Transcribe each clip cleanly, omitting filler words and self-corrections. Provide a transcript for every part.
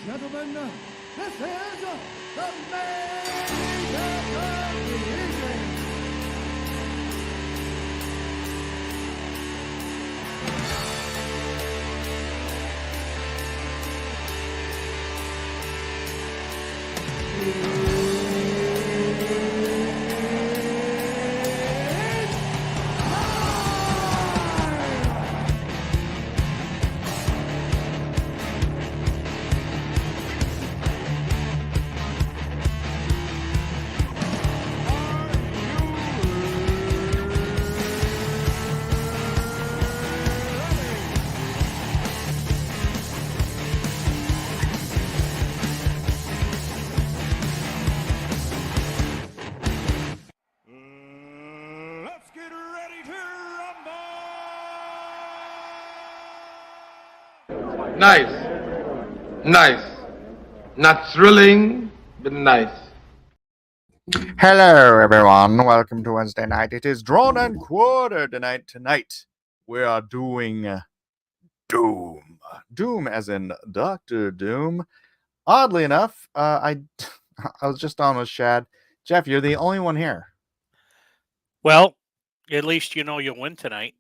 gentlemen, this is the main event of the evening. Let's get ready to rumble! Nice. Not thrilling, but nice. Hello, everyone. Welcome to Wednesday night. It is Drawn and Quartered tonight. Tonight, we are doing Doom. Doom, as in Doctor Doom. Oddly enough, I was just on with Shad. Jeff, you're the only one here. Well, at least you know you'll win tonight.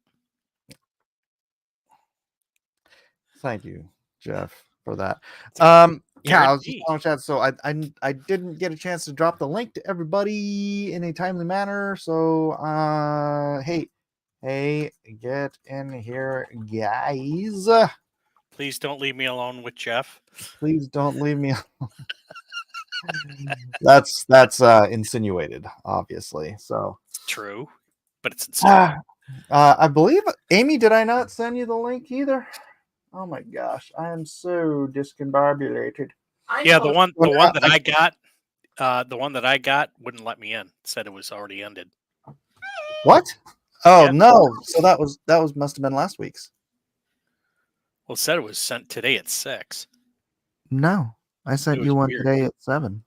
Thank you, Jeff, for that. Yeah, I was just Guarantee. on with Shad, so I didn't get a chance to drop the link to everybody in a timely manner. So, hey, get in here, guys. Please don't leave me alone with Jeff. Please don't leave me alone. That's insinuated, obviously. So True, but it's insane. I believe Amy, did I not send you the link either? Oh my gosh, I am so discombobulated. Yeah, the one that I I got wouldn't let me in. Said it was already ended. What? Oh Yeah. no! So that must have been last week's. Well, it said it was sent today at 6. No, I sent was you one weird. today at 7.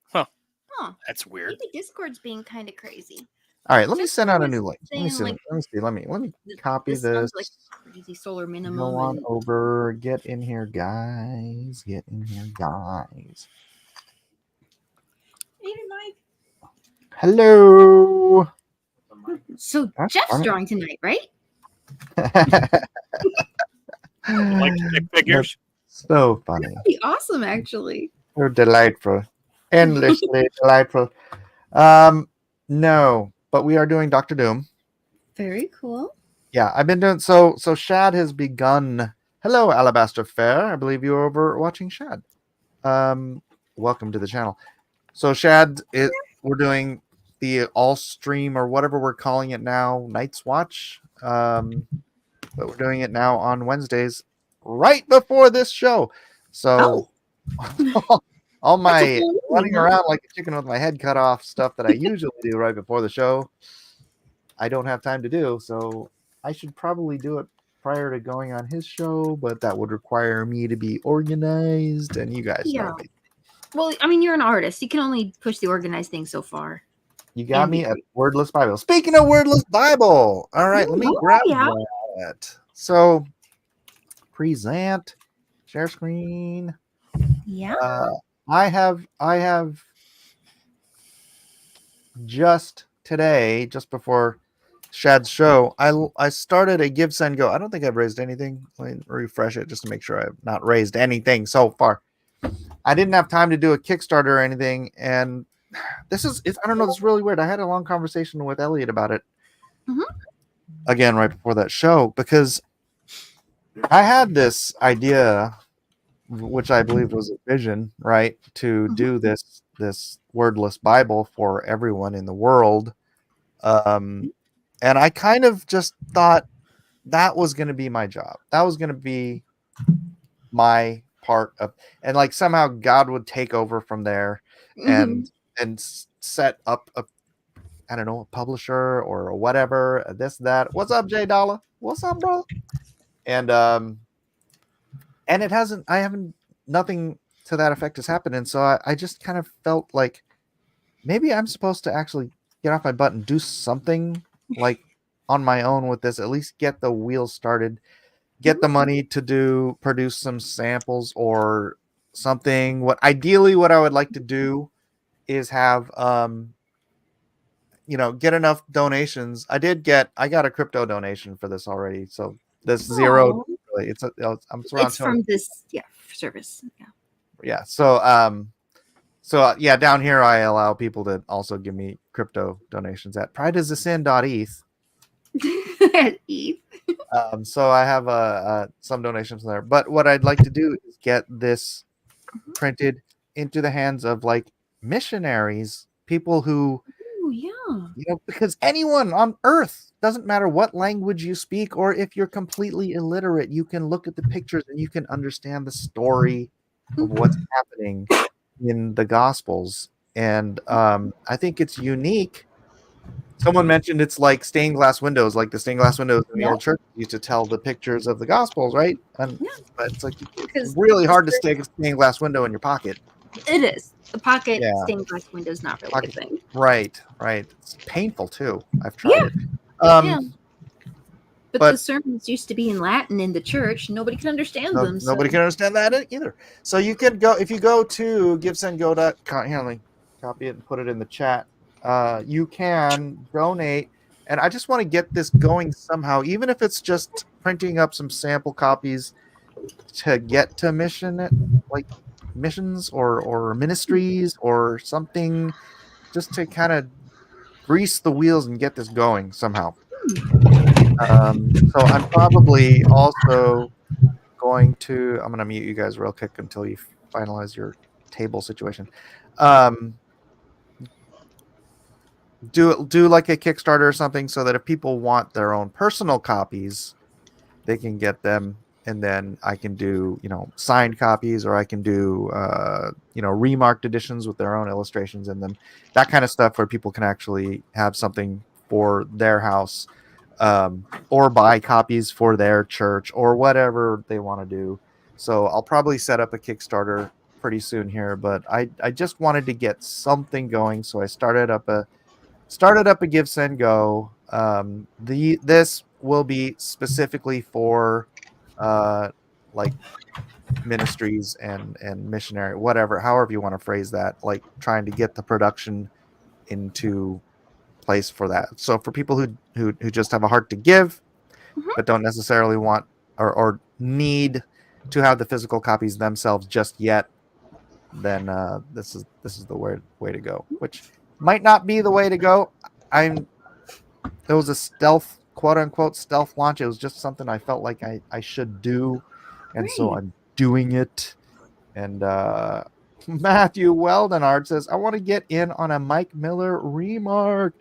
Huh. That's weird. Maybe Discord's being kind of crazy. All right, let me Just send out a was new link. Let me saying, see. like, Let me copy this sounds this. like crazy solar minimum. Go on and over. Get in here, guys. Get in here, guys. Even Mike. Hello. So That's Jeff's funny. drawing tonight, right? Like the figures. So funny. That'd be awesome, actually. They're delightful. Endlessly delightful. No, but we are doing Doctor Doom. Very cool. Yeah, I've been doing so Shad has begun. Hello, Alabaster Fair. I believe you're over watching Shad. Welcome to the channel. So Shad, we're doing the all stream or whatever we're calling it now, Night's Watch. But we're doing it now on Wednesdays, right before this show. So all my running around like a chicken with my head cut off stuff that I usually do right before the show, I don't have time to do. So I should probably do it prior to going on his show, but that would require me to be organized, and you guys know me. Well, I mean, you're an artist. You can only push the organized thing so far. You got me at Wordless Bible. Speaking of Wordless Bible, all right, let me grab that. So, present, share screen. Yeah. I have just today, just before Shad's show, I started a Give Send Go. I don't think I've raised anything. Let me refresh it just to make sure I've not raised anything so far. I didn't have time to do a Kickstarter or anything, and this is I don't know, this is really weird. I had a long conversation with Elliot about it again right before that show, because I had this idea, which I believe was a vision, right, to do this Wordless Bible for everyone in the world. And I kind of just thought that was going to be my job. That was going to be my part of, and like somehow God would take over from there and set up a, I don't know, a publisher or whatever, this, that. What's up, Jay Dollar? What's up, bro? And it hasn't, nothing to that effect has happened. And so I just kind of felt like maybe I'm supposed to actually get off my butt and do something like on my own with this, at least get the wheels started. get the money to produce some samples or something. What I would like to do is have get enough donations. I got a crypto donation for this already. So this zero, Aw. I'm around It's from this service. Yeah. yeah. So yeah, down here I allow people to also give me crypto donations at prideisthesin.eth. Eve. So I have some donations there. But what I'd like to do is get this printed into the hands of like missionaries, people who, Oh yeah. because anyone on earth, doesn't matter what language you speak or if you're completely illiterate, you can look at the pictures and you can understand the story of what's happening in the Gospels. And I think it's unique. Someone mentioned it's like stained glass windows, like the stained glass windows in the old church used to tell the pictures of the Gospels, right? And but it's like it's really hard to stick a stained glass window in your pocket. It is. The pocket Yeah. stained glass window is not really a thing. Right. It's painful too. I've tried it. Yeah. But but- the sermons used to be in Latin in the church. Nobody could understand them. So. Nobody can understand that either. So you can go if you go to givesendgo.com. Here, let me copy it and put it in the chat. You can donate, and I just want to get this going somehow, even if it's just printing up some sample copies to get to missions or ministries or something, just to kind of grease the wheels and get this going somehow. So I'm probably also I'm going to mute you guys real quick until you finalize your table situation. Do like a Kickstarter or something so that if people want their own personal copies, they can get them, and then I can do signed copies, or I can do remarked editions with their own illustrations in them, that kind of stuff, where people can actually have something for their house, or buy copies for their church or whatever they want to do. So I'll probably set up a Kickstarter pretty soon here, but I just wanted to get something going, so I started up a Give Send Go. This will be specifically for like ministries and missionary, however you want to phrase that, like trying to get the production into place for that. So for people who just have a heart to give, but don't necessarily want or need to have the physical copies themselves just yet, then this is the way to go, which might not be the way to go. It was a stealth, quote unquote stealth launch. It was just something I felt like I should do, and so I'm doing it. And Matthew Weldenard says, I want to get in on a Mike Miller remark.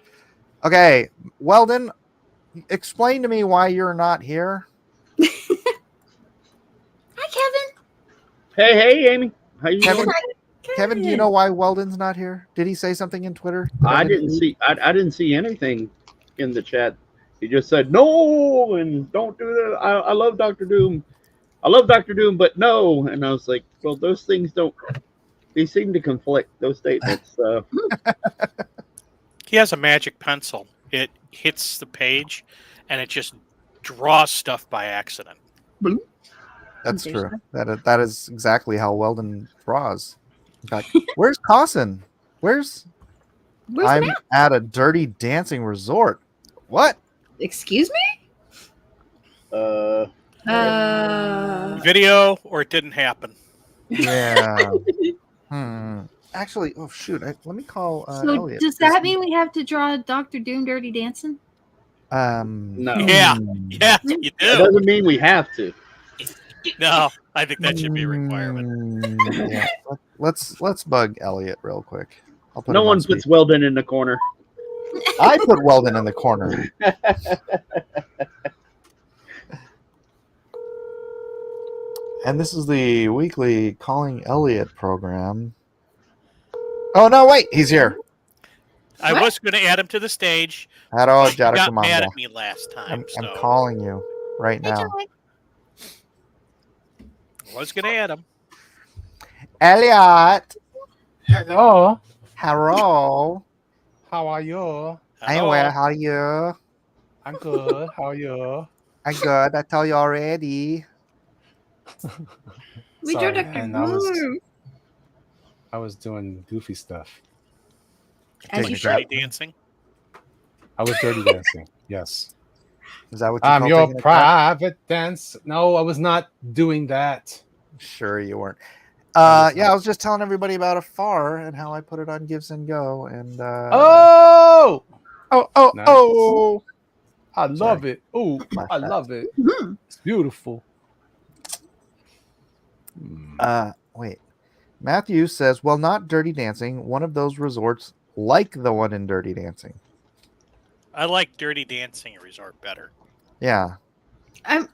Okay, Weldon, explain to me why you're not here. Hi, Kevin. Hey, Amy. How you doing? Kevin, do you know why Weldon's not here? Did he say something in Twitter? I didn't see anything in the chat. He just said no and don't do that. I love Dr. Doom. I love Dr. Doom, but no. And I was like, well, those things they seem to conflict, those statements. He has a magic pencil. It hits the page, and it just draws stuff by accident. That's true. That is exactly how Weldon draws. In fact, where's Cawson? Where's I'm Matt? at a Dirty Dancing resort. What? Excuse me? Video, or it didn't happen. Yeah. Actually, oh shoot! Let me call So Elliot. does that mean we have to draw Dr. Doom Dirty Dancing? No. Yeah, yeah, you It do. doesn't mean we have to. No, I think that should be a requirement. Yeah. Let's bug Elliot real quick. I'll put No him one on puts speed. Weldon in the corner. I put Weldon in the corner. And this is the weekly Calling Elliot program. Oh no! Wait, he's here. I What? was going to add him to the stage. Hello, He got Jadakumanga. mad at me last time, I'm so calling you right now. I was going to add him. Elliot. Hello. Hello. How are you? Hey, Hello. well, how are you? I'm good. How are you? I good. I tell you already. We Sorry, told Dr. man. Doom. I was doing goofy stuff. As Taking you a should. crap. Dirty dancing. I was dirty dancing. Yes. Is that what you I'm call your taking a crap? private dance. No, I was not doing that. Sure you weren't. I was Yeah, not. I was just telling everybody about Afar and how I put it on Gives and Go, and Oh, oh, nice. oh. I Sorry. love it. Oh, My I fat. love it. Mhm. It's beautiful. Wait. Matthew says, well, not Dirty Dancing, one of those resorts like the one in Dirty Dancing. I like Dirty Dancing Resort better. Yeah.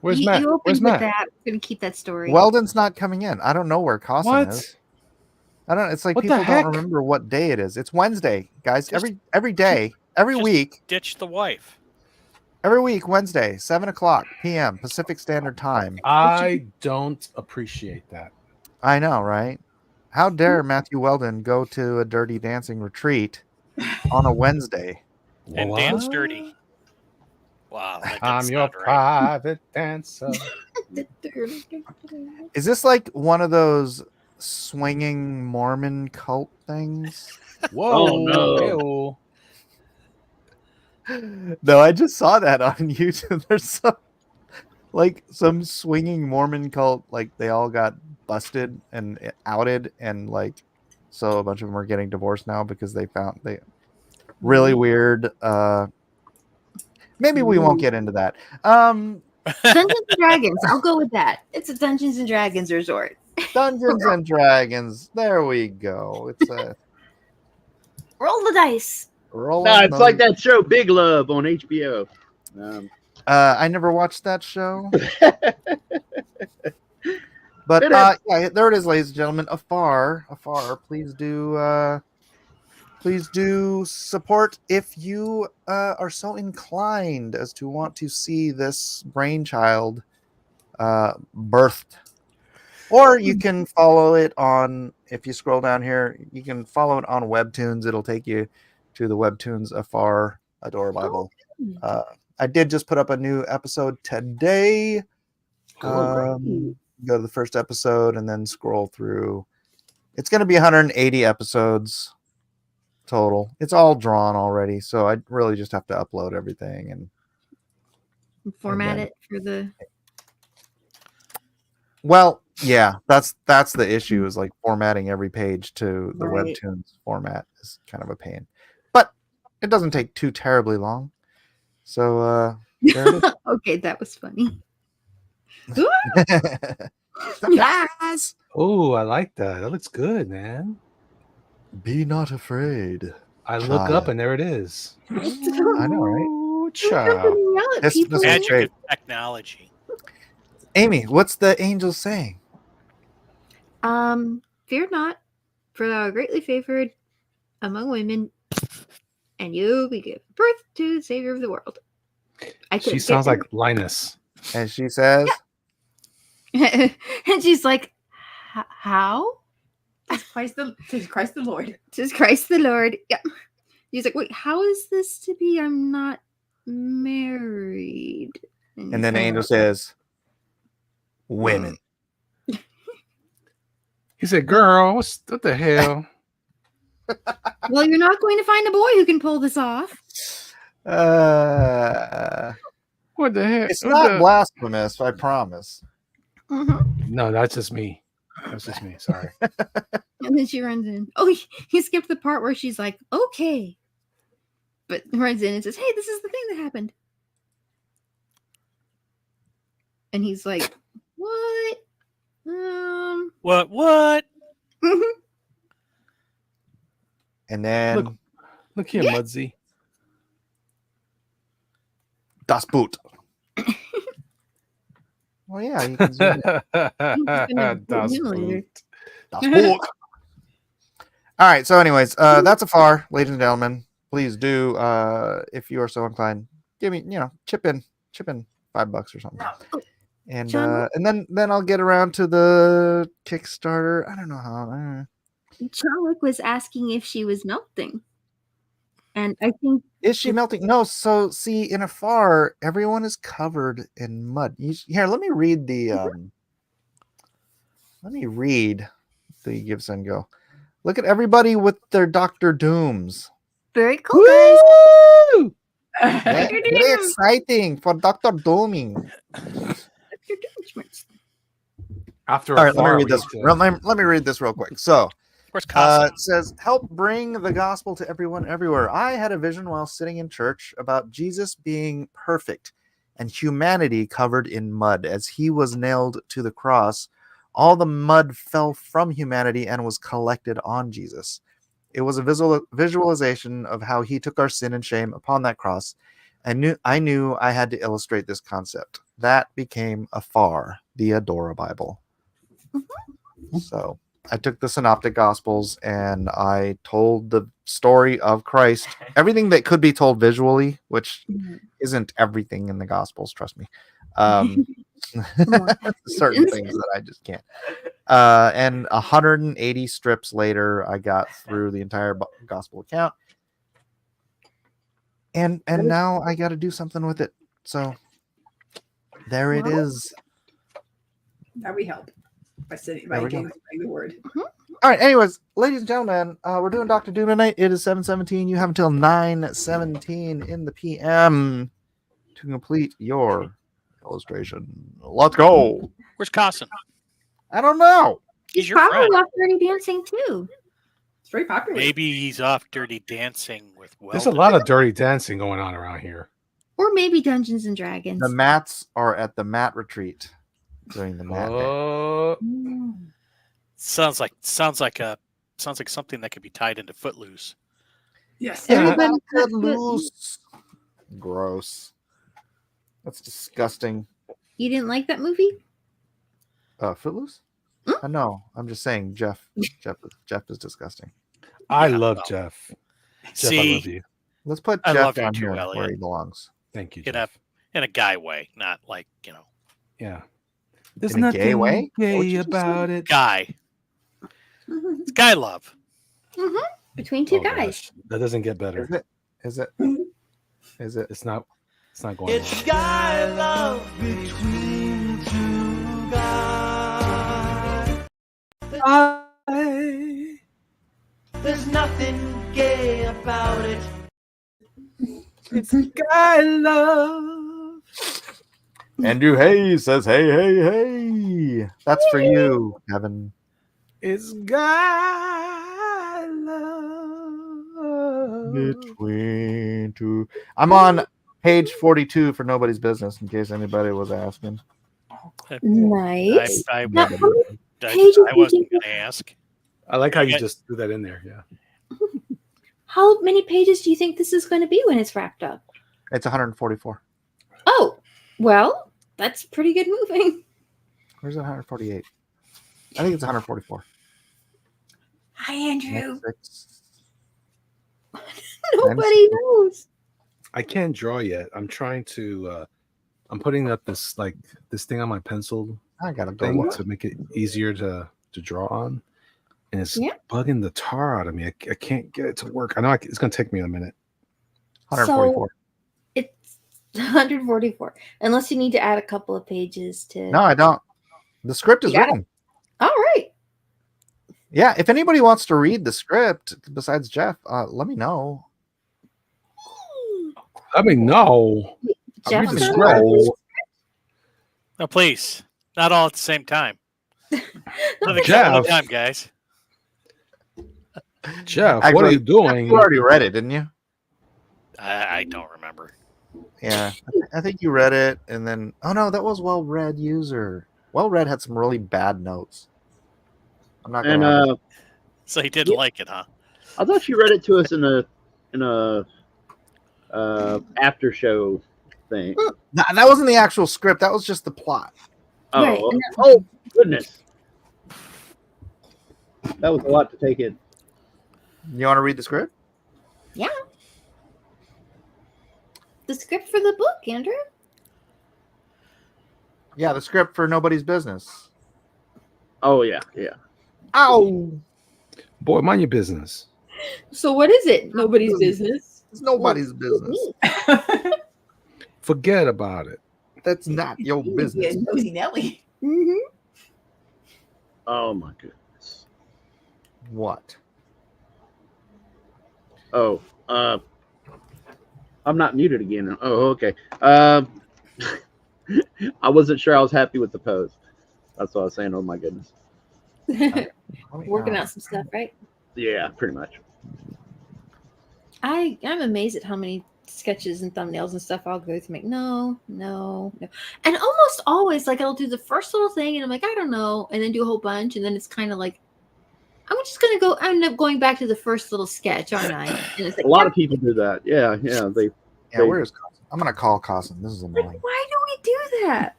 Where's you, Matt? you opened Where's with Matt? that. We're gonna keep that story. Weldon's not coming in. I don't know where Cossin is. What? I don't. It's like What the people heck? don't remember what day it is. It's Wednesday, guys. Just- Every day, every just week, Ditch the wife. Wednesday, 7:00 p.m. Pacific Standard Time. I don't appreciate that. I know, right? How dare Matthew Weldon go to a Dirty Dancing retreat on a Wednesday? And What? dance dirty. Wow. That I'm doesn't your sound right. private dancer. Is this like one of those swinging Mormon cult things? Whoa. no. Ew. No, I just saw that on YouTube. There's some swinging Mormon cult, like they all got busted and outed, and like so a bunch of them are getting divorced now because they really weird. Maybe we won't get into that. Dungeons and Dragons. I'll go with that. It's a Dungeons and Dragons resort. Dungeons and Dragons. There we go. It's a Roll the dice. roll. No, it's like that show Big Love on HBO. I never watched that show. But It is. yeah, there it is, ladies and gentlemen. Afar. Please do support if you are so inclined as to want to see this brainchild birthed. Or you can follow it on, if you scroll down here, you can follow it on Webtoons. It'll take you to the Webtoons Afar Adore Bible. I did just put up a new episode today. Go to the first episode and then scroll through. It's going to be 180 episodes total. It's all drawn already, so I really just have to upload everything and Format then- it for the. well, yeah, that's the issue, is like formatting every page to the Right. Webtoons format is kind of a pain. But it doesn't take too terribly long. So there it Okay, that was funny. is. Surprise! Oh, I like that. That looks good, man. Be not afraid. I look Try up it. and there it is. I know, right? Oh, Don't child. yell at This- people. this is Magic great. of technology. Amy, what's the angel saying? Fear not, for thou art greatly favored among women, and you will give birth to the Savior of the world. I She couldn't sounds get like Linus. And she says, and she's like, "How? Tis Christ the Lord. Tis Christ the Lord." Yeah. He's like, "Wait, how is this to be? I'm not married." and then the he's angel like, says, women. He said, "Girl, what the hell?" "Well, you're not going to find a boy who can pull this off." What the heck? It's What not the- blasphemous, I promise. Mhm. No, that's just me. That's just me. Sorry. And then she runs in. Oh, he skipped the part where she's like, "Okay," but runs in and says, "Hey, this is the thing that happened." And he's like, "What? What? And then Look. Look here, Yeah. Mudzy. Das Boot. Well, yeah, you can zoom in. gonna boot Das him later. Boot. Das Boot. All right. So, anyways, that's Afar, ladies and gentlemen. Please do, if you are so inclined, give me, chip in $5 or something. And John- then I'll get around to the Kickstarter. I don't know how. John Wick was asking if she was melting. And I think Is she melting? No. So see, in Afar, everyone is covered in mud. Here, let me read the. Let me read the Give Send Go. Look at everybody with their Doctor Dooms. very cool, guys. Woo! Very exciting for Doctor Dooming. After All right, let me Afar, read we this. need to- Let me read this real quick. So, Where's Casa? it says, "Help bring the gospel to everyone, everywhere. I had a vision while sitting in church about Jesus being perfect and humanity covered in mud. As he was nailed to the cross, all the mud fell from humanity and was collected on Jesus. It was a visualization of how he took our sin and shame upon that cross. I knew I had to illustrate this concept. That became Afar, the Adora Bible." So I took the Synoptic Gospels and I told the story of Christ, everything that could be told visually, which isn't everything in the Gospels, trust me. Certain things that I just can't. And 180 strips later, I got through the entire Gospel account. And now I got to do something with it. So there it is. Now we help by sitting There by we go. getting the word. All right. Anyways, ladies and gentlemen, we're doing Dr. Doom tonight. It is 7:17. You have until 9:17 in the PM to complete your illustration. Let's go. Where's Casa? I don't know. He's your Probably friend. off Dirty Dancing too. It's very popular. Maybe he's off Dirty Dancing with There's a Weldon. lot of dirty dancing going on around here. Or maybe Dungeons and Dragons. The mats are at the mat retreat during the mat day. Mm. Sounds like something that could be tied into Footloose. Yes. Everybody Cut cut loose. Gross. That's disgusting. You didn't like that movie? Footloose? Hmm? No, I'm just saying Jeff is disgusting. I Yeah, love well. Jeff. Jeff, I See, love you. Let's put I Jeff love you down too, here where Elliot. he belongs. Thank you, in Jeff. a guy way, not like Yeah. There's In a gay nothing way? What gay you just about it. guy. It's guy love. Between two Oh, guys. gosh. That doesn't get better. Is it? Is it? Is it? It's not going well. Guy love between two guys. There's nothing gay about it. It's guy love. Andrew Hayes says, "Hey, hey, hey." That's for you, Kevin. It's guy love. Between two. I'm on page 42 for Nobody's Business, in case anybody was asking. Nice. I Now, how many pages do you wasn't think- going to ask. I like how you Okay. just threw that in there. Yeah. How many pages do you think this is going to be when it's wrapped up? It's 144. Oh, well, that's pretty good moving. Where's it? 148? I think it's 144. Hi, Andrew. Six. Nobody knows. I can't draw yet. I'm trying to. I'm putting up this thing on my pencil I gotta go. thing look. to make it easier to draw on, and it's Yeah. bugging the tar out of me. I can't get it to work. I know it's going to take me a minute. 144. It's 144. Unless you need to add a couple of pages to. No, I don't. The script is You got it? written. All right. Yeah, if anybody wants to read the script besides Jeff, let me know. I mean, no. I'll Jeff read the said script. no. No, please. Not all at the same time. Nothing Jeff. all the time, guys. Jeff, Actually, what are you doing? You already read it, didn't you? I don't remember. Yeah, I think you read it, and then oh no, that was Well Read User. Well Read had some really bad notes. I'm not And gonna. So he didn't like it, huh? I thought you read it to us in a after show thing. That wasn't the actual script. That was just the plot. Oh, Right, and oh goodness, that was a lot to take in. You want to read the script? The script for the book, Andrew. Yeah, the script for Nobody's Business. Oh yeah, yeah. Ow! Boy, mind your business. So what is it? Nobody's business. It's nobody's business. Forget about it. That's not your Yeah, business. nosy Nelly. Mm-hmm. Oh my goodness. What? Oh, I'm not muted again. Oh, okay. I wasn't sure I was happy with the pose. That's what I was saying. Oh my goodness. Working out some stuff, right? Yeah, pretty much. I'm amazed at how many sketches and thumbnails and stuff I'll go to make. No. And almost always, like, I'll do the first little thing and I'm like, I don't know, and then do a whole bunch, and then it's kind of like, I'm just gonna go. I end up going back to the first little sketch, aren't I? And it's like, A lot of people do that. Yeah. Yeah, where's Cousin? I'm gonna call Cousin. This is annoying. why do we do that?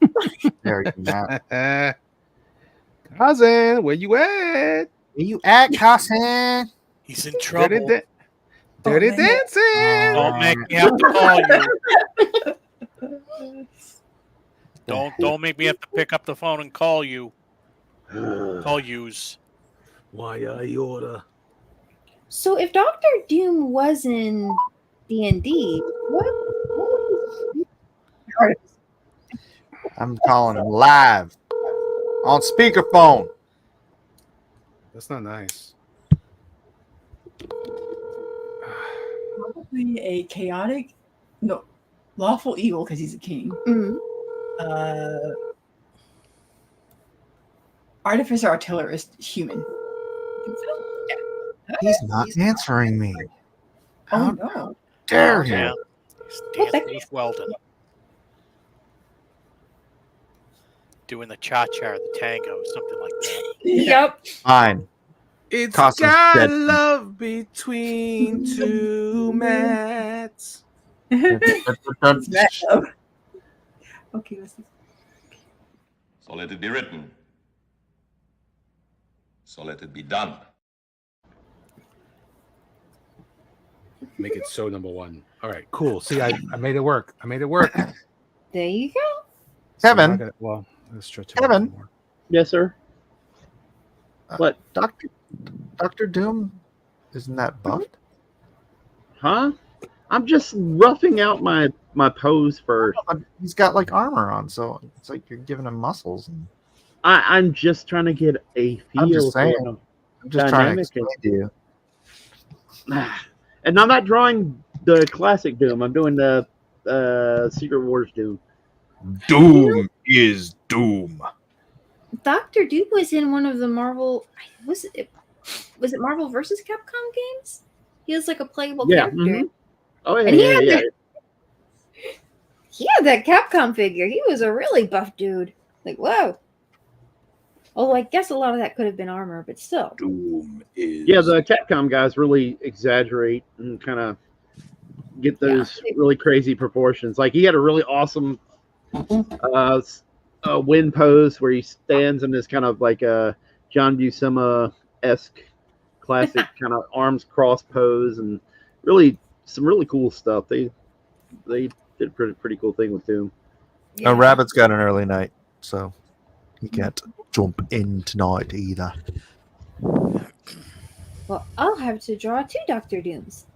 There you at? Cousin, where you at? Where you at, Cousin? He's in trouble. Dirty man. dancing. Don't make me have to call you. Don't make me have to pick up the phone and call you. Call yous. Why I order? So if Doctor Doom was in D&D, what would I'm calling him live on speakerphone. That's not nice. Probably a chaotic, no, lawful evil because he's a king. Mhm. Artificer artillerist human. I think so. Yeah. He's not answering me. Oh How no. dare Yeah. him? He's dancing with Weldon. Doing the cha-cha or the tango, something like that. Yep. Fine. It's Costa's got dead. love between two mats. It's Matt, though. Okay, let's see. So let it be written. So let it be done. Make it so number one. All right, cool. See, I made it work. There you go. Kevin. Well, let's stretch it Kevin. a little more. Yes, sir. What? Doctor Doom, isn't that buffed? Huh? I'm just roughing out my pose first. He's got like armor on, so it's like you're giving him muscles. And I'm just trying to get a feel. I'm just saying. for him. I'm just trying to Dynamic explain to you. And I'm not drawing the classic Doom. I'm doing the Secret Wars Doom. Doom is doom. Doctor Doom was in one of the Marvel. Was it Marvel versus Capcom games? He was like a playable character. mhm. Oh yeah, And he yeah, had yeah. that- He had that Capcom figure. He was a really buff dude. Like, whoa. Oh, I guess a lot of that could have been armor, but still. Doom is. Yeah, the Capcom guys really exaggerate and kind of get those really crazy proportions. Like he had a really awesome wind pose where he stands in this kind of like a John Buscema-esque classic kind of arms cross pose, and really some really cool stuff. They did a pretty cool thing with Doom. A rabbit's got an early night, so he can't jump in tonight either. Well, I'll have to draw 2 Doctor Dooms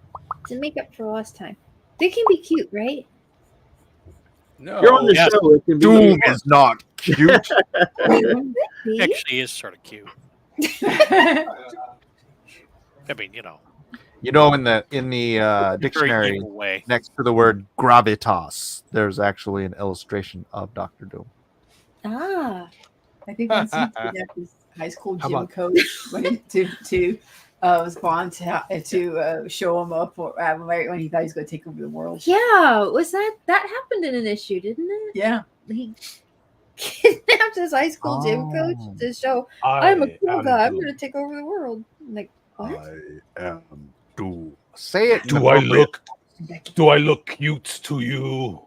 to make up for last time. They can be cute, right? No. You're on the yes. show. It can be Doom is not cute. See? Actually, is sort of cute. I mean, You know, in the very dictionary evil way. next to the word gravitas, there's actually an illustration of Doctor Doom. Ah. I think once he did that, his high school How gym about- coach went to was gone to show him up for when he thought he was going to take over the world. Yeah, was that happened in an issue, didn't it? Yeah. He kidnapped his high school gym Oh. coach to show I'm a cool guy. I'm going to take over the world. I'm like, what? I am Doom. Say it. in Do I appropriate- look cute to you?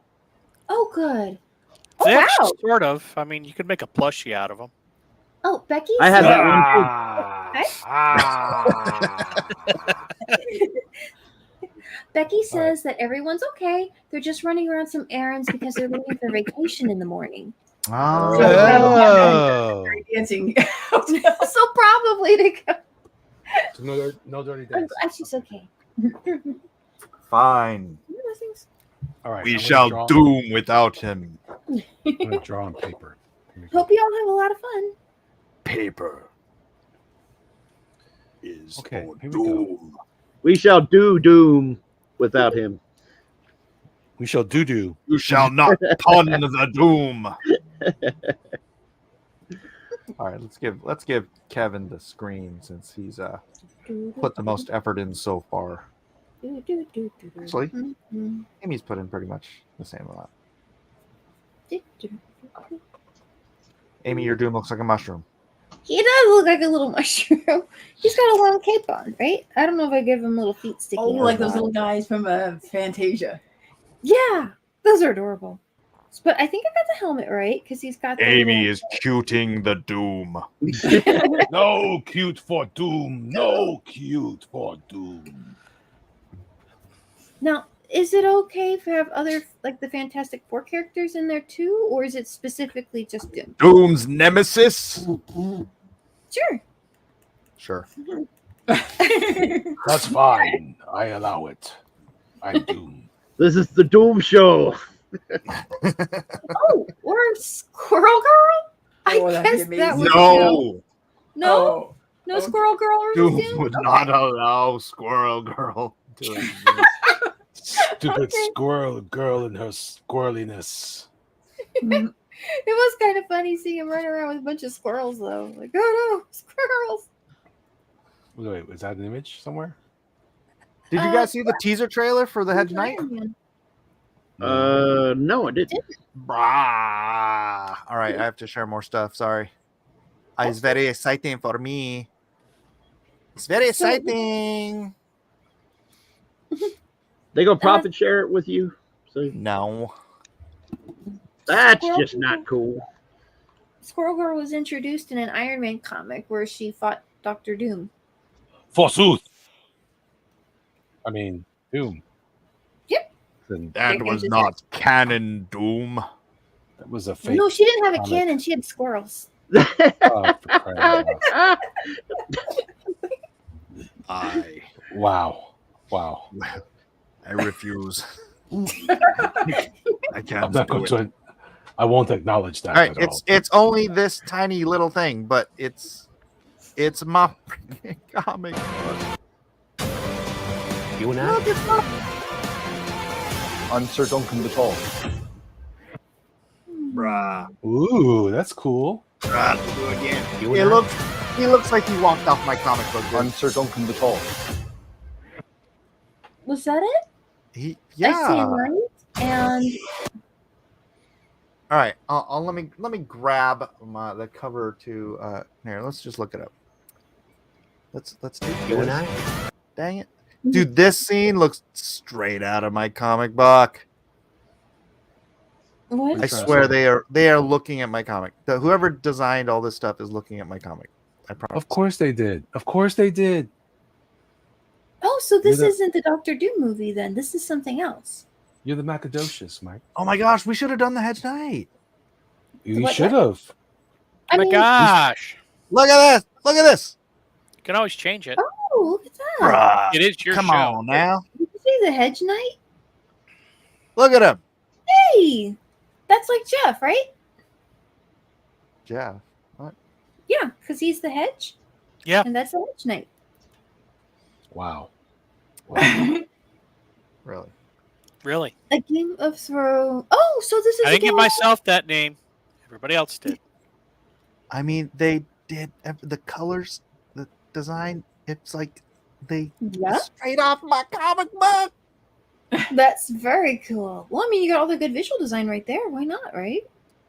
Oh, good. Oh, They wow. actually sort of. I mean, you could make a plushie out of them. Oh, Becky. I had said- that one Becky says that everyone's okay. They're just running around some errands because they're leaving for vacation in the morning. Oh. Dancing. So probably to go. No dirty I'm dance. glad she's okay. Fine. Those things. All right. We I'm gonna shall draw- doom without him. I'm gonna draw on paper. Here we go. Hope you all have a lot of fun. Paper is Okay, for here we go. doom. We shall do doom without him. We shall do. You shall not pun the doom. All right, let's give Kevin the screen since he's put the most effort in so far. Actually, Amy's put in pretty much the same amount. Amy, your doom looks like a mushroom. He does look like a little mushroom. He's got a little cape on, right? I don't know if I give him little feet sticking Oh, out. like those little guys from Fantasia. Yeah, those are adorable. But I think I got the helmet right because he's got. The Amy little... is cuting the doom. No cute for doom. No cute for doom. Now, is it okay if we have other like the Fantastic Four characters in there too, or is it specifically just Doom? Doom's nemesis? Sure. Sure. That's fine. I allow it. I'm doom. This is the Doom Show. Oh, or Squirrel Girl? I Oh, that'd be guess that amazing. would No, no, Oh, no okay. Squirrel Girl or Doom Doom? would Okay. not allow Squirrel Girl to exist. Stupid Okay. squirrel girl and her squirreliness. It was kind of funny seeing him run around with a bunch of squirrels, though. Like, oh no, squirrels! Wait, was that an image somewhere? Did you guys see the teaser trailer for the Hedge Knight? Iron Man. No, I didn't. Brah. All right, I have to share more stuff. Sorry. It's very exciting for me. It's very So- exciting. They go profit share it with you. So No. that's Squirrel just not cool. Squirrel Girl was introduced in an Iron Man comic where she fought Doctor Doom. Forsooth. I mean, doom. Yep. Then That was not canon, Doom. that was a fake. No, she didn't have a comic. cannon. She had squirrels. Oh, for crying out loud. Wow. I refuse. I can't. I'm not do going it. to. I won't acknowledge that All right, at all. it's only this tiny little thing, but it's my freaking comic book. You and I. I'm Sir Duncan the Tall. Bruh. Ooh, that's cool. Bruh, do it again. You He and looks like he walked off my comic book. I'm Sir Duncan the Tall. Was that it? I see Yeah. him right. And All right. I'll let me grab the cover to here. Let's just look it up. Let's do You and this. I. Dang it, dude! This scene looks straight out of my comic book. what? I swear they are looking at my comic. Whoever designed all this stuff is looking at my comic. I promise. Of course they did. Of course they did. Oh, so this You're the- isn't the Doctor Doom movie then. This is something else. You're the Macadocious, Mike. Oh my gosh, we should have done the Hedge Knight. You What- should have. I my mean, gosh. Look at this. Look at this. You can always change it. oh, look at that. Bruh. It is your Come show. on now. Did you see the Hedge Knight? Look at him. Hey, that's like Jeff, right? Jeff. Yeah, because he's the Hedge. Yeah. And that's the Hedge Knight. Wow. Really? Really. A Game of Thrones. Oh, so this is I a didn't Game give of myself that name. Everybody else did. I mean, they did the colors, the design. It's like they Yeah, straight off my comic book. that's very cool. Well, I mean, you got all the good visual design right there. Why not, right?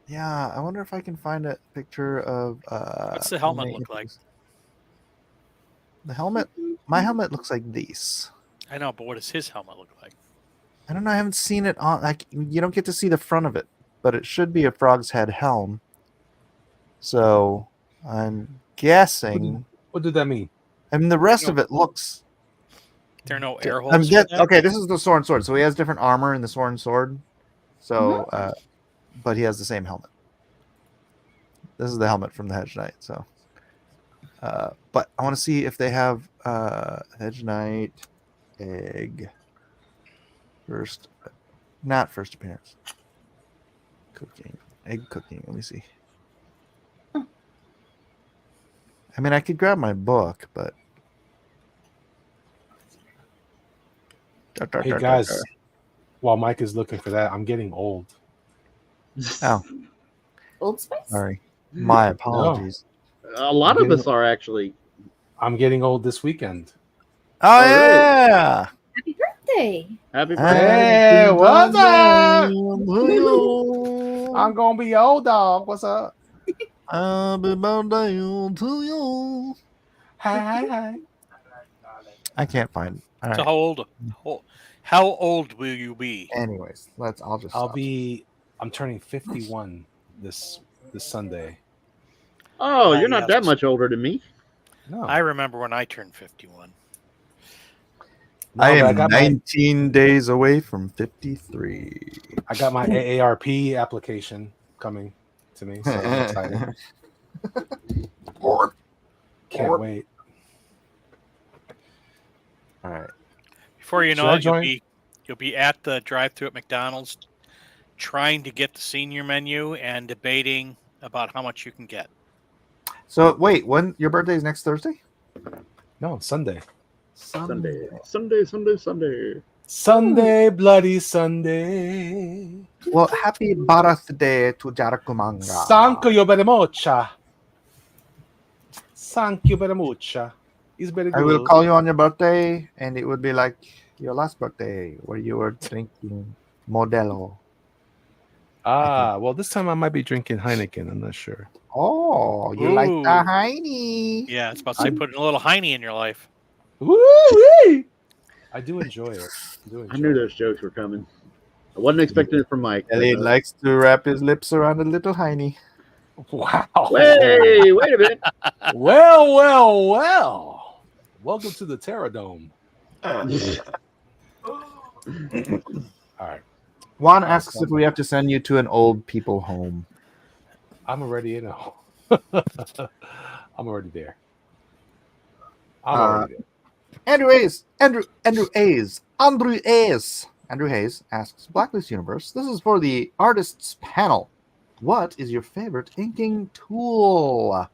Yeah, I wonder if I can find a picture of. What's the helmet Nate look like? Nichols. The helmet. My helmet looks like these. I know, but what does his helmet look like? I don't know. I haven't seen it on. Like you don't get to see the front of it, but it should be a frog's head helm. So I'm guessing. What did that mean? I mean, the rest of it looks. There are no air I'm holes. for guess- that? okay, this is the Soren sword. So he has different armor in the Soren sword. So, but he has the same helmet. This is the helmet from the Hedge Knight. So, but I want to see if they have Hedge Knight egg. Not first appearance. Cooking. Egg cooking. Let me see. I mean, I could grab my book, but. Hey guys, while Mike is looking for that, I'm getting old. Oh, Old Spice. sorry. My apologies. A lot I'm of getting- us are actually. I'm getting old this weekend. Oh, really? yeah. Happy birthday. Happy birthday. Hey, what's up? up? I'm gonna be old dog. What's up? Happy birthday to you. Hi. I can't find. All So right. how old will you be? Anyways, I'll just. I'll stop. be. I'm turning 51 this Sunday. Oh, you're not yes. that much older than me. No, I remember when I turned 51. no, I but am 19 days away from 53. I got my AARP application coming to me, so I'm excited. Can't wait. All right. Before you Should know I it, join? you'll be at the drive-thru at McDonald's, trying to get the senior menu and debating about how much you can get. So wait, when your birthday is next Thursday? No, Sunday. Sunday. Sunday, bloody Sunday. Well, happy birthday to Jarakumanga. Thank you very much. Thank you very much. It's very good. I will call you on your birthday, and it would be like your last birthday, where you were drinking Modelo. Well, this time I might be drinking Heineken. I'm not sure. Oh, you like Ooh. the Heine? Yeah, it's about to say putting a little Heine in your life. Woo-wee! I do enjoy it. I knew those jokes were coming. I wasn't expecting it from Mike. Elliot likes to wrap his lips around a little Heine. Wow. Hey, wait a minute. Well. Welcome to the Terror Dome. All right. Juan asks if we have to send you to an old people home. I'm already in I'm already there. I'm already there. Andrew Hayes asks, Blacklist Universe, this is for the artists panel. What is your favorite inking tool?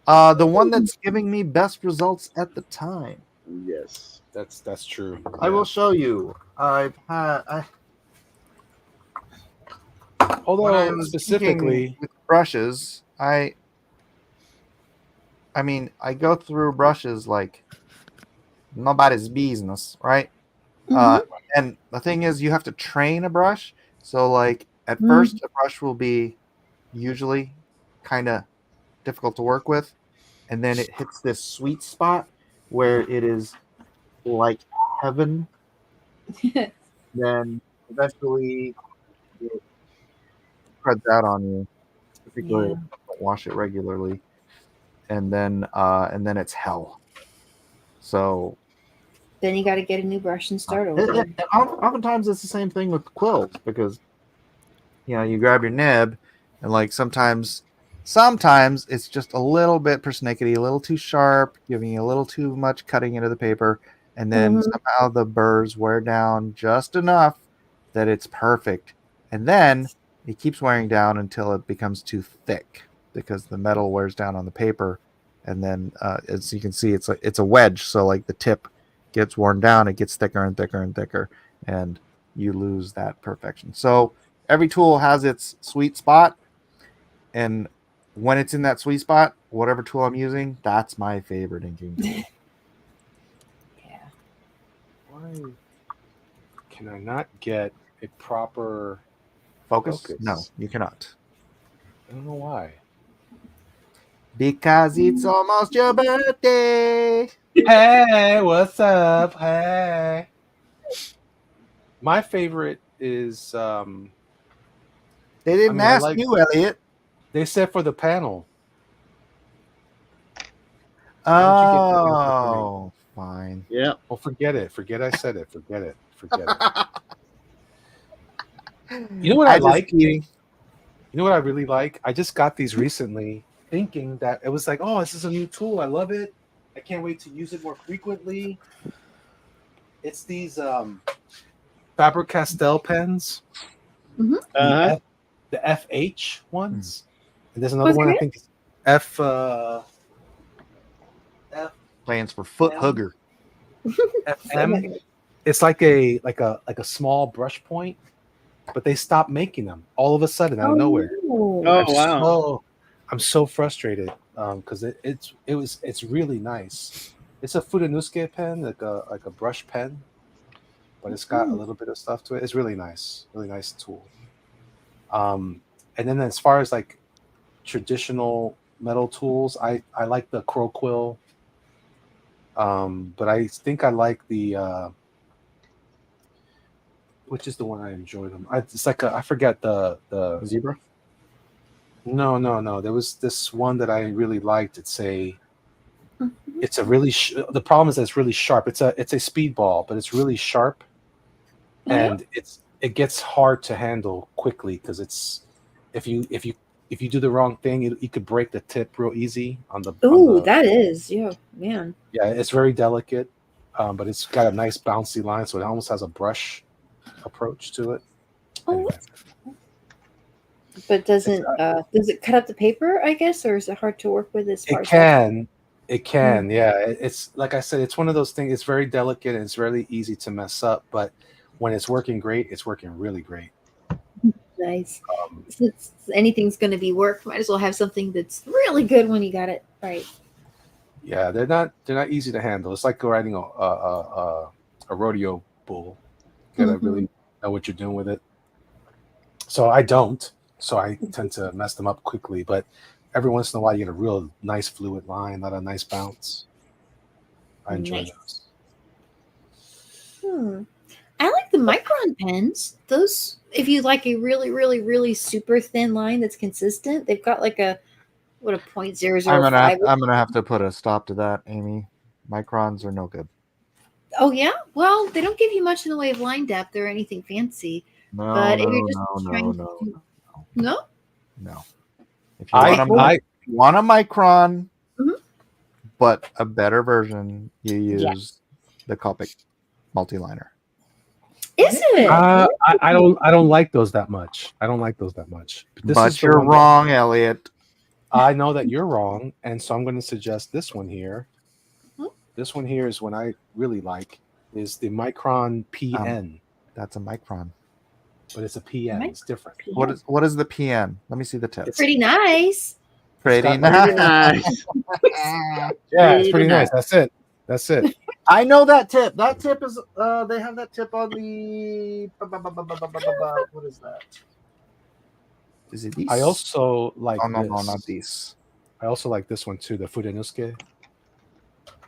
The one that's giving me best results at the time. Yes. That's true. I will show you. When I Although was specifically inking with brushes, I go through brushes like nobody's business, right? And the thing is, you have to train a brush. So, like, at first, a brush will be usually kind of difficult to work with. And then it hits this sweet spot where it is like heaven. Then eventually it spreads out on you, particularly if you don't wash it regularly. And then it's hell. So Then you got to get a new brush and start over. and oftentimes it's the same thing with quilts, because you grab your nib and like sometimes it's just a little bit persnickety, a little too sharp, giving you a little too much cutting into the paper, and then somehow the burrs wear down just enough that it's perfect, and then it keeps wearing down until it becomes too thick because the metal wears down on the paper, and then as you can see, it's a wedge, so like the tip gets worn down, it gets thicker and thicker and thicker, and you lose that perfection. So every tool has its sweet spot, and when it's in that sweet spot, whatever tool I'm using, that's my favorite inking tool. Why can I not get a proper Focus? No, you cannot. I don't know why. Because it's almost your birthday. Hey, what's up? Hey. My favorite is They didn't ask you, Elliot. They said for the panel. Oh, fine. Yeah. Well, forget it. Forget I said it. Forget it. You know what I like? You know what I really like? I just got these recently, thinking that it was like, oh, this is a new tool. I love it. I can't wait to use it more frequently. It's these Faber-Castell pens. Uh-huh. The FH ones. And there's another What's one I it? think is F Plans for foot hugger. FM. It's like a small brush point, but they stopped making them all of a sudden out of nowhere. Oh, wow. I'm so frustrated because it's really nice. It's a Futanuske pen, like a brush pen, but it's got a little bit of stuff to it. It's really nice tool. And then as far as like traditional metal tools, I like the Croquill, but I think I like the which is the one I enjoy them. It's like I forget the Zebra. No. There was this one that I really liked. It's a really the problem is that it's really sharp. It's a speedball, but it's really sharp, and it gets hard to handle quickly because it's if you do the wrong thing, you could break the tip real easy on the. Ooh, that is, yeah, man. Yeah, it's very delicate, but it's got a nice bouncy line, so it almost has a brush approach to it. Oh, but does it cut up the paper, I guess, or is it hard to work with as far as It can, yeah. It's like I said, it's one of those things. It's very delicate and it's really easy to mess up. But when it's working great, it's working really great. Nice. Since anything's going to be work, might as well have something that's really good when you got it right. Yeah, they're not easy to handle. It's like riding a rodeo bull. You gotta really know what you're doing with it. So I don't. So I tend to mess them up quickly. But every once in a while, you get a real nice fluid line, not a nice bounce. I enjoy those. I like the Micron pens. Those, if you like a really, really, really super thin line that's consistent, they've got like a 0.005. I'm gonna have to put a stop to that, Amy. Microns are no good. Oh yeah, well they don't give you much in the way of line depth or anything fancy. No, but no, if you're just no. no. If you want a micron, but a better version, you use the Copic multi-liner. Is it? I don't like those that much. But you're wrong, Elliot. I know that you're wrong, and so I'm going to suggest this one here. This one here is one I really like. Is the Micron PN. That's a micron, but it's a PN. It's different. What is the PN? Let me see the tip. It's pretty nice. Pretty nice. Yeah, it's pretty nice. That's it. I know that tip. That tip is they have that tip on the what is that? Is it these? I also like no, this. not these. I also like this one too, the Futanuske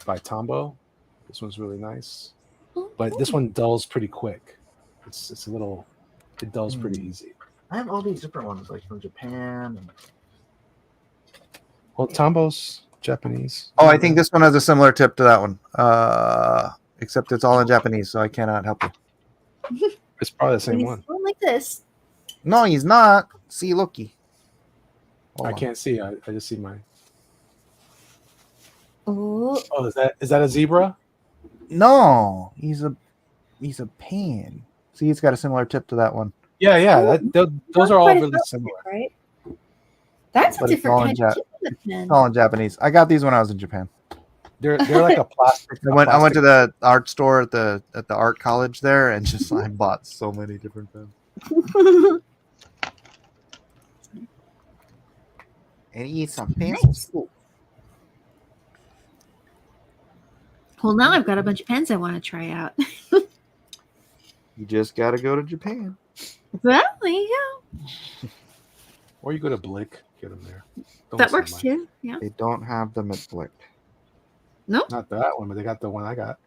by Tombow. This one's really nice. But this one dulls pretty quick. It's a little it dulls pretty easy. I have all these different ones, like from Japan. Well, Tombow's Japanese. Oh, I think this one has a similar tip to that one. Except it's all in Japanese, so I cannot help you. It's probably the same one. Like this. No, he's not. See, looky. I can't see. I just see mine. Oh, is that a zebra? No, he's a pan. See, it's got a similar tip to that one. Yeah. Those are all really similar, right? That's a different kind of tip of pen. It's all in Japanese. I got these when I was in Japan. They're like a plastic. I went to the art store at the art college there, and just I bought so many different pens. And eat some pens. Well, now I've got a bunch of pens I want to try out. You just got to go to Japan. Well, there you go. Or you go to Blick, get them there. That works too. Yeah. They don't have them at Blick. No, not that one, but they got the one I got.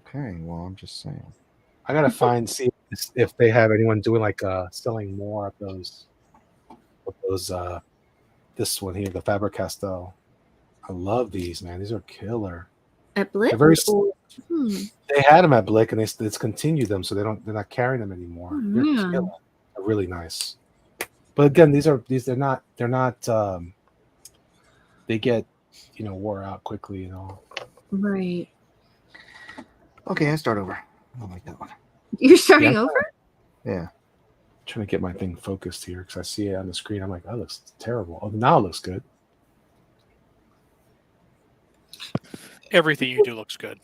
Okay, well, I'm just saying. I gotta see if they have anyone doing like selling more of those. This one here, the Faber-Castell. I love these, man. These are killer. At Blick? They had them at Blick, and they discontinued them, so they're not carrying them anymore. They're killer. They're really nice. But again, they're not. They get, wore out quickly, Right. Okay, I start over. I don't like that one. You're starting Yeah. over? Yeah. Trying to get my thing focused here because I see it on the screen. I'm like, that looks terrible. Oh, now it looks good. Everything you do looks good.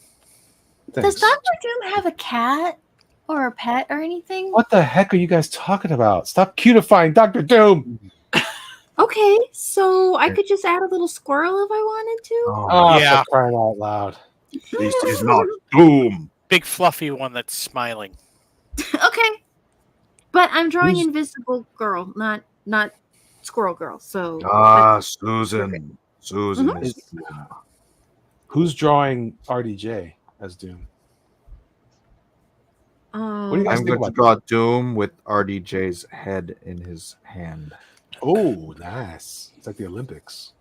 Thanks. Does Dr. Doom have a cat or a pet or anything? What the heck are you guys talking about? Stop cutifying Dr. Doom. Okay, so I could just add a little squirrel if I wanted to. Oh, Yeah. for crying out loud. This is not Doom. Big fluffy one that's smiling. Okay, but I'm drawing Who's- Invisible Girl, not Squirrel Girl. So Susan. Susan Mhm. is. Who's drawing RDJ as Doom? What do you guys I'm think going to about draw Doom with RDJ's head in his hand. Oh, nice. It's like the Olympics.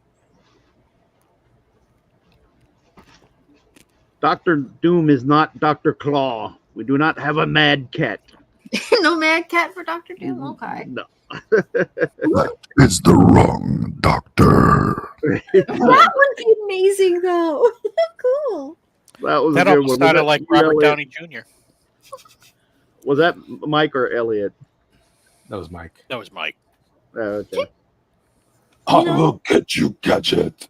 Dr. Doom is not Dr. Claw. We do not have a mad cat. no Mad Cat for Dr. Doom. Okay. No. It's the wrong doctor. That would be amazing, though. Cool. That was That a good almost one. sounded like Robert Downey Jr. Was that Mike or Elliot? That was Mike. That was Mike. Okay. I will get you, Gadget.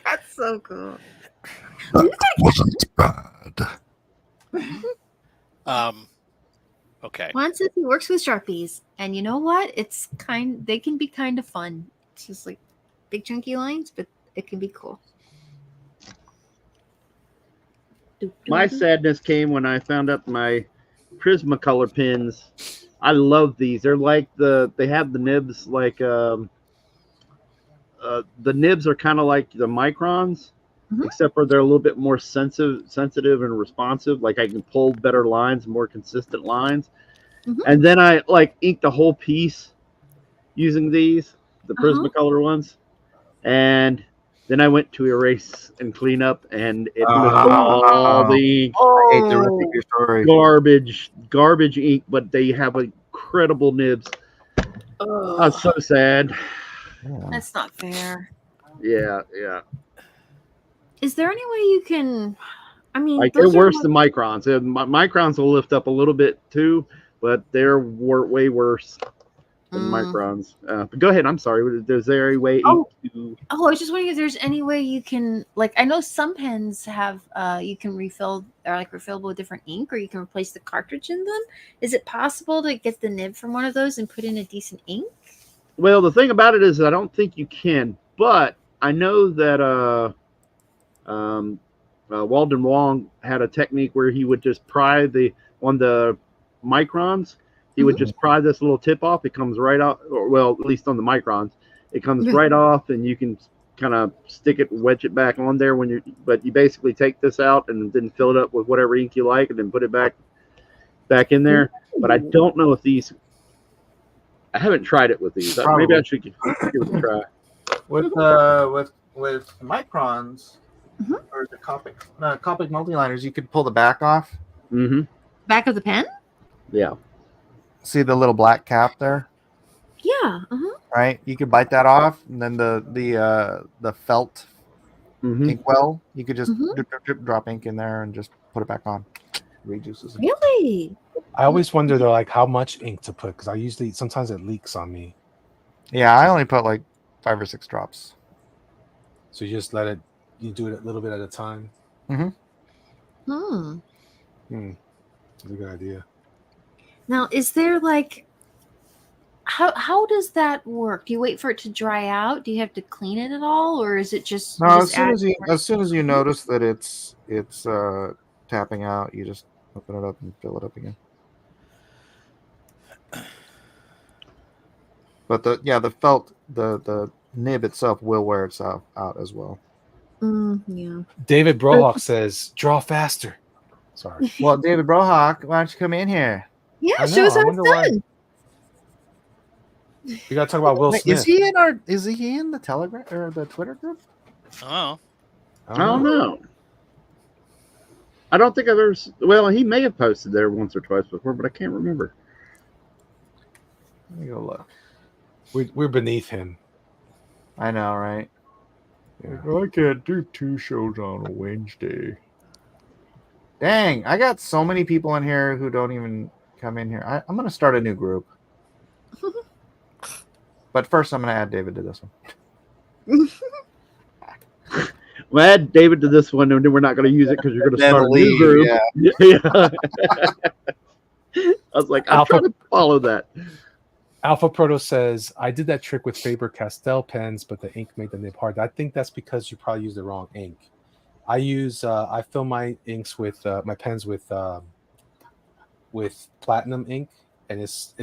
That's so cool. That wasn't bad. Okay. Juan says he works with Sharpies, and you know what? They can be kind of fun. It's just like big chunky lines, but it can be cool. My sadness came when I found out my Prismacolor pins. I love these. They're like they have the nibs like the nibs are kind of like the microns, except for they're a little bit more sensitive and responsive. Like I can pull better lines, more consistent lines. And then I like inked the whole piece using these, the Prismacolor ones. And then I went to erase and clean up, and it lifted all the I hate to repeat your story. garbage ink, but they have incredible nibs. I'm so sad. That's not fair. Yeah. Is there any way you can? I mean, Like they're those are worse what- than microns. Microns will lift up a little bit too, but they're way worse than microns. But go ahead. I'm sorry. Is there a way to? Oh, I was just wondering if there's any way you can, like, I know some pens have, you can refill, or like refillable with different ink, or you can replace the cartridge in them. Is it possible to get the nib from one of those and put in a decent ink? Well, the thing about it is, I don't think you can, but I know that Walden Wong had a technique where he would just pry on the microns. He would just pry this little tip off. It comes right off, or well, at least on the microns, it comes right off, and you can kind of stick it, wedge it back on there but you basically take this out and then fill it up with whatever ink you like, and then put it back in there. But I don't know if these. I haven't tried it with these. Maybe I should give it a try. With microns or the Copic multiliners, you could pull the back off. Back of the pen? Yeah. See the little black cap there, Yeah. right? You could bite that off, and then the felt inkwell, you could just drop ink in there and just put it back on. Rejuices. Really? I always wonder though, like how much ink to put because sometimes it leaks on me. Yeah, I only put like 5 or 6 drops. So you do it a little bit at a time. Hmm. That's a good idea. Now, is there like, how does that work? Do you wait for it to dry out? Do you have to clean it at all, or is it just? No, just as soon as you notice that it's tapping out, you just open it up and fill it up again. But the felt, the nib itself will wear itself out as well. Yeah. David Brohawk says, "Draw faster." Sorry. Well, David Brohawk, why don't you come in here? Yeah, I show know, us I how wonder it's why. done. We gotta talk about Will Wait, Smith. is he in the Telegram or the Twitter group? Oh. I don't know. I don't think I've ever. Well, he may have posted there once or twice before, but I can't remember. Let me go look. We're beneath him. I know, right? I can't do 2 shows on a Wednesday. Dang, I got so many people in here who don't even come in here. I'm going to start a new group. But first, I'm going to add David to this one. Well, add David to this one, and then we're not going to use it because you're going to Then start a leave, new group. yeah. I was like, I'm Alpha- trying to follow that. Alpha Proto says, I did that trick with Faber-Castell pens, but the ink made the nib hard. I think that's because you probably used the wrong ink. I fill my inks with my pens with platinum ink, and it's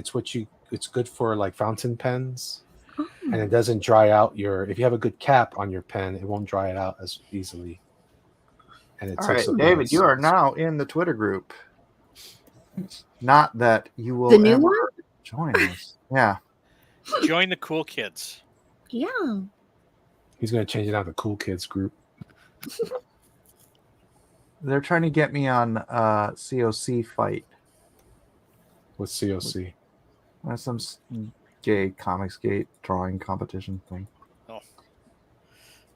good for like fountain pens, and it doesn't dry out if you have a good cap on your pen, it won't dry it out as easily. And it All takes right, up David, less. you are now in the Twitter group. Not that you will The new ever one? join us. Yeah. Join the cool kids. Yeah. He's gonna change it out to Cool Kids group. They're trying to get me on COC fight. With COC. That's some gay comics gate drawing competition thing.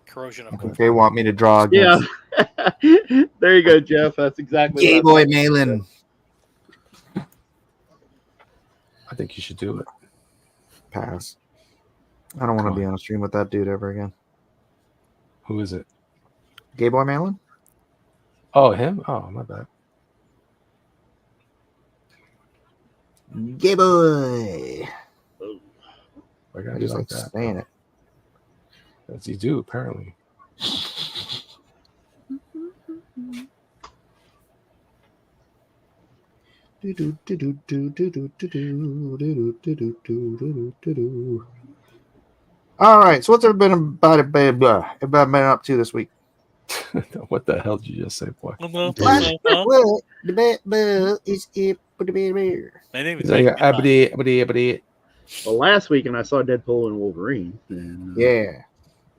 Corrosion I of think they want me to draw against Yeah. There you go, Jeff. That's exactly Gay what I Boy thought. Malin. I think you should do it. Pass. I don't want to be on a stream with that dude ever again. Who is it? Gay Boy Malin? Oh, him? Oh, my bad. Gay Boy. Why I gotta be just like like that? saying it. As you do, apparently. All right, so what's everybody been up to this week? What the hell did you just say, boy? My My name is Abdi. Well, last weekend I saw Deadpool and Wolverine. And, Yeah.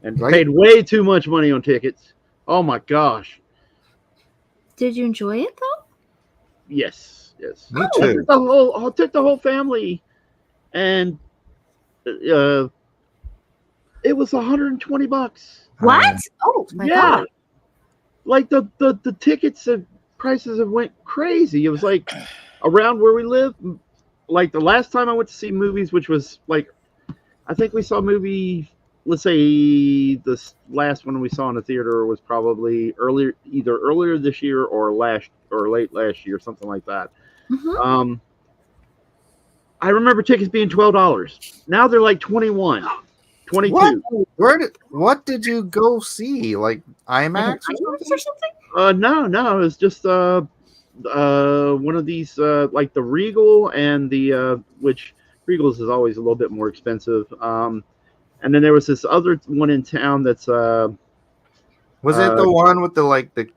And Right. paid way too much money on tickets. Oh my gosh. Did you enjoy it though? Yes. Yes. Me I too. took the whole family, and it was $120. What? Oh my Yeah. god. Like the tickets prices have went crazy. It was like around where we live. Like the last time I went to see movies, which was like, I think we saw a movie. Let's say this last one we saw in the theater was probably either earlier this year or late last year, something like that. Mm-hmm. I remember tickets being $12. Now they're like 21, 22. What did you go see? Like IMAX or something? No, it was just one of these like the Regal and the which Regal's is always a little bit more expensive. And then there was this other one in town that's Was it the one with the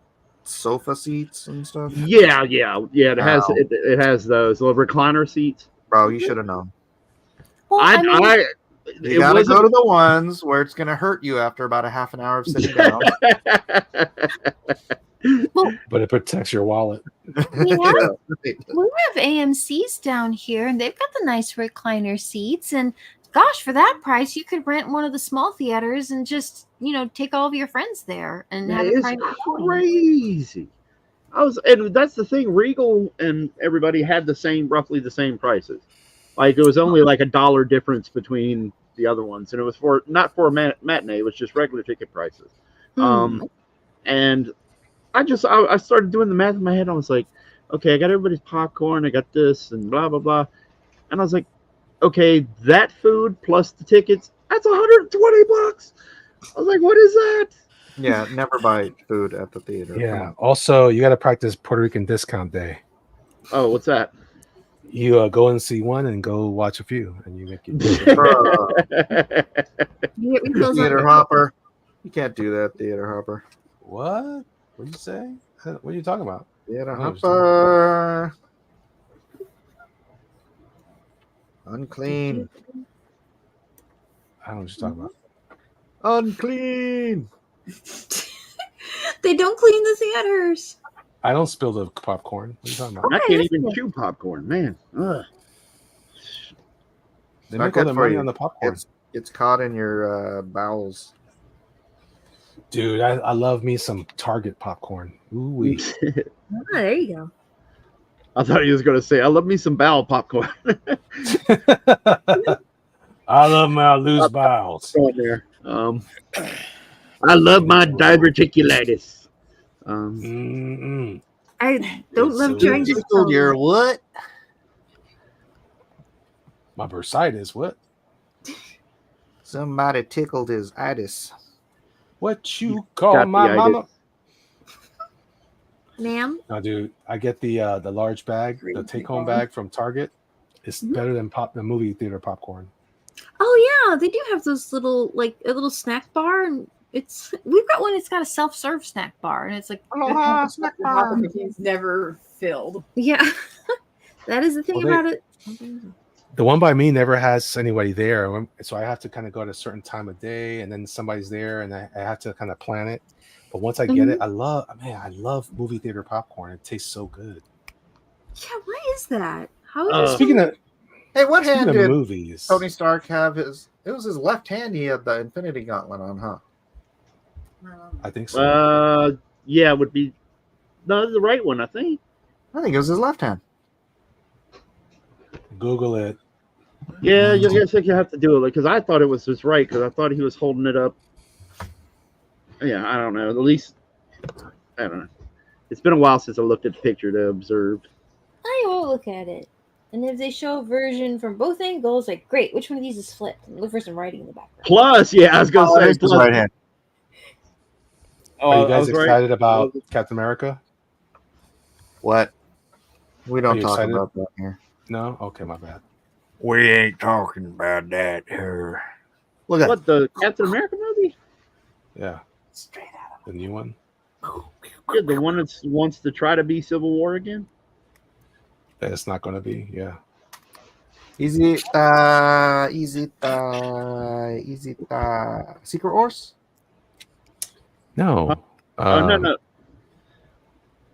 sofa seats and stuff? Yeah. It has those little recliner seats. Bro, you should have known. Well, I mean, You gotta go to the ones where it's gonna hurt you after about a half an hour of sitting down. But it protects your wallet. we have AMC's down here, and they've got the nice recliner seats. And gosh, for that price, you could rent one of the small theaters and just take all of your friends there and have a It's private viewing. crazy. And that's the thing. Regal and everybody had roughly the same prices. Like it was only like $1 difference between the other ones, and it was not for a matinee. It was just regular ticket prices. And I started doing the math in my head. I was like, okay, I got everybody's popcorn. I got this and blah blah blah. And I was like, okay, that food plus the tickets, that's $120. I was like, what is that? Yeah, never buy food at the theater. Yeah. Also, you got to practice Puerto Rican discount day. Oh, what's that? You go and see one and go watch a few, and you make it. Theater hopper. You can't do that, theater hopper. What? What'd you say? What are you talking about? Theater I know what you're hopper. Unclean. I don't know what you're talking about. Unclean. They don't clean the theaters. I don't spill the popcorn. What are you talking about? I can't even chew popcorn, man. Ugh. They Not make all good the for money you. on the popcorn. It's caught in your bowels. Dude, I love me some Target popcorn. Ooh, Ah, there you go. I thought he was going to say, "I love me some bowel popcorn." I love my loose bowels. Going there. I love my diverticulitis. I don't love so trying good. to tell Your you. what? My bursitis. What? Somebody tickled his itis. What you call Got my the mama? itis. Ma'am? No, dude. I get the large bag, the take-home bag from Target. It's better than the movie theater popcorn. Oh yeah, they do have those little like a little snack bar, and we've got one that's got a self-serve snack bar, and it's like Snack bar. Machine's never filled. yeah, that is the thing Well, about it. The one by me never has anybody there, so I have to kind of go at a certain time of day, and then somebody's there, and I have to kind of plan it. But once I get it, I love movie theater popcorn. It tastes so good. Yeah, what is that? How is Speaking of Hey, what speaking hand of did movies, Tony Stark have his? It was his left hand. He had the Infinity Gauntlet on, huh? I think so. Yeah, it would be the right one, I think. I think it was his left hand. Google it. Yeah, I think you have to do it because I thought it was his right because I thought he was holding it up. Yeah, I don't know. At least I don't know. It's been a while since I looked at the picture to observe. I will look at it, and if they show a version from both angles, like great, which one of these is flipped? And look for some writing in the background. Plus, yeah, I was gonna say it's his plus. right hand. Oh, Are you I guys was right. excited about Captain America? What? We Are don't you talk excited? about that here. No? Okay, my bad. We ain't talking about that here. Look at What, the Captain America movie? Yeah. The new one? Yeah, the one that wants to try to be Civil War again. That it's not going to be. Yeah. Easy. Secret Wars? No. No.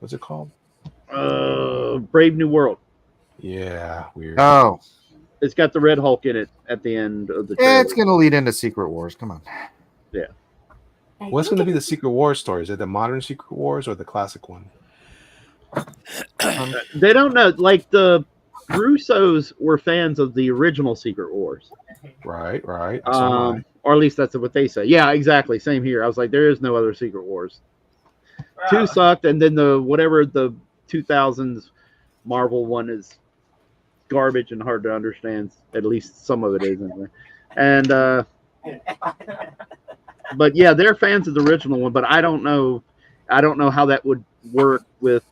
What's it called? Brave New World. Yeah, weird. Oh, It's got the Red Hulk in it at the end of the trailer. it's gonna lead into Secret Wars. Come on. Yeah. What's going to be the Secret Wars story? Is it the modern Secret Wars or the classic one? They don't know. Like the Russos were fans of the original Secret Wars. Right. So am I. Or at least that's what they say. Yeah, exactly. Same here. I was like, there is no other Secret Wars. 2 sucked, and then the 2000s Marvel one is garbage and hard to understand. At least some of it is anyway. And but yeah, they're fans of the original one, but I don't know how that would work with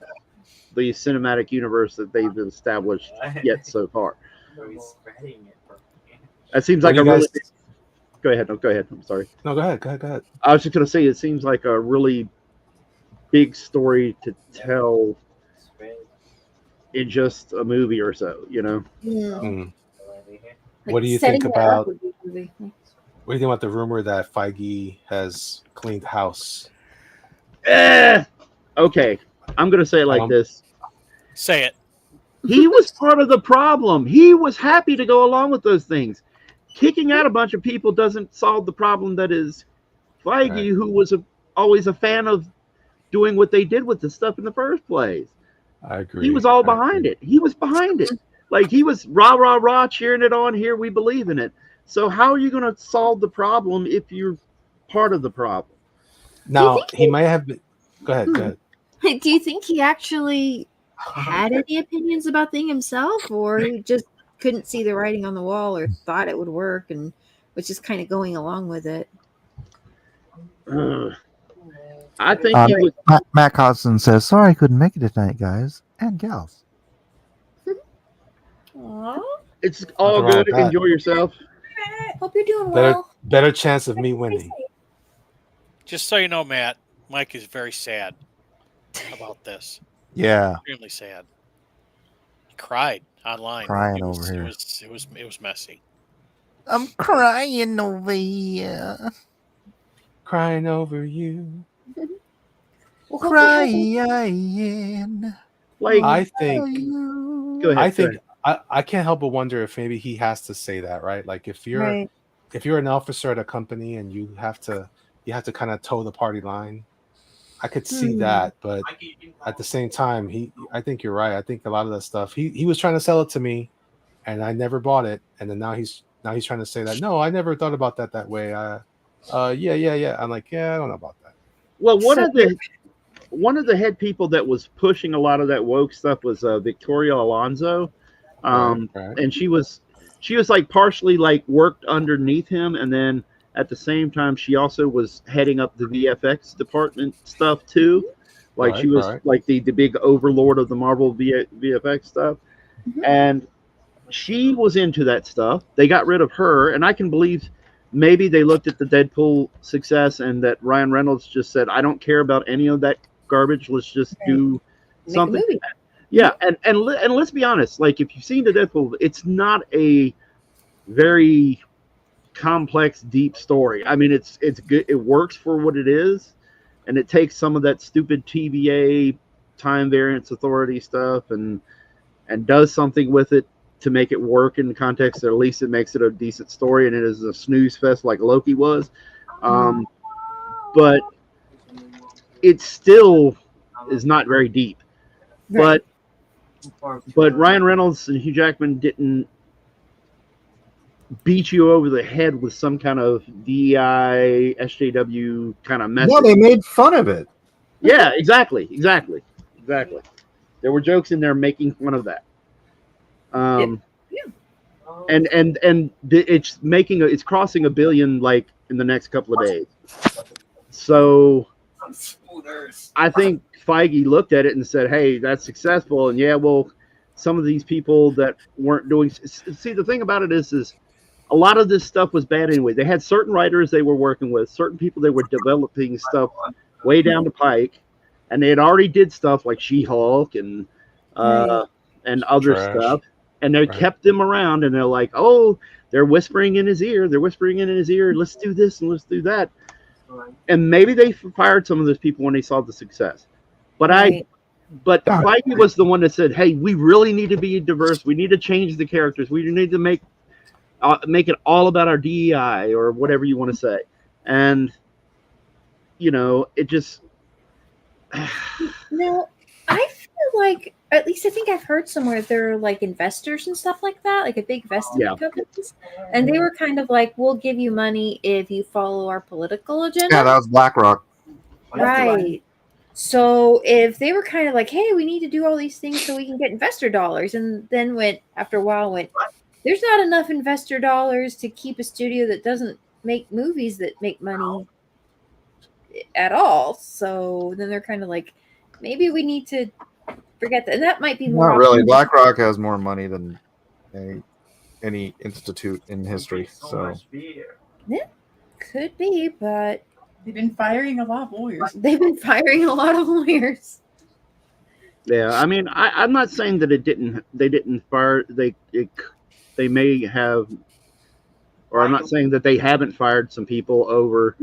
the cinematic universe that they've established yet so far. That seems like What do you guys- Go ahead. No, go ahead. I'm sorry. No, go ahead. I was just going to say, it seems like a really big story to tell in just a movie or so, you know? Mm. Like, What do you setting think that up about? would be really nice. What do you think about the rumor that Feige has cleaned house? Okay. I'm going to say it like this. Say it. He was part of the problem. He was happy to go along with those things. Kicking out a bunch of people doesn't solve the problem that is Feige, Right. who was always a fan of doing what they did with the stuff in the first place. I agree. He was all behind it. He was behind it. Like, he was rah, rah, rah, cheering it on. Here, we believe in it. So how are you going to solve the problem if you're part of the problem? Now, he might have been. Go ahead. Do you think he actually had any opinions about things himself, or he just couldn't see the writing on the wall, or thought it would work and was just kind of going along with it? I think he was. Matt Costin says, "Sorry, I couldn't make it tonight, guys and gals." Aww. It's all Nothing wrong good. with that. Enjoy yourself. Hope you're doing well. Better chance of me winning. Just so you know, Matt, Mike is very sad about this. Yeah, Extremely sad. He cried online. Crying It was- over here. It was messy. I'm crying over here. Crying over you. Well, hope Crying. Like, I think. go ahead. I go think. ahead. I can't help but wonder if maybe he has to say that, right? Like if you're Right. if you're an officer at a company and you have to you have to kind of toe the party line. I could see that, but at the same time, I think you're right. I think a lot of that stuff he was trying to sell it to me, and I never bought it. And then now he's trying to say that no, I never thought about that way. Yeah. I'm like, yeah, I don't know about that. Well, one of the head people that was pushing a lot of that woke stuff was Victoria Alonso, Right. and she was like partially like worked underneath him, and then at the same time she also was heading up the VFX department stuff too. Like she was like the big overlord of the Marvel VFX stuff, and she was into that stuff. They got rid of her, and I can believe maybe they looked at the Deadpool success and that Ryan Reynolds just said, I don't care about any of that garbage. Let's just do something. Yeah, and let's be honest. Like, if you've seen the Deadpool, it's not a very complex, deep story. I mean, it's good. It works for what it is, and it takes some of that stupid TVA time variance authority stuff and does something with it to make it work in the context that at least it makes it a decent story, and it is a snooze fest like Loki was. But it still is not very deep. Right. But Ryan Reynolds and Hugh Jackman didn't beat you over the head with some kind of DEI, SJW kind of message. No, they made fun of it. Yeah, exactly. There were jokes in there making fun of that. And it's crossing $1 billion like in the next couple of days. So I think Feige looked at it and said, hey, that's successful. And yeah, well, some of these people that weren't doing, see, the thing about it is a lot of this stuff was bad anyway. They had certain writers they were working with, certain people they were developing stuff way down the pike, and they had already did stuff like She-Hulk and other stuff. And they kept them around, and they're like, oh, they're whispering in his ear. Let's do this and let's do that. And maybe they fired some of those people when they saw the success. But Feige was the one that said, hey, we really need to be diverse. We need to change the characters. We need to make it all about our DEI or whatever you want to say. And, it just... No, I feel like, at least I think I've heard somewhere there are like investors and stuff like that, like a big vested companies, and they were kind of like, "We'll give you money if you follow our political agenda." Yeah, that was BlackRock. Right. So if they were kind of like, "Hey, we need to do all these things so we can get investor dollars," and then after a while, "There's not enough investor dollars to keep a studio that doesn't make movies that make money at all." So then they're kind of like, maybe we need to forget that. And that might be more. Not really. BlackRock has more money than any institute in history. So yeah, could be, but they've been firing a lot of lawyers. Yeah, I mean, I'm not saying that they didn't fire. They may have, or I'm not saying that they haven't fired some people over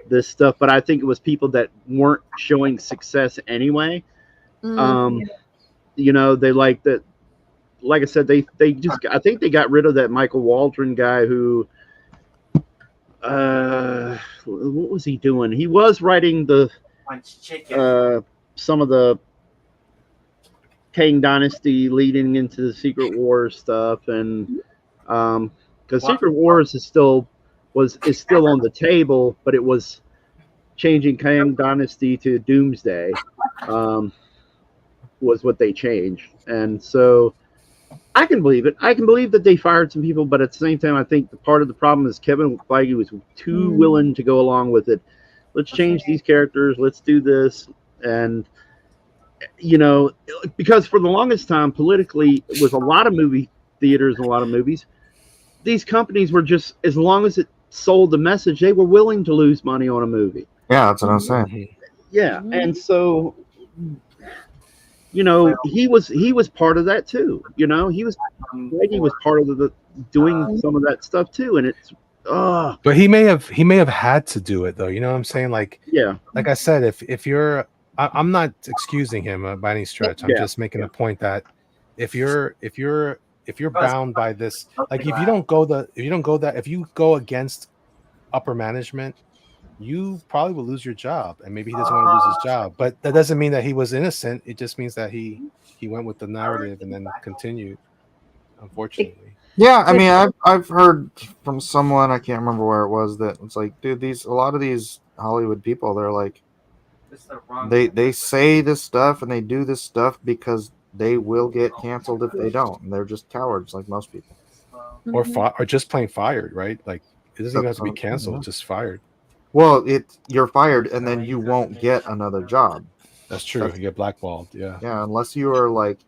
this stuff, but I think it was people that weren't showing success anyway. They like that. Like I said, they just. I think they got rid of that Michael Waldron guy who. What was he doing? He was writing some of the Kang Dynasty leading into the Secret Wars stuff, and because Secret Wars is still on the table, but it was changing Kang Dynasty to Doomsday. Was what they changed, and so I can believe it. I can believe that they fired some people, but at the same time, I think the part of the problem is Kevin Feige was too willing to go along with it. Let's change these characters. Let's do this, and because for the longest time, politically, with a lot of movie theaters and a lot of movies, these companies were just, as long as it sold the message, they were willing to lose money on a movie. Yeah, that's what I was saying. Yeah, and so. He was part of that too. He was part of the doing some of that stuff too, and it's But he may have had to do it though. You know what I'm saying? Like, yeah, like I said, if you're, I'm not excusing him by any stretch. I'm just making a point that if you're bound by this, like if you go against upper management, you probably will lose your job, and maybe he doesn't want to lose his job. But that doesn't mean that he was innocent. It just means that he went with the narrative and then continued. Unfortunately. Yeah, I mean, I've heard from someone, I can't remember where it was, that it's like, dude, a lot of these Hollywood people, they're like, they say this stuff and they do this stuff because they will get canceled if they don't, and they're just cowards like most people. Or just plain fired, right? Like it doesn't even have to be canceled, just fired. Well, you're fired and then you won't get another job. That's true. You get blackballed, yeah. Yeah, unless you are like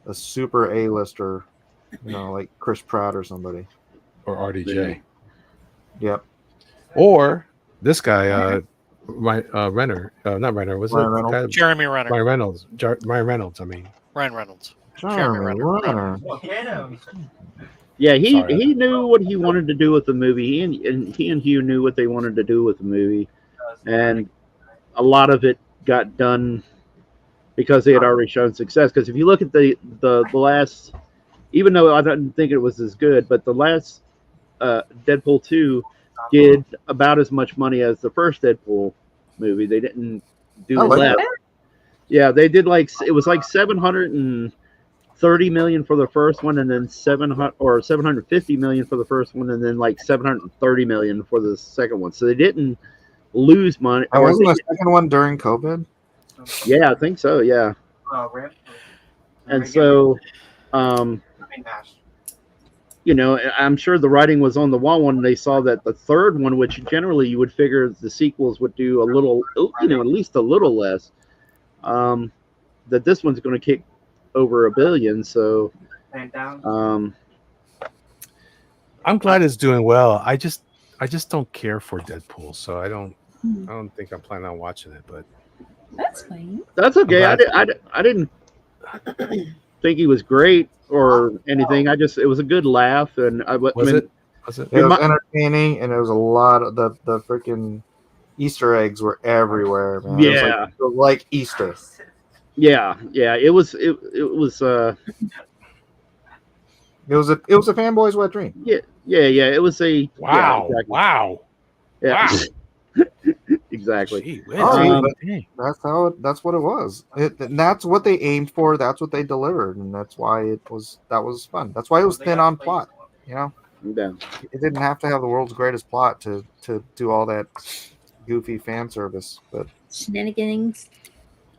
a super A-lister, like Chris Pratt or somebody. Or RDJ. Yep. Or this guy, Renner. Not Renner. Was Ryan it? Reynolds. Jeremy Renner. Ryan Reynolds. Ryan Reynolds, I mean. Ryan Reynolds. Jeremy Renner. Yeah, he Sorry. knew what he wanted to do with the movie. He and Hugh knew what they wanted to do with the movie. And a lot of it got done because they had already shown success. Because if you look at the last, even though I didn't think it was as good, but the last Deadpool 2 did about as much money as the first Deadpool movie. They didn't do less. Yeah, they did it was like 730 million for the first one, and then 750 million for the first one, and then like 730 million for the second one. So they didn't lose money. Wasn't the second one during COVID? Yeah, I think so. Yeah. And so, I'm sure the writing was on the wall when they saw that the third one, which generally you would figure the sequels would do a little, at least a little less, that this one's going to kick over $1 billion. So, I'm glad it's doing well. I just don't care for Deadpool, so I don't think I'm planning on watching it. But That's fine. that's okay. I didn't think he was great or anything. It was a good laugh, and was it? It was entertaining, and it was a lot of the freaking Easter eggs were everywhere, man. Yeah. It was like Easter. Yeah. It was. It was a fanboy's wet dream. Yeah. It was a Wow. Yeah, exactly. Wow. Yeah. Wow. Exactly. Gee whiz. That's what it was. And that's what they aimed for. That's what they delivered, and that's why that was fun. That's why it was thin on plot. Yeah. It didn't have to have the world's greatest plot to do all that goofy fan service, but Shenanigans.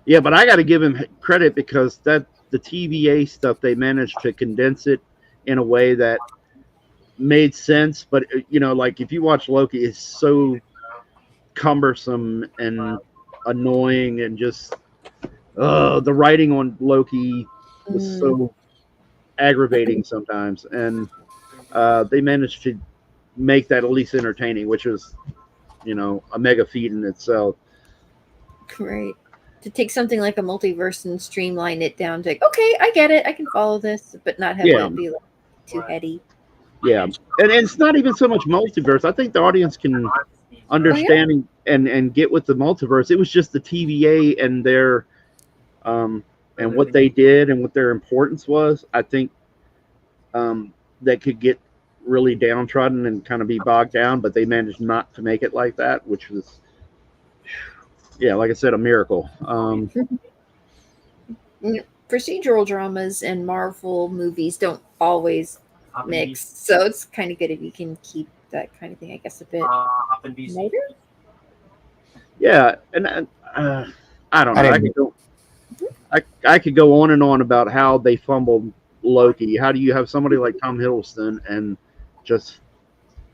Yeah, but I got to give him credit because the TVA stuff, they managed to condense it in a way that made sense. But like if you watch Loki, it's so cumbersome and annoying, and just the writing on Loki was so aggravating sometimes, and they managed to make that at least entertaining, which was a mega feat in itself. Great. To take something like a multiverse and streamline it down to okay, I get it, I can follow this, but not have it be too heady. Yeah, and it's not even so much multiverse. I think the audience can understand and get with the multiverse. It was just the TVA and their and what they did and what their importance was. I think that could get really downtrodden and kind of be bogged down, but they managed not to make it like that, which was like I said, a miracle. Procedural dramas and Marvel movies don't always mix, so it's kind of good if you can keep that kind of thing, I guess, a bit later. Yeah, and I don't know. I could go on and on about how they fumbled Loki. How do you have somebody like Tom Hiddleston and just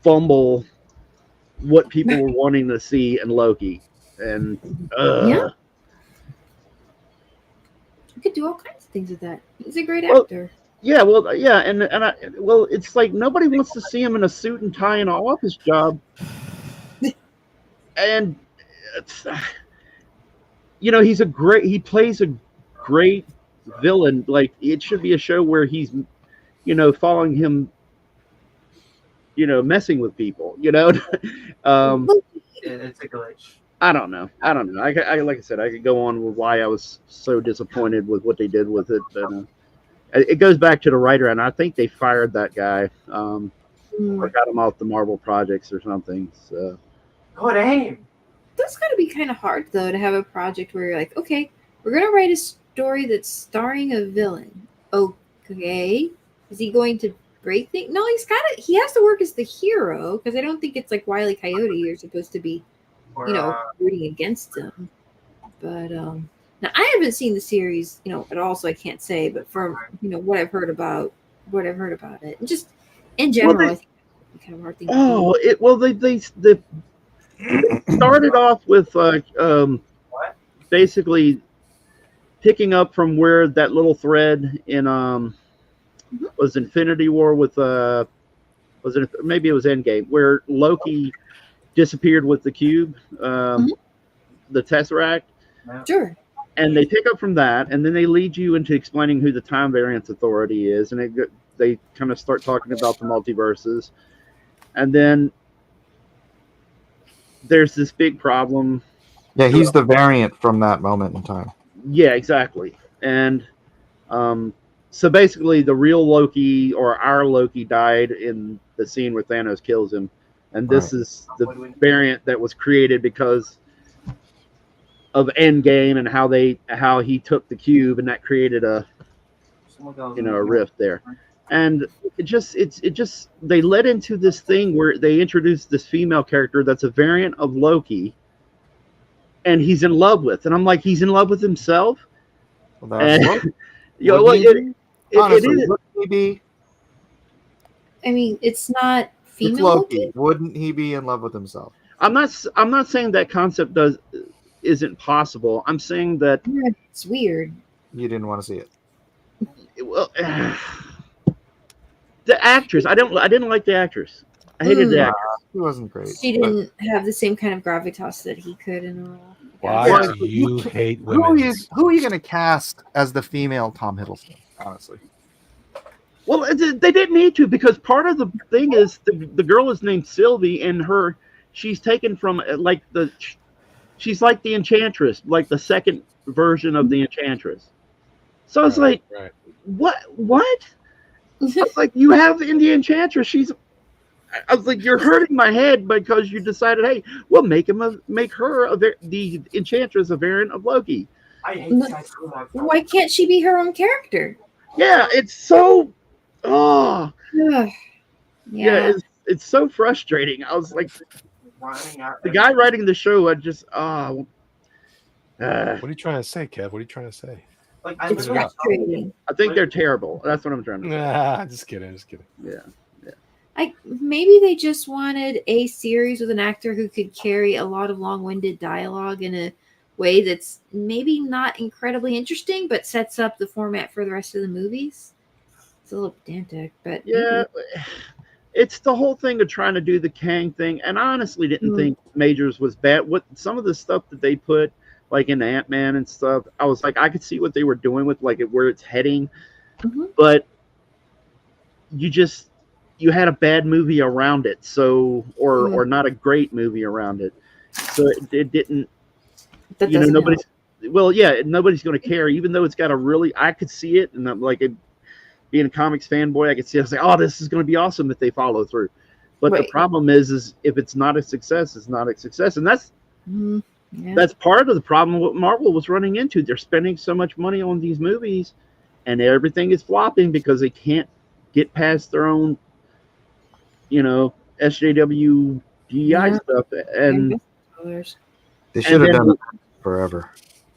fumble what people were wanting to see in Loki? And you could do all kinds of things with that. He's a great actor. Yeah, well, yeah, and it's like nobody wants to see him in a suit and tie in an office job, and he plays a great villain. Like it should be a show where he's, following him, messing with people. It's a glitch. I don't know. I like I said, I could go on with why I was so disappointed with what they did with it, but it goes back to the writer, and I think they fired that guy, or got him off the Marvel projects or something. So, Good aim. That's got to be kind of hard though to have a project where you're like, okay, we're gonna write a story that's starring a villain. Okay, is he going to break things? No, he has to work as the hero because I don't think it's like Wile E. Coyote. You're supposed to be, rooting against him. But now I haven't seen the series, at all, so I can't say. But from what I've heard about it, and just in general, I think it's kind of hard thing. They started off with basically picking up from where that little thread in was Infinity War with maybe it was Endgame, where Loki disappeared with the cube, the Tesseract. Sure. And they pick up from that, and then they lead you into explaining who the Time Variance Authority is, and they kind of start talking about the multiverses, and then there's this big problem. Yeah, he's the variant from that moment in time. Yeah, exactly. And so basically, the real Loki or our Loki died in the scene where Thanos kills him, and this is the variant that was created because of Endgame and how he took the cube, and that created a rift there. And it just they led into this thing where they introduced this female character that's a variant of Loki, and he's in love with, and I'm like, he's in love with himself. Well, that's it is. Maybe. I mean, it's not female. It's Loki. Wouldn't he be in love with himself? I'm not saying that concept isn't possible. I'm saying that it's weird. You didn't want to see it. Well, the actress. I didn't like the actress. I hated the actress. She wasn't great. She didn't have the same kind of gravitas that he could in a role. Why do you hate women? Who are you going to cast as the female Tom Hiddleston? Honestly. Well, they didn't need to, because part of the thing is the girl is named Sylvie, and she's taken from she's like the Enchantress, like the second version of the Enchantress. So it's what? I was like, you have the Enchantress. I was like, you're hurting my head because you decided, hey, we'll make her the Enchantress a variant of Loki. I hate that so much. Why can't she be her own character? Yeah, it's so. It's so frustrating. I was like, the guy writing the show, what are you trying to say, Kev? What are you trying to say? It's frustrating. I think they're terrible. That's what I'm trying to say. Nah, just kidding. Yeah. Maybe they just wanted a series with an actor who could carry a lot of long-winded dialogue in a way that's maybe not incredibly interesting, but sets up the format for the rest of the movies. It's a little pedantic, but yeah, it's the whole thing of trying to do the Kang thing. And I honestly didn't think Majors was bad. What some of the stuff that they put, like in Ant-Man and stuff, I was like, I could see what they were doing with where it's heading, but you had a bad movie around it, so or not a great movie around it, so it didn't. Nobody's going to care, even though it's got I could see it, and I'm like, being a comics fanboy, I could see. I was like, oh, this is going to be awesome if they follow through. But the problem is if it's not a success, it's not a success, and that's part of the problem what Marvel was running into. They're spending so much money on these movies, and everything is flopping because they can't get past their own, SJW DEI stuff, and they should have done it forever.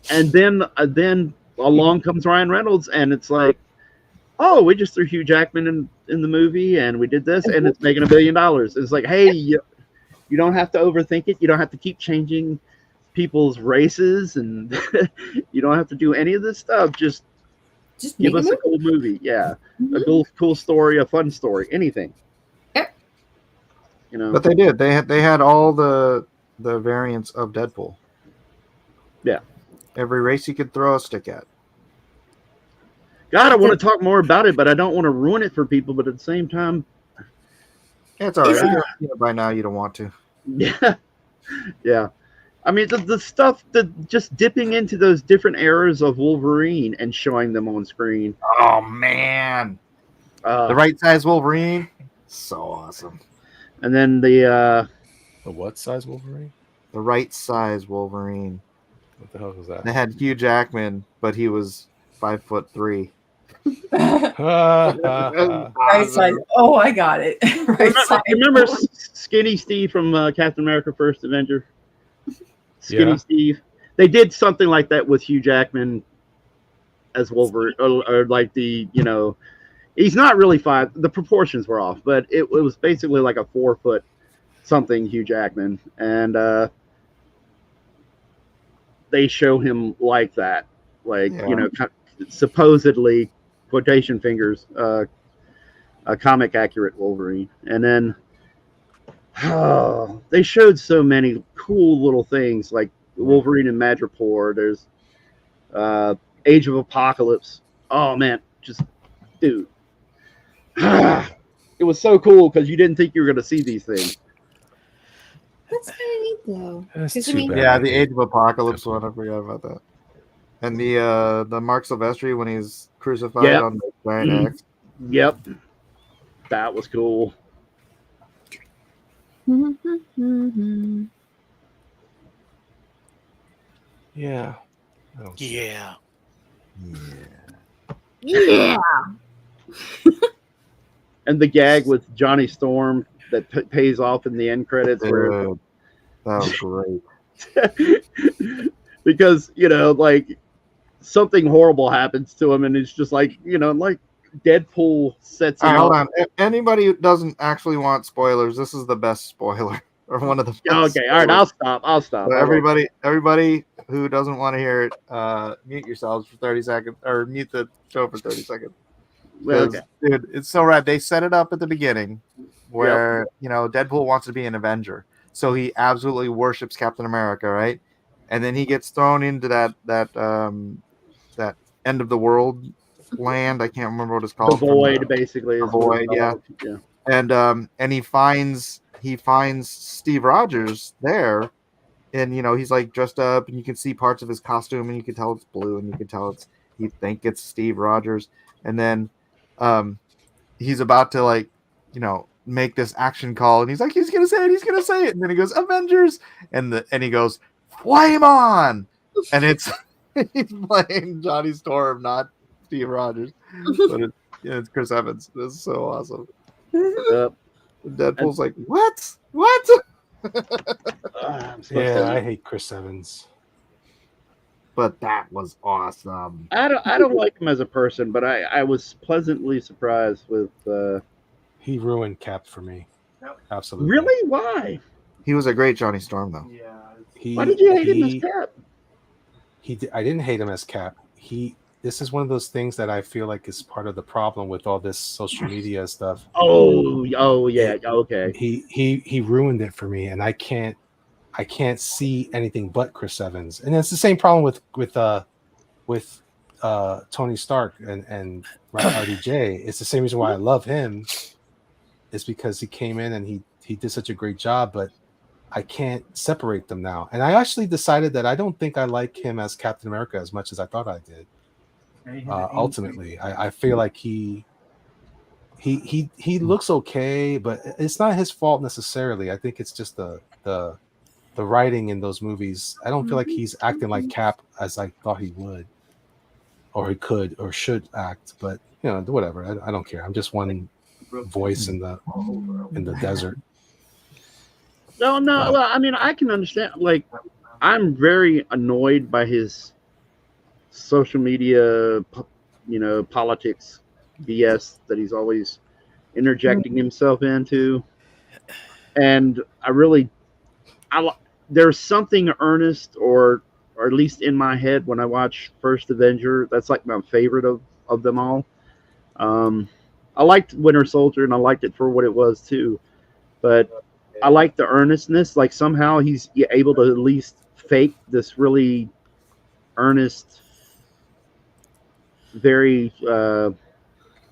And then along comes Ryan Reynolds, and it's like, oh, we just threw Hugh Jackman in the movie, and we did this, and it's making $1 billion. It's like, hey, you don't have to overthink it. You don't have to keep changing people's races, and you don't have to do any of this stuff. Just give us a cool movie. Yeah, a cool story, a fun story, anything. But they did. They had all the variants of Deadpool. Yeah. Every race you could throw a stick at. God, I want to talk more about it, but I don't want to ruin it for people. But at the same time, it's all right. By now, you don't want to. Yeah, yeah. I mean, the stuff that just dipping into those different eras of Wolverine and showing them on screen. Oh man, the right size Wolverine, so awesome. And then the The what size Wolverine? The right size Wolverine. What the hell was that? They had Hugh Jackman, but he was 5'3". Right side. Oh, I got it. Right side. Remember Skinny Steve from Captain America: First Avenger? Skinny Yeah. Steve. They did something like that with Hugh Jackman as Wolverine, or like the, you know, he's not really 5. The proportions were off, but it was basically like a 4 foot something Hugh Jackman, and they show him like that, like you know, supposedly quotation fingers, a comic accurate Wolverine, and then they showed so many cool little things like Wolverine and Madripoor. There's Age of Apocalypse. Oh man, just dude, it was so cool because you didn't think you were going to see these things. That's kind of neat though. That's 'Cause, I too mean, bad. Yeah, the Age of Apocalypse one. I forgot about that. And the Mark Silvestri when he's crucified Yep. on the giant Mhm. axe. Yep, that was cool. Yeah. I don't see it. Yeah. yeah. And the gag with Johnny Storm that pays off in the end credits, where Dude, that was great. because you know, like something horrible happens to him, and it's just like, you know, like Deadpool sets him All right, up. hold on. Anybody who doesn't actually want spoilers, this is the best spoiler, or one of the best. Okay, all right, I'll stop. So everybody who doesn't want to hear it, mute yourselves for 30 seconds, or mute the show for 30 seconds. 'Cause, Okay. dude, it's so rad. They set it up at the beginning where you know Deadpool wants to be an Avenger, so he absolutely worships Captain America, right? And then he gets thrown into that end of the world land. I can't remember what it's The called. Void, basically. The is what it's Void, yeah. called. Yeah. And he finds Steve Rogers there, and you know he's like dressed up, and you can see parts of his costume, and you can tell it's blue, and you can tell you think it's Steve Rogers, and then he's about to, like, you know, make this action call, and he's like, he's gonna say it, and then he goes Avengers, and he goes Flame on, and it's he's playing Johnny Storm, not Steve Rogers, but it's Chris Evans. This is so awesome. Yep. Deadpool's like, what? Yeah, I hate Chris Evans. But that was awesome. I don't like him as a person, but I was pleasantly surprised with. He ruined Cap for me. Absolutely. Really? Why? He was a great Johnny Storm, though. Why did you hate him as Cap? I didn't hate him as Cap. This is one of those things that I feel like is part of the problem with all this social media stuff. Oh yeah, okay. He ruined it for me, and I can't see anything but Chris Evans. And it's the same problem with Tony Stark and RDJ. It's the same reason why I love him. It's because he came in and he did such a great job, but I can't separate them now. And I actually decided that I don't think I like him as Captain America as much as I thought I did. Ultimately, I feel like he looks okay, but it's not his fault necessarily. I think it's just the writing in those movies. I don't feel like he's acting like Cap as I thought he would, or he could or should act. But you know, whatever. I don't care. I'm just one voice in the desert. No. Well, I mean, I can understand. Like, I'm very annoyed by his social media, you know, politics BS that he's always interjecting himself into, and there's something earnest, or at least in my head, when I watch First Avenger. That's like my favorite of them all. I liked Winter Soldier, and I liked it for what it was too, but I like the earnestness. Like, somehow he's able to at least fake this really earnest, very I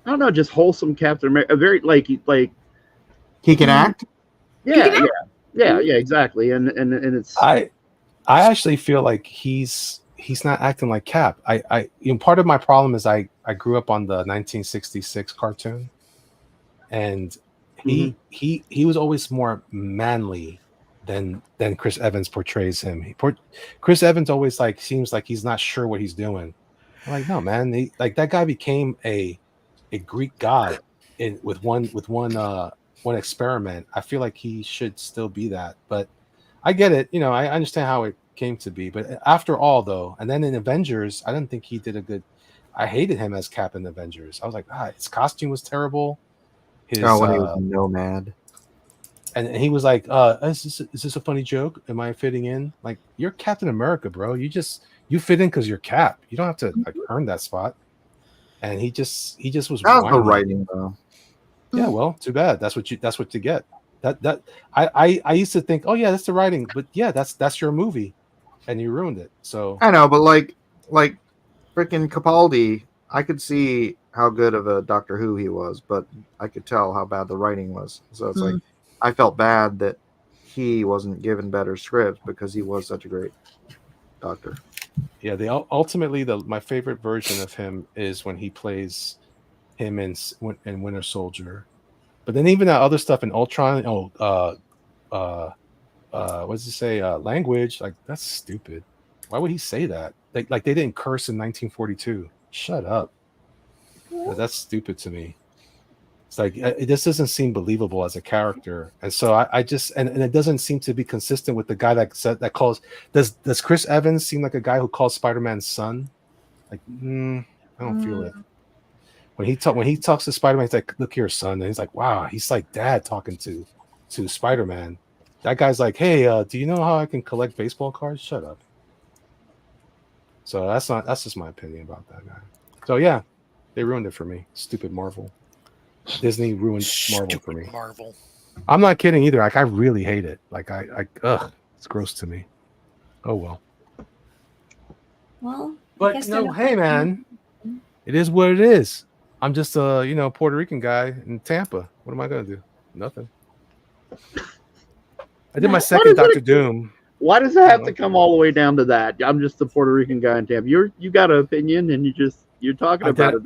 don't know, just wholesome Captain America. Very like he can act. Yeah, exactly. And it's I actually feel like he's not acting like Cap. I part of my problem is I grew up on the 1966 cartoon, and he was always more manly than Chris Evans portrays him. Chris Evans always like seems like he's not sure what he's doing. I'm like, no, man, like that guy became a Greek god with one experiment. I feel like he should still be that, but I get it. You know, I understand how it came to be. But after all, though, and then in Avengers, I didn't think he did a good. I hated him as Cap in Avengers. I was like, his costume was terrible. When he was Nomad. And he was like, is this a funny joke? Am I fitting in? Like, you're Captain America, bro. You fit in because you're Cap. You don't have to like earn that spot. And he just was. That was the writing, though. Yeah, well, too bad. That's what you get. That I used to think, oh yeah, that's the writing, but yeah, that's your movie, and you ruined it. So I know, but like freaking Capaldi, I could see how good of a Doctor Who he was, but I could tell how bad the writing was. So it's like I felt bad that he wasn't given better scripts because he was such a great Doctor. Yeah, ultimately my favorite version of him is when he plays him in Winter Soldier. But then even that other stuff in Ultron, what does he say? Language, like that's stupid. Why would he say that? Like they didn't curse in 1942. Shut up. That's stupid to me. It's like it just doesn't seem believable as a character, and so I just and it doesn't seem to be consistent with the guy that calls. Does Chris Evans seem like a guy who calls Spider-Man's son? Like, I don't feel it. When he talks to Spider-Man, he's like, "Look here, son," and he's like, "Wow," he's like dad talking to Spider-Man. That guy's like, "Hey, do you know how I can collect baseball cards?" Shut up. So that's just my opinion about that guy. So yeah, they ruined it for me. Stupid Marvel. Disney ruined Marvel for me. Marvel. I'm not kidding either. Like I really hate it. Like it's gross to me. Oh well. Well, but hey man, it is what it is. I'm just a Puerto Rican guy in Tampa. What am I gonna do? Nothing. I did my second Doctor Doom. Why does it have to come all the way down to that? I'm just a Puerto Rican guy in Tampa. You got an opinion, and you're talking about it.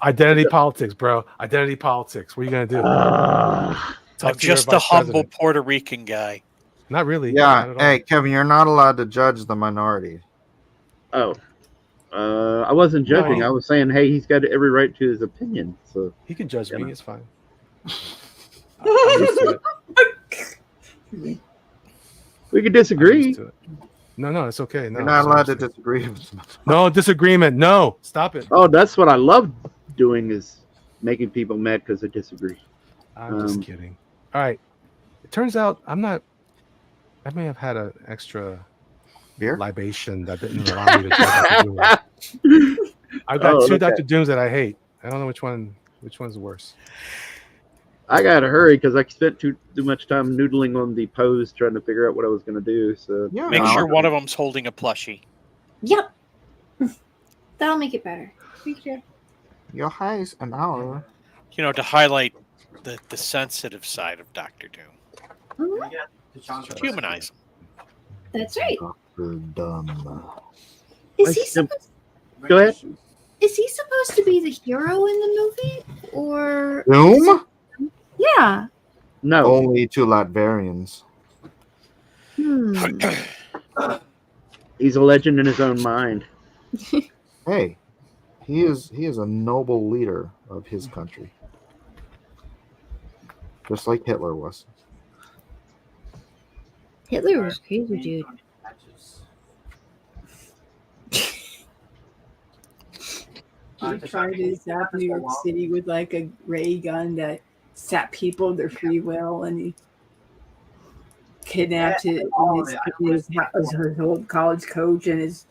Identity politics, bro. Identity politics. What are you gonna do? I'm just a humble Puerto Rican guy. Not really. Yeah. Hey, Kevin, you're not allowed to judge the minority. Oh. I wasn't judging. No. I was saying, hey, he's got every right to his opinion. So he can judge me. It's fine. We could disagree. No, it's okay. No, you're not allowed to disagree. No disagreement. No, stop it. Oh, that's what I love doing is making people mad because they disagree. I'm just kidding. All right. It turns out I may have had an extra beer libation that didn't allow me to Dr. Doom. I've got two Dr. Dooms that I hate. I don't know which one's worse. I gotta hurry because I spent too much time noodling on the pose trying to figure out what I was gonna do. So make sure one of them's holding a plushie. Yep. That'll make it better. Your highs an hour. To highlight the sensitive side of Dr. Doom. Humanize him. That's right. Dumb. Is he supposed? Go ahead. Is he supposed to be the hero in the movie, or Doom? Yeah. No. Only to Latverians. He's a legend in his own mind. Hey, he is a noble leader of his country. Just like Hitler was. Hitler was crazy, dude. He tried to zap New York City with like a ray gun that zapped people of their free will, and he kidnapped his old college coach and his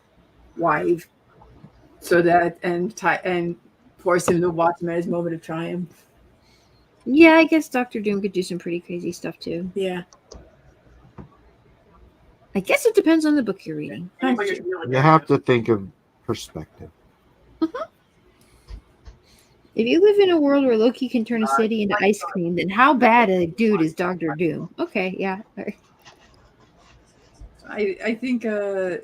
wife, so that and forced him to watch him at his moment of triumph. Yeah, I guess Dr. Doom could do some pretty crazy stuff too. Yeah. I guess it depends on the book you're reading. You have to think of perspective. If you live in a world where Loki can turn a city into ice cream, then how bad a dude is Dr. Doom? Okay, yeah. All right. I think Tom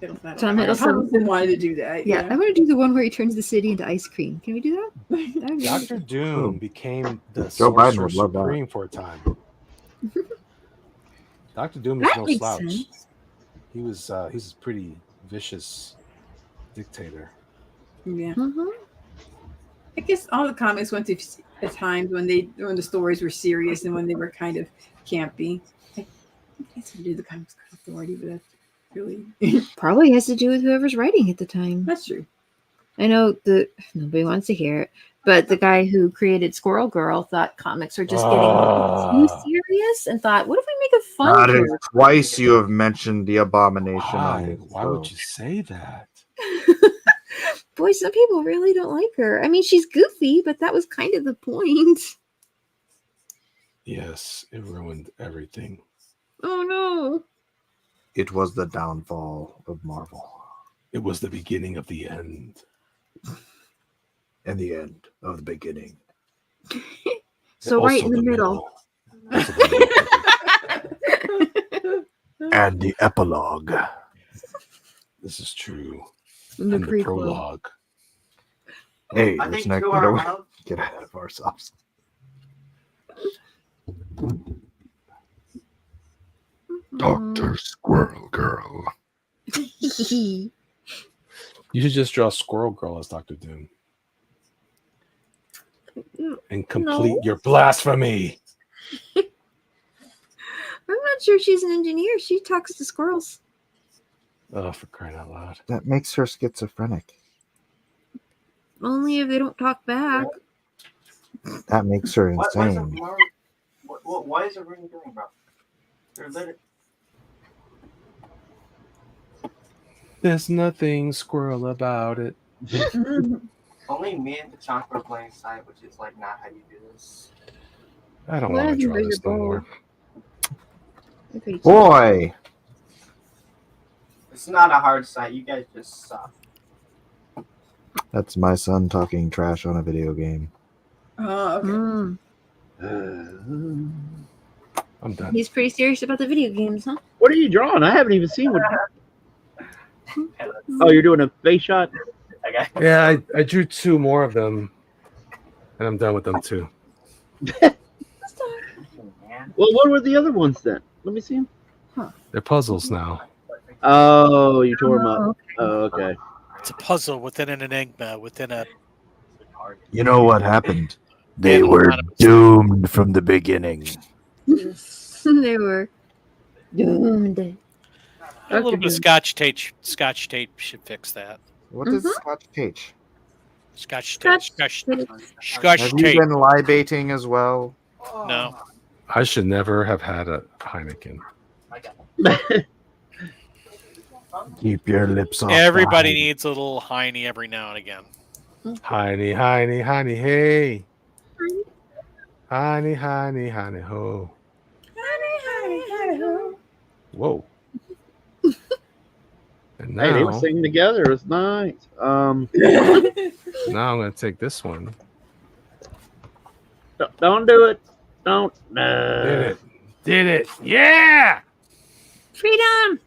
Hiddleston wanted to do that. Yeah, I want to do the one where he turns the city into ice cream. Can we do that? Dr. Doom became the Joe Biden would Sorcerer love that. Supreme for a time. Dr. Doom is That no makes slouch. sense. He's a pretty vicious dictator. Yeah. Mhm. I guess all the comics went to times when the stories were serious and when they were kind of campy. I guess we do the Comics Authority, but that's really Probably has to do with whoever's writing at the time. that's true. I know nobody wants to hear it, but the guy who created Squirrel Girl thought comics were just getting too serious and thought, what if we make a fun Not character? twice you have mentioned the abomination. on this Why show. would you say that? Boy, some people really don't like her. I mean, she's goofy, but that was kind of the point. Yes, it ruined everything. Oh no. It was the downfall of Marvel It was the beginning of the end. and the end of the beginning. So Also right in the middle. Also the middle. And the epilogue. This is true. In the And the prequel. prologue. Hey, I let's think not to our get ahead of ourselves. Dr. Squirrel Girl. You should just draw Squirrel Girl as Dr. Doom. And complete your blasphemy. I'm not sure she's an engineer. She talks to squirrels. Oh, for crying out loud. That makes her schizophrenic. Only if they don't talk back. That makes her What is it? insane. What is the ring doing, bro? They're literally. There's nothing squirrel about it. Only me and the Chonk were playing side, which is like not how you do this. I don't Why want to doesn't draw this no more. Boy, It's not a hard site. You guys just suck. that's my son talking trash on a video game. Oh, okay. Mm. I'm done. He's pretty serious about the video games, huh? What are you drawing? I haven't even seen what. Oh, you're doing a face shot? Yeah, I drew 2 more of them. And I'm done with them too. Well, what were the other ones then? Let me see them. They're puzzles now. Oh, you tore them up. Oh, okay. It's a puzzle within an enigma, within a. You know what happened? They And were anonymous. doomed from the beginning. They were doomed. A little bit of Scotch tape. Scotch tape should fix that. What is Scotch tape? Scotch tape. Scotch Scotch Have you tape. been libating as well? No. I should never have had a Heineken. Keep your lips off. the Everybody hide. needs a little hiney every now and again. Heiny, heiny, heiny, hey. Heiny, heiny, heiny, ho. Whoa. And Hey, they were now, singing together. It was nice. now I'm going to take this one. Don't do it. Don't. Did it. Did it. Yeah. Freedom!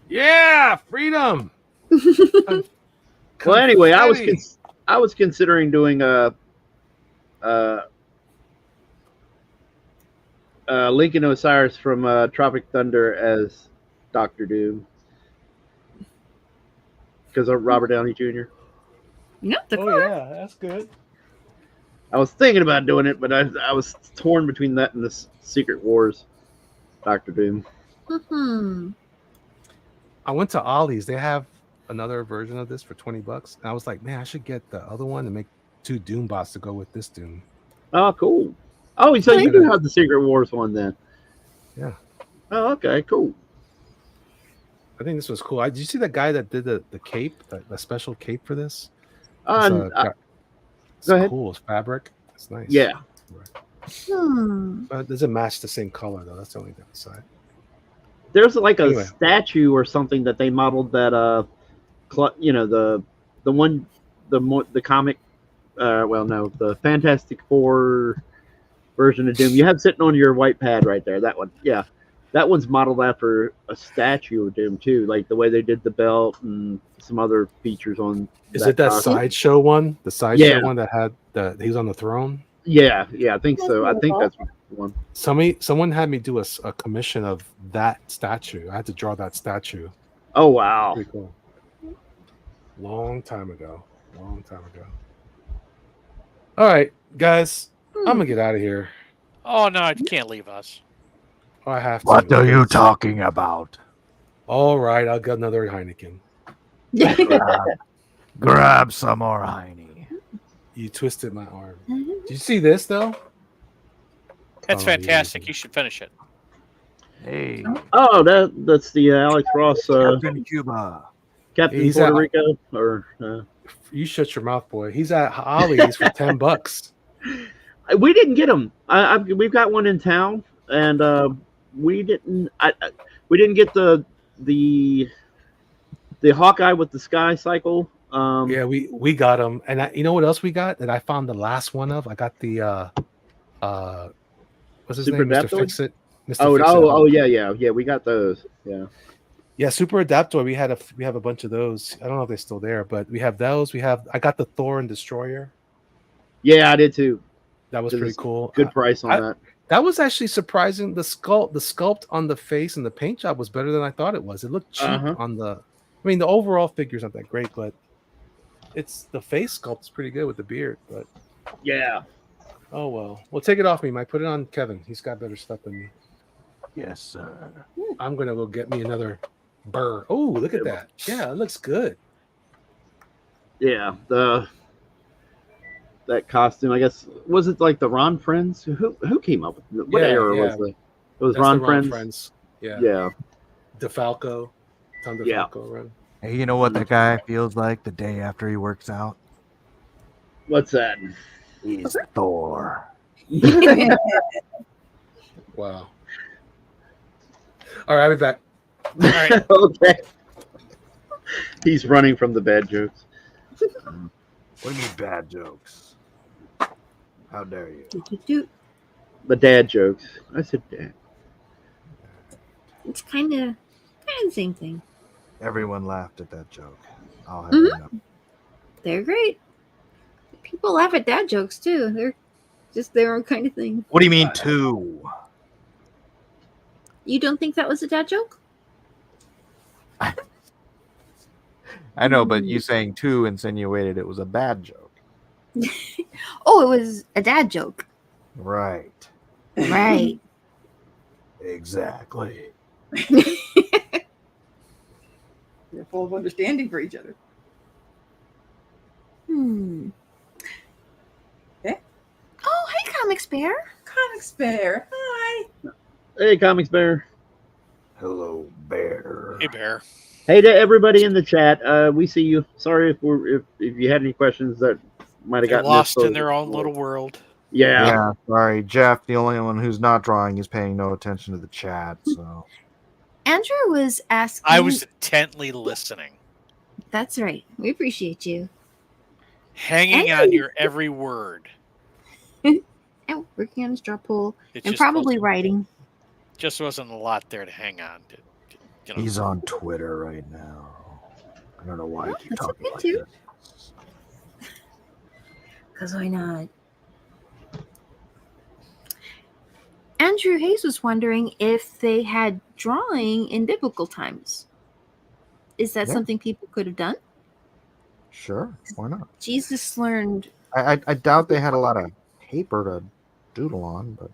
Yeah. Freedom. Well, anyway, I was Confetti. I was considering doing a Lincoln Osiris from Tropic Thunder as Doctor Doom because of Robert Downey Jr. Not the Oh yeah, that's good. I was thinking about doing it, but I was torn between that and the Secret Wars Doctor Doom. Mm-hmm. I went to Ollie's. They have another version of this for $20. And I was like, man, I should get the other one and make 2 Doom bots to go with this Doom. Oh, cool. Oh, so you do have the Secret Wars one then? Yeah. Oh, okay, cool. I think this was cool. Did you see the guy that did the cape, the special cape for this? Go It's ahead. cool. It's fabric. It's nice. Yeah. But it doesn't match the same color though. That's the only downside. There's like a Anyway. statue or something that they modeled that the comic the Fantastic Four version of Doom you have sitting on your white pad right there. That one, yeah, that one's modeled after a statue of Doom too, like the way they did the belt and some other features on. Is it that costume. sideshow one? The sideshow Yeah. one that had he was on the throne? Yeah, I think so. I think that's one. Someone had me do a commission of that statue. I had to draw that statue. Oh wow! Pretty cool. Long time ago. All right, guys, I'm gonna get out of here. Oh no, you can't leave us. Oh, I have to. What are you talking about? All right, I'll get another Heineken. Grab some more Heine. You twisted my arm. Did you see this though? That's Oh, fantastic. You should finish it. Hey, Oh, that's the Alex Ross Captain Cuba. Captain He's Puerto at- Rico or. You shut your mouth, boy. He's at Ollie's for $10. We didn't get them. We've got one in town, and we didn't. We didn't get the Hawkeye with the Sky Cycle. Yeah, we got him, and you know what else we got that I found the last one of? I got the what's his Super name? Mr. Adaptoid? Fix It. Mr. Oh, Fix It. oh, yeah. We got those. Yeah. Yeah, Super Adaptoid. We have a bunch of those. I don't know if they're still there, but we have those. I got the Thor and Destroyer. Yeah, I did too. That was It pretty was cool. Good price on that. That was actually surprising. The sculpt on the face and the paint job was better than I thought it was. It looked cheap on the. I mean, the overall figure's not that great, but it's the face sculpt's pretty good with the beard. But Yeah. oh well. Well, take it off me, Mike. Put it on Kevin. He's got better stuff than me. Yes, sir. I'm gonna go get me another burr. Oh, look at that. Yeah, it looks good. Yeah. That costume, I guess, was it like the Ron Friends? Who came up with it? What Yeah, era yeah. was it? It was That's Ron the Friends. Yeah. Yeah. DeFalco. Tom Yeah. DeFalco run. Hey, you know what that guy feels like the day after he works out? What's that? He's Thor. Wow. All right, I'll be back. All right. Okay. He's running from the bad jokes. What do you mean bad jokes? How dare you? The dad jokes. I said dad. It's kind of the same thing. Everyone laughed at that joke. I'll have Mhm. you know. They're great. People laugh at dad jokes too. They're just their own kind of thing. What do you mean two? You don't think that was a dad joke? I know, but you saying two insinuated it was a bad joke. Oh, it was a dad joke. Right. Right. Exactly. They're full of understanding for each other. Hmm. Okay. Oh, hey, Comics Bear. Comics Bear. Hi. Hey, Comics Bear. Hello, Bear. Hey, Bear. Hey to everybody in the chat. We see you. Sorry if you had any questions that might have They're gotten lost missed. in their own little world. Yeah. Sorry, Jeff. The only one who's not drawing is paying no attention to the chat. So Andrew was asking. I was intently listening, That's right. We appreciate you. hanging on your every word. And working on his draw pool It and just probably wasn't- writing. Just wasn't a lot there to hang on to. You know. he's on Twitter right now. I don't know why I keep That's talking okay like too. this. Because why not? Andrew Hayes was wondering if they had drawing in biblical times. Is that Yeah. something people could have done? Sure, why not? Jesus learned. I doubt they had a lot of paper to doodle on, but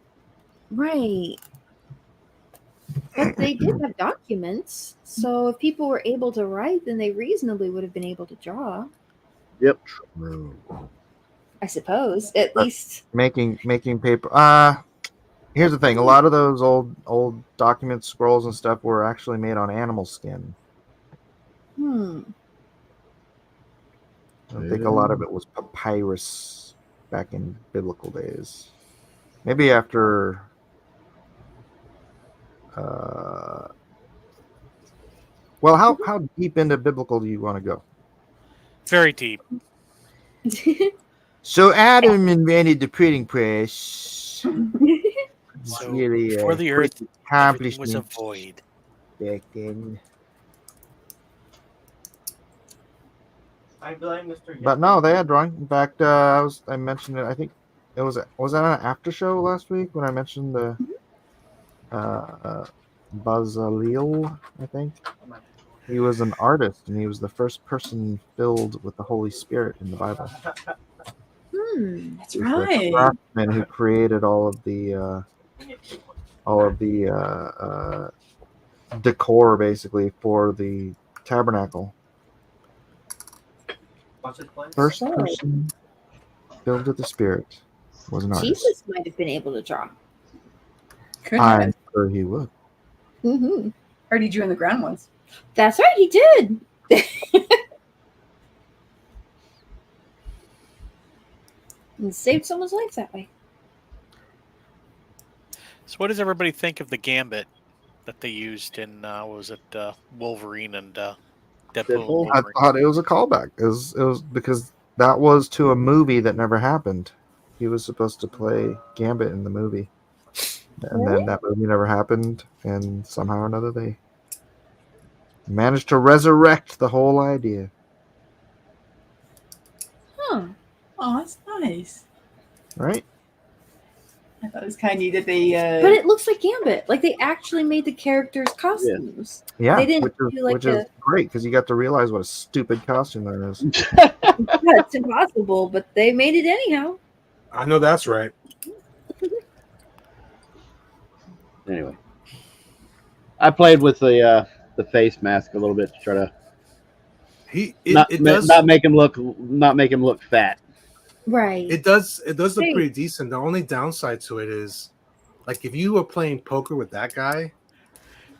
Right. But they did have documents. So if people were able to write, then they reasonably would have been able to draw. Yep. true. I suppose. At least. Making paper. Here's the thing: a lot of those old document scrolls and stuff were actually made on animal skin. I think a lot of it was papyrus back in biblical days. Maybe after. Well, how deep into biblical do you want to go? Very deep. So Adam invented the printing press. It's So really before the earth, great everything was a accomplishment void. back then. I blame Mr. But no, they had drawing. In fact, I mentioned it. I think it was that an after show last week when I mentioned the Bazaleel, I think. He was an artist, and he was the first person filled with the Holy Spirit in the Bible. That's He was the right. craftsman who created all of the decor, basically, for the tabernacle. First person filled with the Spirit was an artist. Jesus might have been able to draw. I'm sure he would. Mm-hmm. Already drew in the ground once. That's right, he did. And saved someone's life that way. So, what does everybody think of the gambit that they used in what was it, Wolverine and Deadpool? Deadpool? I thought it was a callback. It was because that was to a movie that never happened. He was supposed to play Gambit in the movie, and then that movie never happened, and somehow or another they managed to resurrect the whole idea. Huh. Oh, that's nice. Right? I thought it was kind of neat that they. But it looks like Gambit. Like they actually made the characters' costumes. Yeah, They didn't which is, do like which is great because you got to realize what a stupid costume that is. Yeah, it's impossible, but they made it anyhow. I know that's right. Anyway, I played with the face mask a little bit to try to not make him look fat. Right. It does look Hey. pretty decent. The only downside to it is, like, if you were playing poker with that guy,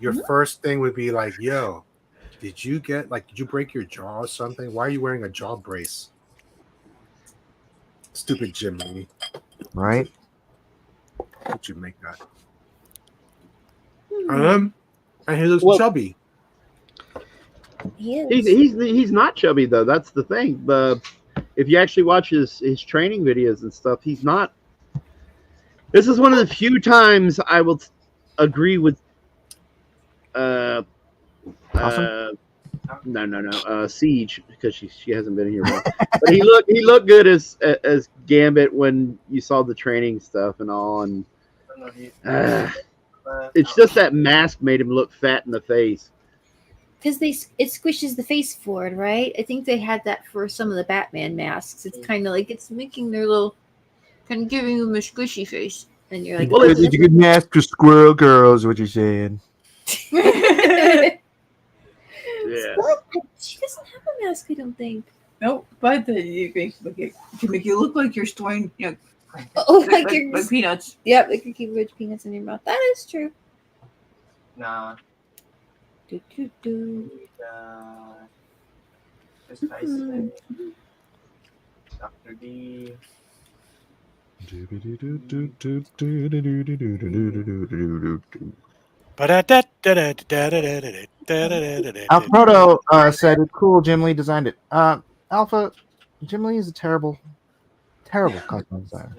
your first thing would be like, "Yo, did you break your jaw or something? Why are you wearing a jaw brace?" Stupid Jim Lee. Right? How'd you make that? And he looks chubby. He is. He's not chubby though. That's the thing. If you actually watch his training videos and stuff, he's not. This is one of the few times I will agree with. No, Siege, because she hasn't been here. But he looked good as Gambit when you saw the training stuff and all, and it's just that mask made him look fat in the face. Because it squishes the face forward, right? I think they had that for some of the Batman masks. It's kind of like it's making their little, kind of giving them a squishy face, and you're like, Well, it's a good mask for Squirrel Girl, is what you're saying. Yeah. She doesn't have a mask, I don't think. Nope, but you can make you look like you're storing, Like peanuts. Yep, they can keep rich peanuts in your mouth. That is true. Nah. Just Tyson. Dr. D. Alfredo said it's cool. Jim Lee designed it. Alpha, Jim Lee is a terrible costume designer.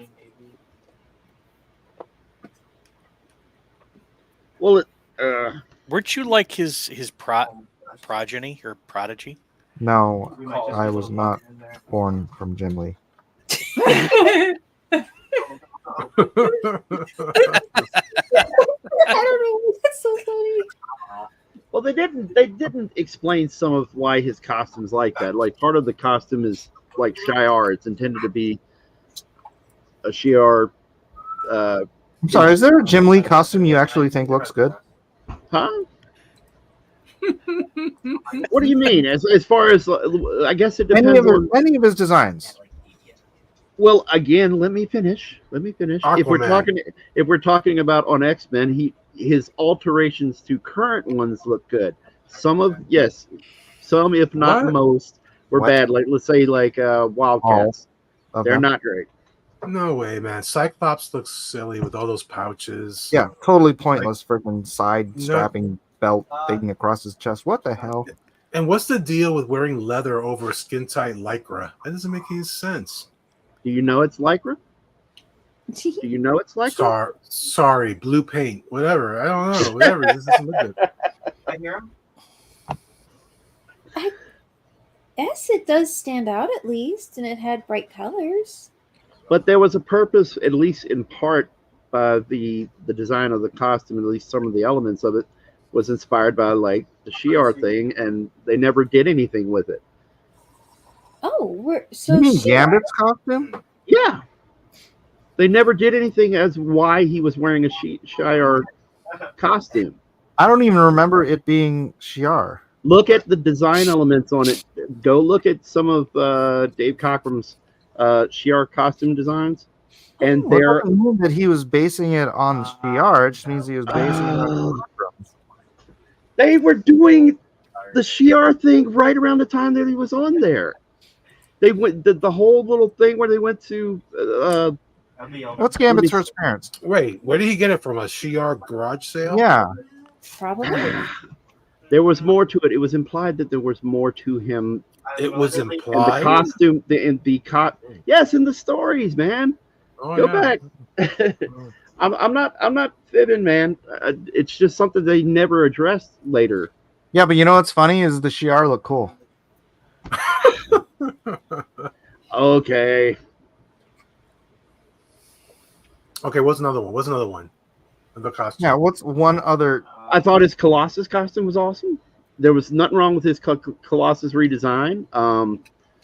Well, weren't you like his progeny or prodigy? No, I was not born from Jim Lee. I don't know. That's so funny. Well, they didn't explain some of why his costume's like that. Like part of the costume is like Shi'ar. It's intended to be a Shi'ar. I'm sorry. Is there a Jim Lee costume you actually think looks good? Huh? What do you mean? As far as I guess it depends on any of his designs. Well, again, let me finish. Aquaman. If we're talking about on X-Men, his alterations to current ones look good. Some if not most, were bad. Like let's say Wildcats. Oh, okay. They're not great. No way, man. Cyclops looks silly with all those pouches. Yeah, totally pointless. Freaking side strapping belt thing across his chest. What the hell? And what's the deal with wearing leather over skin tight lycra? That doesn't make any sense. Do you know it's lycra? Do you know it's lycra? Sorry, blue paint, whatever. I don't know. Whatever. This doesn't look good. I hear him. Yes, it does stand out at least, and it had bright colors. But there was a purpose, at least in part, the design of the costume, at least some of the elements of it, was inspired by like the Shi'ar thing, and they never did anything with it. Oh, so You mean she- Gambit's costume? Yeah, they never did anything as why he was wearing a Shi'ar costume. I don't even remember it being Shi'ar. Look at the design elements on it. Go look at some of Dave Cockrum's Shi'ar costume designs, and Well, it they're doesn't mean that he was basing it on Shi'ar. It just means he was basing it on they were doing the Shi'ar thing right around the time that he was on there. They went the whole little thing where they went to. What's Gambit's first appearance? Wait, where did he get it from? A Shi'ar garage sale? Yeah. Probably. There was more to it. It was implied that there was more to him. It was And the implied. costume, yes, in the stories, man. Oh, Go yeah. back. I'm not fibbing, man. It's just something they never addressed later. Yeah, but you know what's funny is the Shi'ar look cool. Okay. Okay, what's another one? What's another one? The costume. Yeah, what's one other? I thought his Colossus costume was awesome. There was nothing wrong with his Colossus redesign.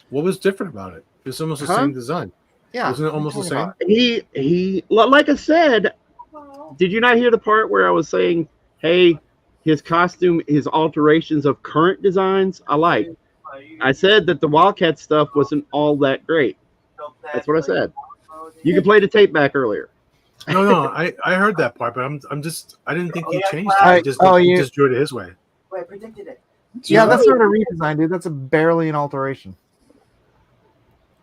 What was different about it? It's almost the Huh? same design. Yeah, Wasn't it almost the same? He like I said, did you not hear the part where I was saying, hey, his costume, his alterations of current designs, I like. I said that the Wildcat stuff wasn't all that great. That's what I said. You can play the tape back earlier. No, I heard that part, but I'm just I didn't think he changed it. I- He just oh, he you- just drew it his way. Wait, I predicted it. Yeah, that's not a redesign, dude. That's barely an alteration.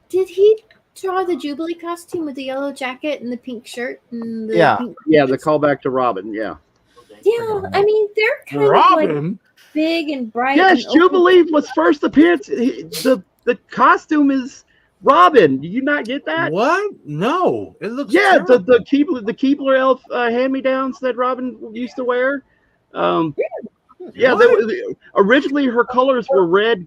Did he draw the Jubilee costume with the yellow jacket and the pink shirt and the Yeah. pink Yeah, the callback to Robin. Yeah. Yeah, I mean they're kind of like Robin? big and bright. Yes, and open. Jubilee was first appearance. The costume is Robin. Did you not get that? What? No, it looks Yeah, terrible. the Keebler elf hand me downs that Robin used to wear. Yeah, originally her colors were red.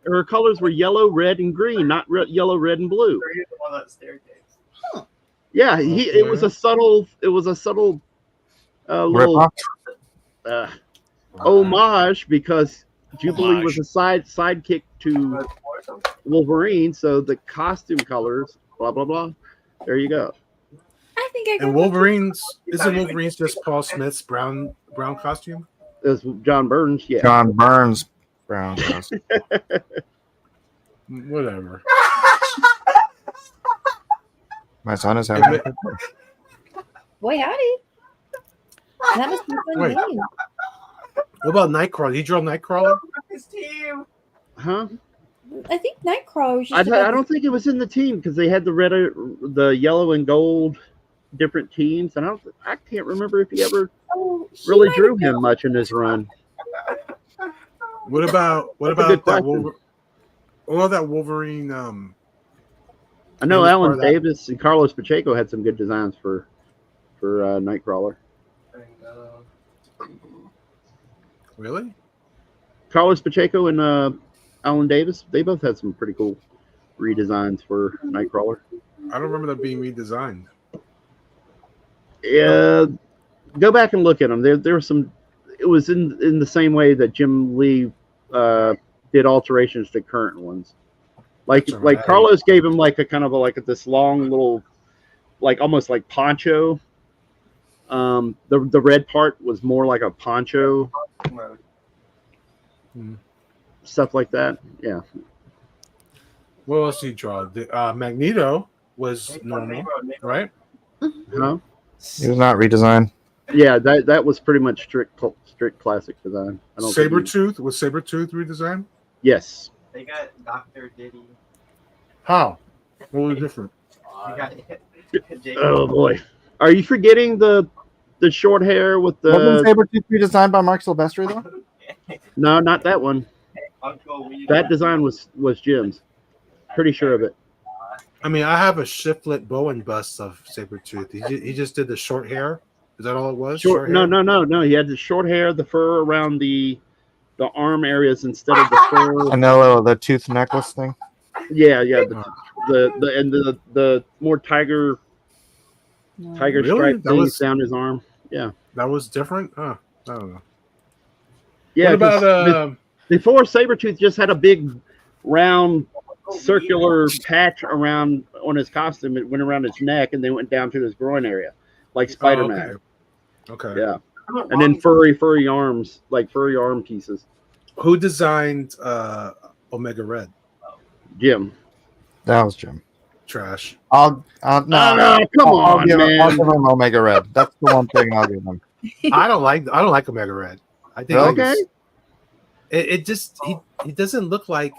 Her colors were yellow, red, and green, not yellow, red, and blue. You're the one on that staircase. Yeah, it was a subtle. It was a subtle little Rip-off? homage because Jubilee was a sidekick to Wolverine, so the costume colors, blah blah blah. There you go. I think I And Wolverine's isn't Wolverine's just Paul Smith's brown costume? It was John Burns, yeah. John Burns brown costume. Whatever. My son is having. Wait. Boy, howdy. That must be a fun Wait. game. What about Nightcrawler? He drew Nightcrawler? His team. Huh? I think Nightcrawler was I just about don't think it was in the team because they had the yellow and gold different teams, and I can't remember if he ever he really might drew have been- him much in his run. What about That's a good that question. what about that Wolverine? I know He was part Alan of that. Davis and Carlos Pacheco had some good designs for Nightcrawler. Really? Carlos Pacheco and Alan Davis, they both had some pretty cool redesigns for Nightcrawler. I don't remember that being redesigned. Yeah, go back and look at them. There were some. It was in the same way that Jim Lee did alterations to current ones. Like That's all like right. Carlos gave him like a kind of this long little, like almost like poncho. The red part was more like a poncho. Stuff like that. Yeah. What else did he draw? The, Magneto was normal, right? Huh? He was not redesigned. Yeah, that was pretty much strict classic design. I don't think he- Sabretooth was Sabretooth redesigned? Yes. They got Dr. Diddy. How? What was different? They got Oh boy, are you forgetting the short hair with Wasn't the? Sabretooth redesigned by Mark Silvestri though? No, not that one. Uncle Weed. That design was Jim's. Pretty sure of it. I mean, I have a Shiflet Bowen bust of Sabretooth. He just did the short hair. Is that all it was? Short. hair? No. He had the short hair, the fur around the arm areas instead of the fur. And the tooth necklace thing. Yeah, the and the more tiger Really? stripe That things was down his arm. Yeah, that was different. Huh. I don't know. yeah. What 'Cause about before Sabretooth just had a big round circular patch around on his costume. It went around his neck and then went down to his groin area, like Spider-Man. Okay. Yeah, and then furry arms, like furry arm pieces. Who designed Omega Red? Jim. That was Jim. Trash. No, come I'll on, give man. I'll give him Omega Red. That's the one thing I'll give him. I don't like Omega Red. I think Okay. it just he doesn't look like.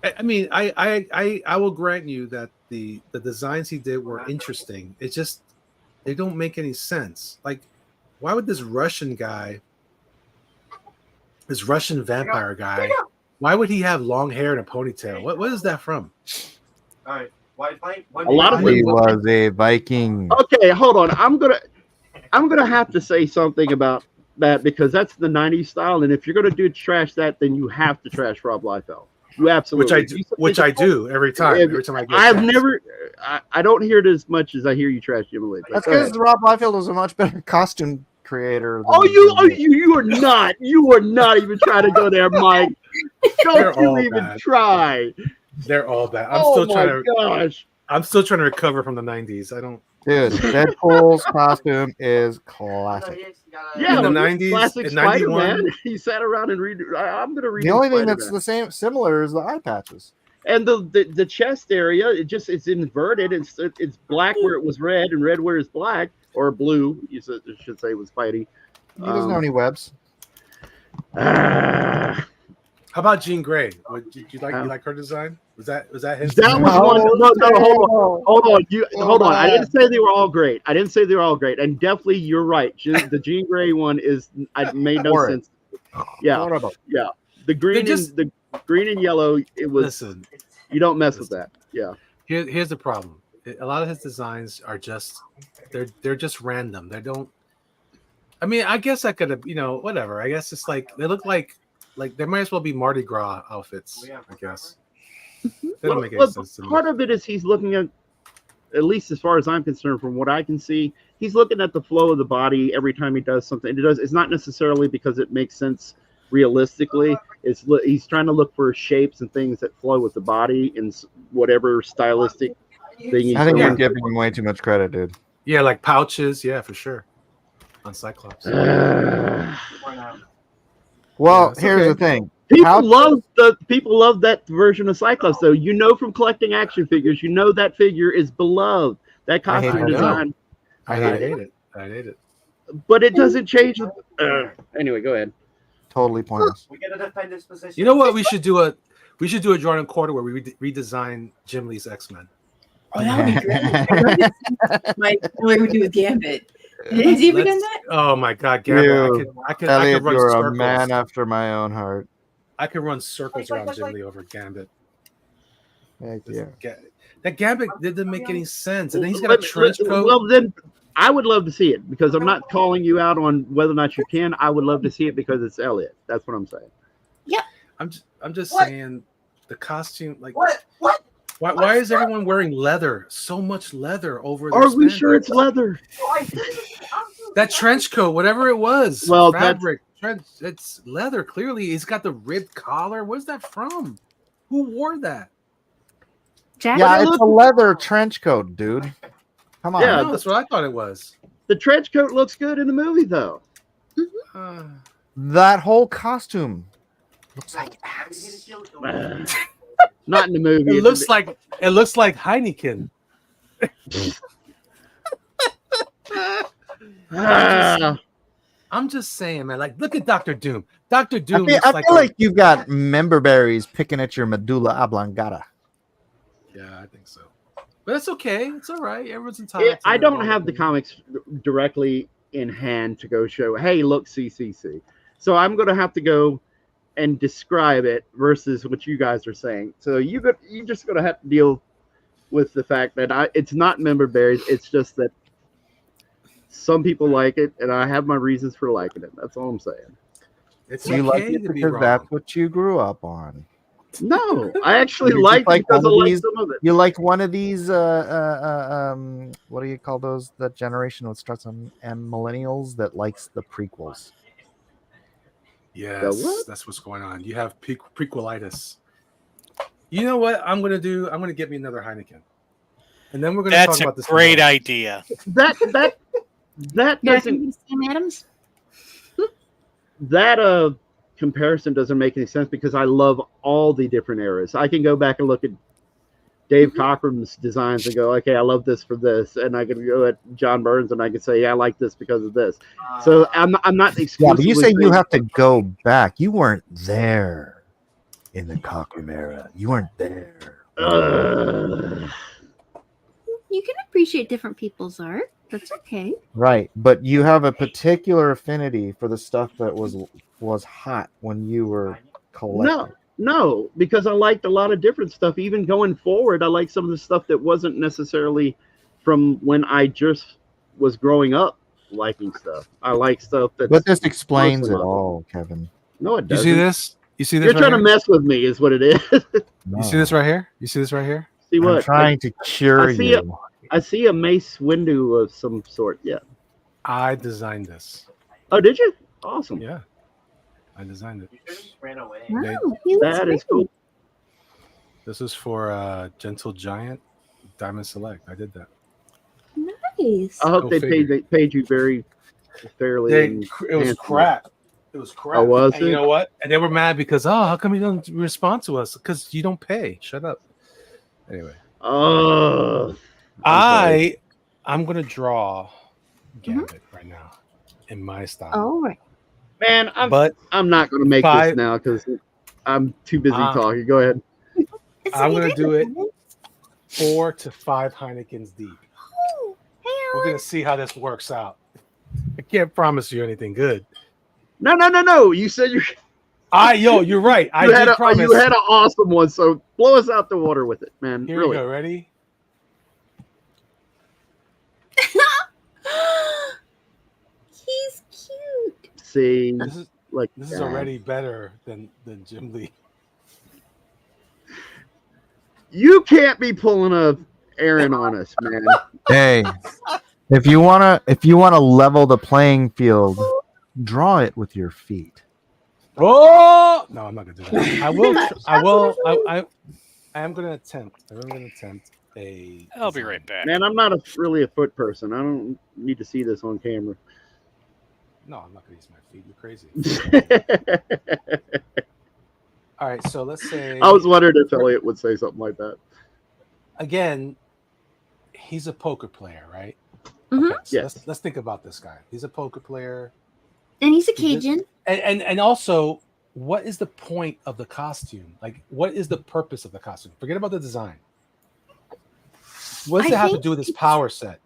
I mean, I will grant you that the designs he did were interesting. It's just they don't make any sense. Like, why would this Russian guy, this Russian vampire guy, why would he have long hair and a ponytail? What is that from? All right. Why? A lot of He was a Viking. Okay, hold on. I'm gonna have to say something about that because that's the '90s style, and if you're gonna trash that, then you have to trash Rob Liefeld. You absolutely. Which I do every time. Every time I get. I've chance. never. I don't hear it as much as I hear you trash Jim Lee. That's because Rob Liefeld was a much better costume creator. Oh, you are not. You are not even trying to go there, Mike. Don't you even bad. try. They're all bad. I'm still trying to recover from the '90s. I don't. Dude, Deadpool's costume is classic. Yeah, in the but 90s, classic in 91. Spider-Man. He sat around and read. I'm gonna read. The only thing that's the same, similar, is the eye patches. And the chest area, it's inverted. It's black where it was red, and red where it's black or blue. You should say it was Spidey. He doesn't know any webs. How about Jean Grey? Did you like her design? Was that his? That was design? one. No, hold on. Hold on. I didn't say they were all great. And definitely, you're right. The Jean Grey one made no sense. Yeah, yeah. The green the green and yellow. It was. Listen, you don't mess with that. Yeah. Here's the problem. A lot of his designs are just they're just random. They don't. I mean, I guess I could have, whatever. I guess it's like they look like they might as well be Mardi Gras outfits. I guess. They don't make any sense to me. Part of it is he's looking at least as far as I'm concerned, from what I can see, he's looking at the flow of the body every time he does something. It's not necessarily because it makes sense realistically. He's trying to look for shapes and things that flow with the body in whatever stylistic thing he's I think doing. you're giving him way too much credit, dude. Yeah, like pouches. Yeah, for sure. On Cyclops. Well, here's the thing. People love that version of Cyclops, though. From collecting action figures, that figure is beloved. That costume design. I hate it. But it doesn't change. Anyway, go ahead. Totally pointless. We gotta defend this position. You know what? We should do a Jordan Quarter where we redesign Jim Lee's X-Men. Oh, that would be great. Like we do with Gambit. Has he ever done that? Oh my God, Gambit! I could Elliot, run you're circles. a man after my own heart. I could run circles around Jim Lee over Gambit. Heck yeah. That Gambit didn't make any sense, and then he's got a trench coat. Well, then I would love to see it because I'm not calling you out on whether or not you can. I would love to see it because it's Elliot. That's what I'm saying. Yeah. I'm just saying the costume. Like what? Why is everyone wearing leather? So much leather over. Are we sure it's leather? That trench coat, whatever it was, well, fabric. It's leather. Clearly, he's got the ribbed collar. Where's that from? Who wore that? Jack? Yeah, it's a leather trench coat, dude. Come on. Yeah, that's what I thought it was. The trench coat looks good in the movie, though. That whole costume looks like ass. Not in the movie. It looks like Heineken. I'm just saying, man. Like, look at Dr. Doom. Dr. Doom. I feel like you've got member berries picking at your medulla oblongata. Yeah, I think so. But it's okay. It's all right. Everyone's entitled. I don't have the comics directly in hand to go show, hey, look, CCC. So I'm going to have to go and describe it versus what you guys are saying. So you're just going to have to deal with the fact that it's not member berries. It's just that some people like it, and I have my reasons for liking it. That's all I'm saying. It's you okay like it to be because wrong. that's what you grew up on. No, I actually You just like like because I one of like these- some of it. You like one of these? What do you call those? That generation that starts on and millennials that likes the prequels. Yes, what? that's what's going on. You have prequelitis. You know what I'm gonna do? I'm gonna get me another Heineken, and then we're gonna That's talk a about this. great tomorrow. idea. That Yeah, doesn't Sam Adams. that comparison doesn't make any sense because I love all the different eras. I can go back and look at Dave Cockrum's designs and go, okay, I love this for this, and I can go at John Burns and I can say, yeah, I like this because of this. So I'm not exclusively. Yeah, but you say you saying- have to go back. You weren't there in the Cockrum era. You weren't there. You can appreciate different people's art. That's okay. Right, but you have a particular affinity for the stuff that was hot when you were collecting. No, because I liked a lot of different stuff. Even going forward, I like some of the stuff that wasn't necessarily from when I just was growing up liking stuff. I like stuff that. But this explains it mostly all, Kevin. No, it You doesn't. see this? You see this? You're right trying to here? mess with me, is what it is. You see this right here? You see this right here? See what? I'm trying to cure I see you. I see a Mace Windu of some sort. Yeah. I designed this. Oh, did you? Awesome. Yeah, I designed it. You just ran away. Wow, he looks That is great. cool. This is for Gentle Giant Diamond Select. I did that. Nice. I hope Go they figure. paid you very fairly. and It was handsomely. crap. It was crap. Oh, was And it? you know what? And they were mad because how come you don't respond to us? Because you don't pay. Shut up. Anyway, Oh, I'm I'm gonna draw Gambit right now in my style. All right. man, But I'm not going to make this Five- now because I'm too busy Ah. talking. Go ahead. It's I'm okay, gonna do it Kevin. 4 to 5 Heinekens deep. Oh, hey, We're Alan. gonna see how this works out. I can't promise you anything good. No. You said you're. You're right. I You had did promise. you had an awesome one, so blow us out the water with it, man. Here really. we go. Ready? He's cute. See, This is like this is already better than Jim Lee. You can't be pulling a Aaron on us, man. Hey, if you wanna level the playing field, draw it with your feet. Oh no, I'm not gonna do that. I will. I will. I am gonna attempt. I'm gonna attempt a. I'll be right back. Man, I'm not really a foot person. I don't need to see this on camera. No, I'm not gonna use my feet. You're crazy. All right, so let's say. I was wondering if Elliot would say something like that. Again, he's a poker player, right? Mhm. So Yes. let's think about this guy. He's a poker player, And he's a Cajun. and also, what is the point of the costume? Like, what is the purpose of the costume? Forget about the design. What does I it have to think do with his power set?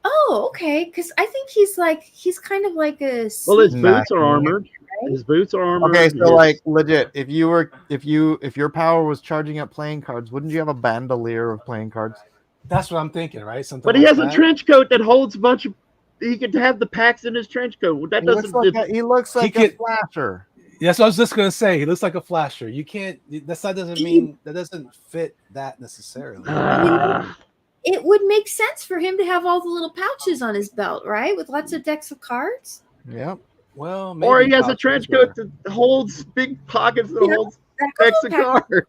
Oh, okay. Because I think he's kind of like a. Well, his sneak- boots are armored. His boots are armored. Okay, so His- like legit, if your power was charging up playing cards, wouldn't you have a bandolier of playing cards? That's what I'm thinking, right? Something. but he like has a that. trench coat that holds a bunch of. He could have the packs in his trench coat. That He looks doesn't. like a could- flasher. Yes, I was just gonna say he looks like a flasher. You can't. That doesn't mean that doesn't fit that necessarily. It would make sense for him to have all the little pouches on his belt, right? With lots of decks of cards. Yep. Well, or maybe he has a pouches trench were- coat that holds big pockets that Yeah, holds that goes decks of okay. cards.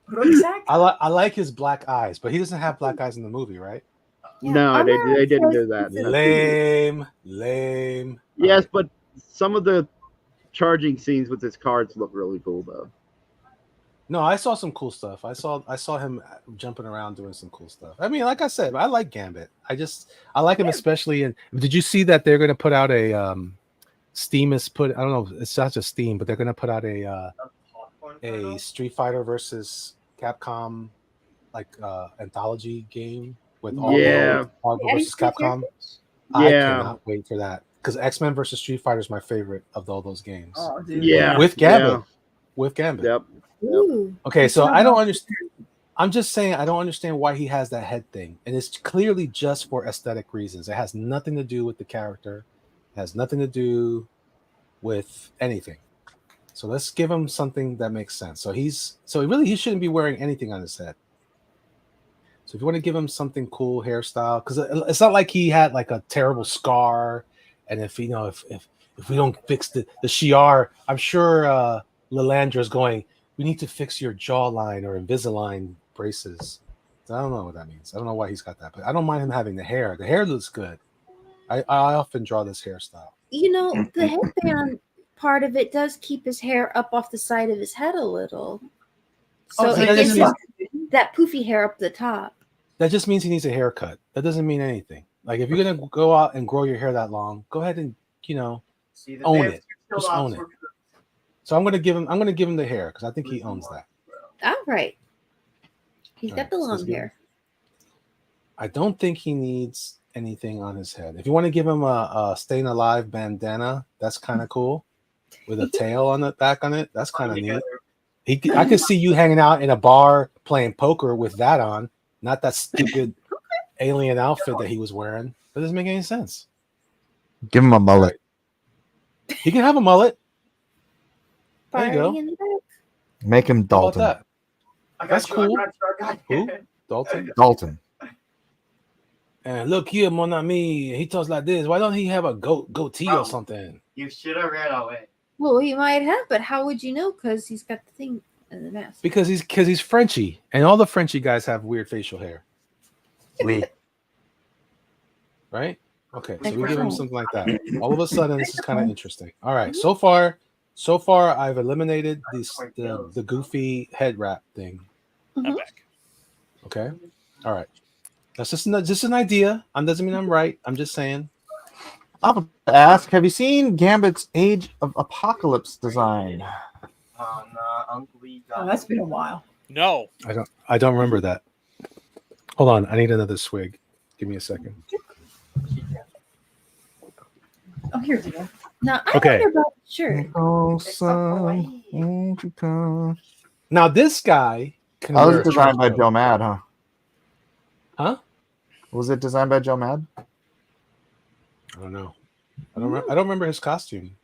Rucksack? I like his black eyes, but he doesn't have black eyes in the movie, right? Yeah. No, I'm they not didn't sure do that. if it's a- Lame. Yes, but some of the charging scenes with his cards look really cool, though. No, I saw some cool stuff. I saw him jumping around doing some cool stuff. I mean, like I said, I like Gambit. I like him especially in. Did you see that they're going to put out a Steam is put? I don't know. It's not just Steam, but they're going to put out a Street Fighter versus Capcom anthology game with all Yeah. Marvel Yeah, versus these two Capcom. I Yeah. cannot wait for that because X-Men versus Street Fighter is my favorite of all those games. Oh, dude. Yeah. With Gambit. Yeah. With Gambit. Yep. Ooh. Okay, so not I don't about- understand. I'm just saying I don't understand why he has that head thing, and it's clearly just for aesthetic reasons. It has nothing to do with the character. It has nothing to do with anything. So let's give him something that makes sense. So he shouldn't be wearing anything on his head. So if you want to give him something cool hairstyle, because it's not like he had like a terrible scar, and if we don't fix the Shi'ar, I'm sure Lilandra's going, we need to fix your jawline or Invisalign braces. I don't know what that means. I don't know why he's got that, but I don't mind him having the hair. The hair looks good. I often draw this hairstyle. You know, the headband part of it does keep his hair up off the side of his head a little. So so it that gives doesn't him that poofy hair up the top. That just means he needs a haircut. That doesn't mean anything. Like if you're gonna go out and grow your hair that long, go ahead and See, the own dance it. still Just out own it. for- So I'm gonna give him the hair because I think he owns that. All right. He's All got right, the so long let's give hair. I don't think he needs anything on his head. If you want to give him a Staying Alive bandana, that's kind of cool. With a tail on the back on it, that's kind of neat. I could see you hanging out in a bar playing poker with that on, not that stupid alien outfit that he was wearing. That doesn't make any sense. Give him a mullet. He can have a mullet. There you go. Party in the back. Make him How about Dalton. that? I got That's you, I cool. got you, I got you. Who? Dalton. Dalton. And look here, mon ami. He talks like this. Why don't he have a goatee or something? You should have ran away. Well, he might have, but how would you know? Because he's got the thing in the mask. Because he's Frenchy, and all the Frenchy guys have weird facial hair, We. right? Okay, so Like we give him Ron. something like that. All of a sudden, this is kind of interesting. All right, so far, I've eliminated the goofy head wrap thing. I'm back. Okay, all right. That's just an idea. Doesn't mean I'm right. I'm just saying. I'll ask, have you seen Gambit's Age of Apocalypse design? Oh, no, Uncle Lee got Oh, that's been a while. No. I don't remember that. Hold on, I need another swig. Give me a second. Oh, here we go. Now, I Okay. wonder about sure. Oh, son, won't you come? Now this guy can That wear was a designed by trench coat. Joe Mad, huh? Huh? Was it designed by Joe Mad? I don't know. I don't remember his costume.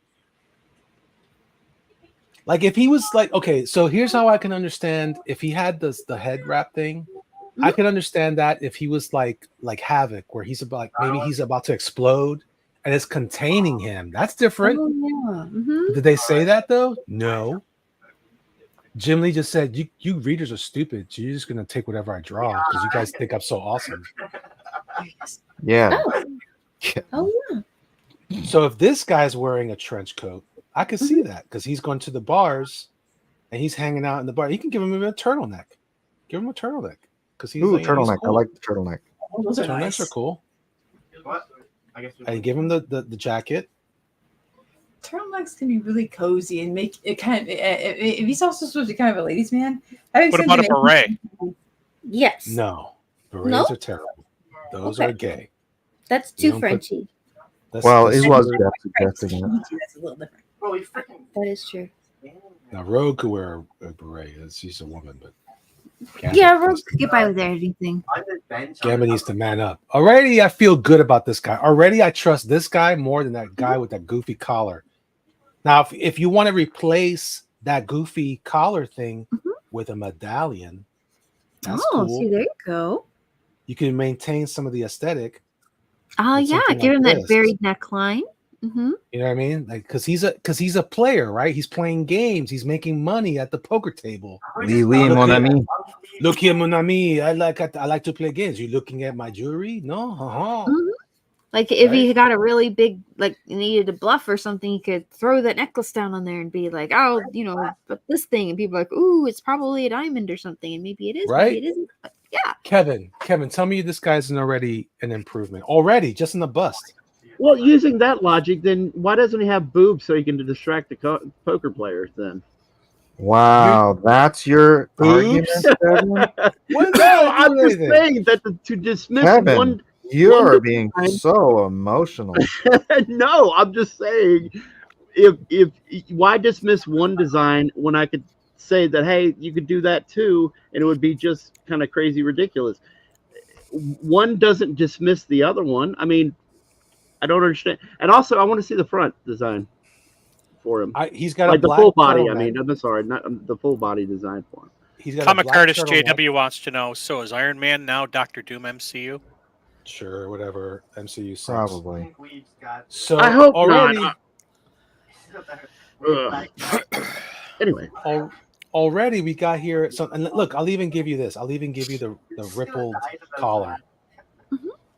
Like if he was like, okay, so here's how I can understand if he had the head wrap thing. I can understand that if he was like Havoc, where he's about maybe he's about to explode and it's containing him. That's different. Oh, yeah. Mm-hmm. Did they say that though? No. Jim Lee just said, you readers are stupid. So you're just gonna take whatever I draw because you guys think I'm so awesome. Yeah. Oh, yeah. So if this guy's wearing a trench coat, I could see that because he's going to the bars and he's hanging out in the bar. You can give him a turtleneck. Give him a turtleneck because he's Ooh, he's turtleneck. cool. I like the turtleneck. Oh, those are Turtlenecks nice. are cool. What? I guess And give him the jacket. Turtlenecks can be really cozy and make it kind of. If he's also supposed to be kind of a ladies' man, having What something about a beret? Yes. No, berets No? are terrible. Those Okay. are gay. That's You too don't put- Frenchy. Well, that's it was super- Jeff suggesting it. That's a little different. Bro, you freaking. That is true. Now Rogue could wear a beret. She's a woman, but Yeah, Rogue could get by with everything. On the bench. Gambit needs to man up. Already, I feel good about this guy. Already, I trust this guy more than that guy with that goofy collar. Now, if you want to replace that goofy collar thing with a medallion, that's Oh, cool. see, there you go. You can maintain some of the aesthetic. Oh, With yeah. something Give like him that this. buried neckline. Mm-hmm. You know what I mean? Like, because he's a player, right? He's playing games. He's making money at the poker table. Oui, oui, Look mon here. ami. Look here, mon ami. I like to play games. You looking at my jewelry? No. Uh-huh. Like if Right. he got a really big, like needed a bluff or something, he could throw that necklace down on there and be like, "Oh, but this thing," and people are like, "Ooh, it's probably a diamond or something," and maybe it is, Right? maybe it isn't. But yeah, Kevin, tell me this guy's already an improvement. Already, just in the bust. Well, using that logic, then why doesn't he have boobs so he can distract the poker players then? Wow, that's your argument, Oops. Kevin? No, I'm just anything. saying that to dismiss Kevin, one. you're one being design- so emotional. No, I'm just saying, if why dismiss one design when I could say that, hey, you could do that too, and it would be just kind of crazy ridiculous. One doesn't dismiss the other one. I mean, I don't understand. And also, I want to see the front design. for him. He's got like a the black full body. I turtleneck. mean, I'm sorry, not the full body design for him. He's got Comic a black artist turtleneck. JW wants to know. So is Iron Man now Doctor Doom MCU? Sure, whatever. MCU sucks. Probably. So I hope already, not. Anyway, already we got here. So, and look, I'll even give you this. I'll even give you the rippled collar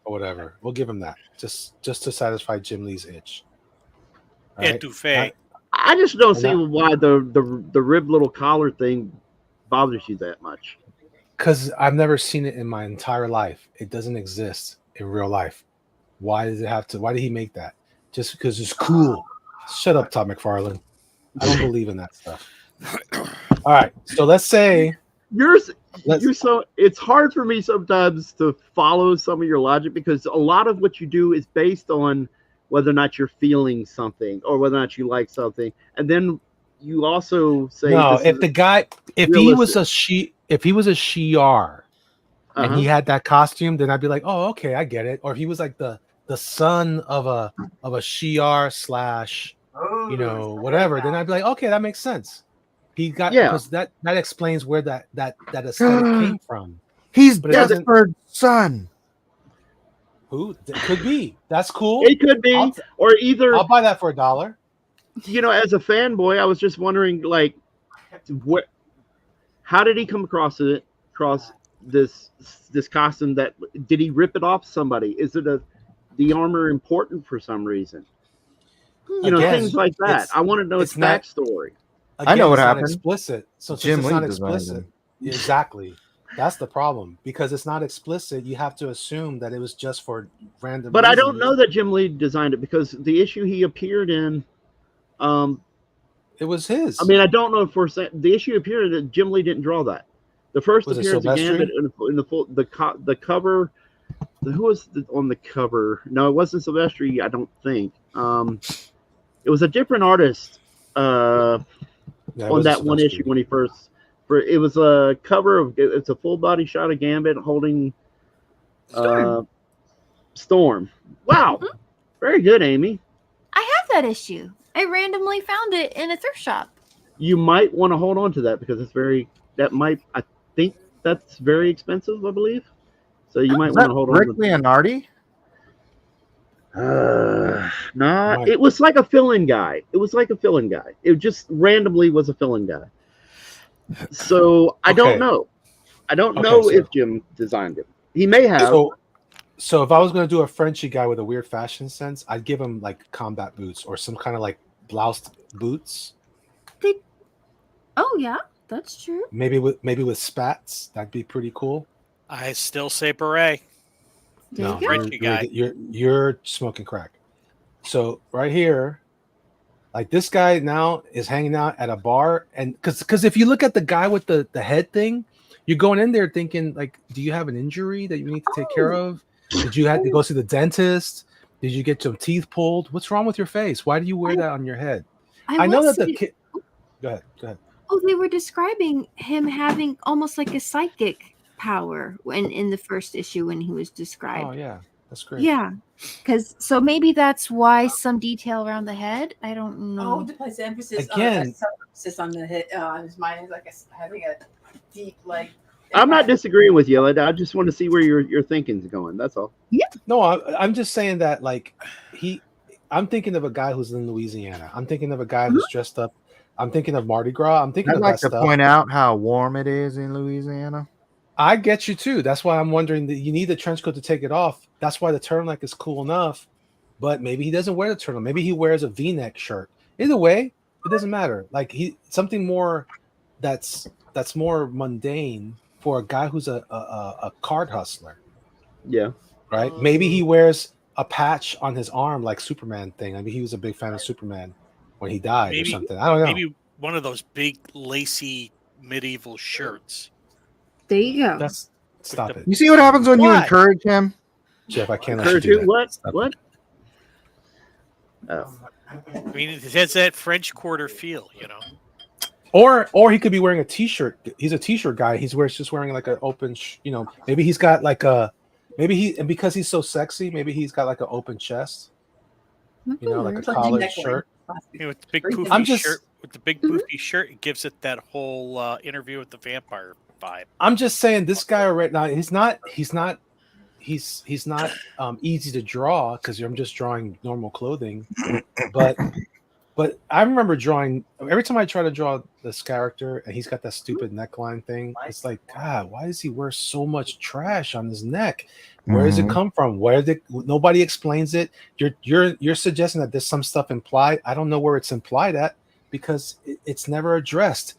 or whatever. We'll give him that just to satisfy Jim Lee's itch. All Yeah, right? Dufay. I just don't And see that- why the rib little collar thing bothers you that much. Because I've never seen it in my entire life. It doesn't exist in real life. Why does it have to? Why did he make that? Just because it's cool. Shut up, Todd McFarlane. I don't believe in that stuff. All right. So let's say You're so it's hard for me sometimes to follow some of your logic because a lot of what you do is based on whether or not you're feeling something or whether or not you like something, and then you also say no. this If is the guy, if he was a Shi'ar, and he had that costume, then I'd be like, oh, okay, I get it. Or if he was like the son of a Shi'ar slash, whatever, then I'd be like, okay, that makes sense. He got because that explains where that aesthetic came from. He's But it doesn't- Desperate Son. Who could be? That's cool. It could be, or either I'll buy that for $1. As a fanboy, I was just wondering, like, what? How did he come across this costume? That did he rip it off somebody? Is it the armor important for some reason? Again, things like that. it's- I want to know its it's not- backstory. Again, I know what it's not happened. explicit. So Jim since it's Lee not designed explicit, them. exactly. That's the problem because it's not explicit. You have to assume that it was just for random. But I don't reasons. know that Jim Lee designed it because the issue he appeared in, it was his. I mean, I don't know if we're saying the issue appeared that Jim Lee didn't draw that. The first Was it appearance of Silvestri? Gambit in the cover. Who was on the cover? No, it wasn't Silvestri. I don't think. It was a different artist Yeah, it on wasn't that one Silvestri. issue when he first. It was a cover of. It's a full body shot of Gambit holding Storm. Wow, very good, Amy. I have that issue. I randomly found it in a thrift shop. You might want to hold on to that because it's very. I think that's very expensive. I believe. So you might Is want that to hold Rick on. Leonardi? Nah, Right. it was like a fill-in guy. It just randomly was a fill-in guy. So I Okay. don't know. I don't Okay, know so- if Jim designed it. He may have. So if I was going to do a Frenchy guy with a weird fashion sense, I'd give him like combat boots or some kind of like bloused boots. Oh yeah, that's true. Maybe with spats. That'd be pretty cool. I still say beret. There No, you go. Frenchy guy. you're smoking crack. So right here, like this guy now is hanging out at a bar, and because if you look at the guy with the head thing, you're going in there thinking like, do you have an injury that you need to take care of? Did you have to go see the dentist? Did you get some teeth pulled? What's wrong with your face? Why do you wear that on your head? I know will that the say- kid. Go ahead. Oh, they were describing him having almost like a psychic power in the first issue when he was described. Oh yeah, that's great. Yeah, because so maybe that's why some detail around the head. I don't know. Oh, to place emphasis Again- emphasis on the hit on his mind is like having a deep like. I'm not disagreeing with you. I just want to see where your thinking's going. That's all. No, I'm just saying that like I'm thinking of a guy who's in Louisiana. I'm thinking of a guy who's dressed up. I'm thinking of Mardi Gras. I'm thinking I'd of like that to stuff. point out how warm it is in Louisiana. I get you too. That's why I'm wondering that you need the trench coat to take it off. That's why the turtleneck is cool enough. But maybe he doesn't wear the turtleneck. Maybe he wears a V-neck shirt. Either way, it doesn't matter. Like something more that's more mundane for a guy who's a card hustler, Yeah. right? Maybe he wears a patch on his arm like Superman thing. I mean, he was a big fan of Superman when he died or Maybe- something. I don't know. Maybe one of those big lacy medieval shirts. There you go. That's stop it, You see what happens when you What? encourage him? Jeff. I can't let you Encourage do you? that. What? Stop it. What? Oh. I mean, it has that French Quarter feel, you know. Or he could be wearing a t-shirt. He's a t-shirt guy. He's just wearing like an open, maybe he's got like and because he's so sexy, maybe he's got like an open chest, like a Like a collared neckline. shirt. With the big Great. poofy I'm just- shirt, with the big poofy shirt, it gives it that whole interview with the vampire vibe. I'm just saying this guy right now. He's not easy to draw because I'm just drawing normal clothing. But I remember drawing every time I try to draw this character and he's got that stupid neckline thing. It's like, God, why does he wear so much trash on his neck? Where does it come from? Nobody explains it. You're suggesting that there's some stuff implied. I don't know where it's implied at because it's never addressed.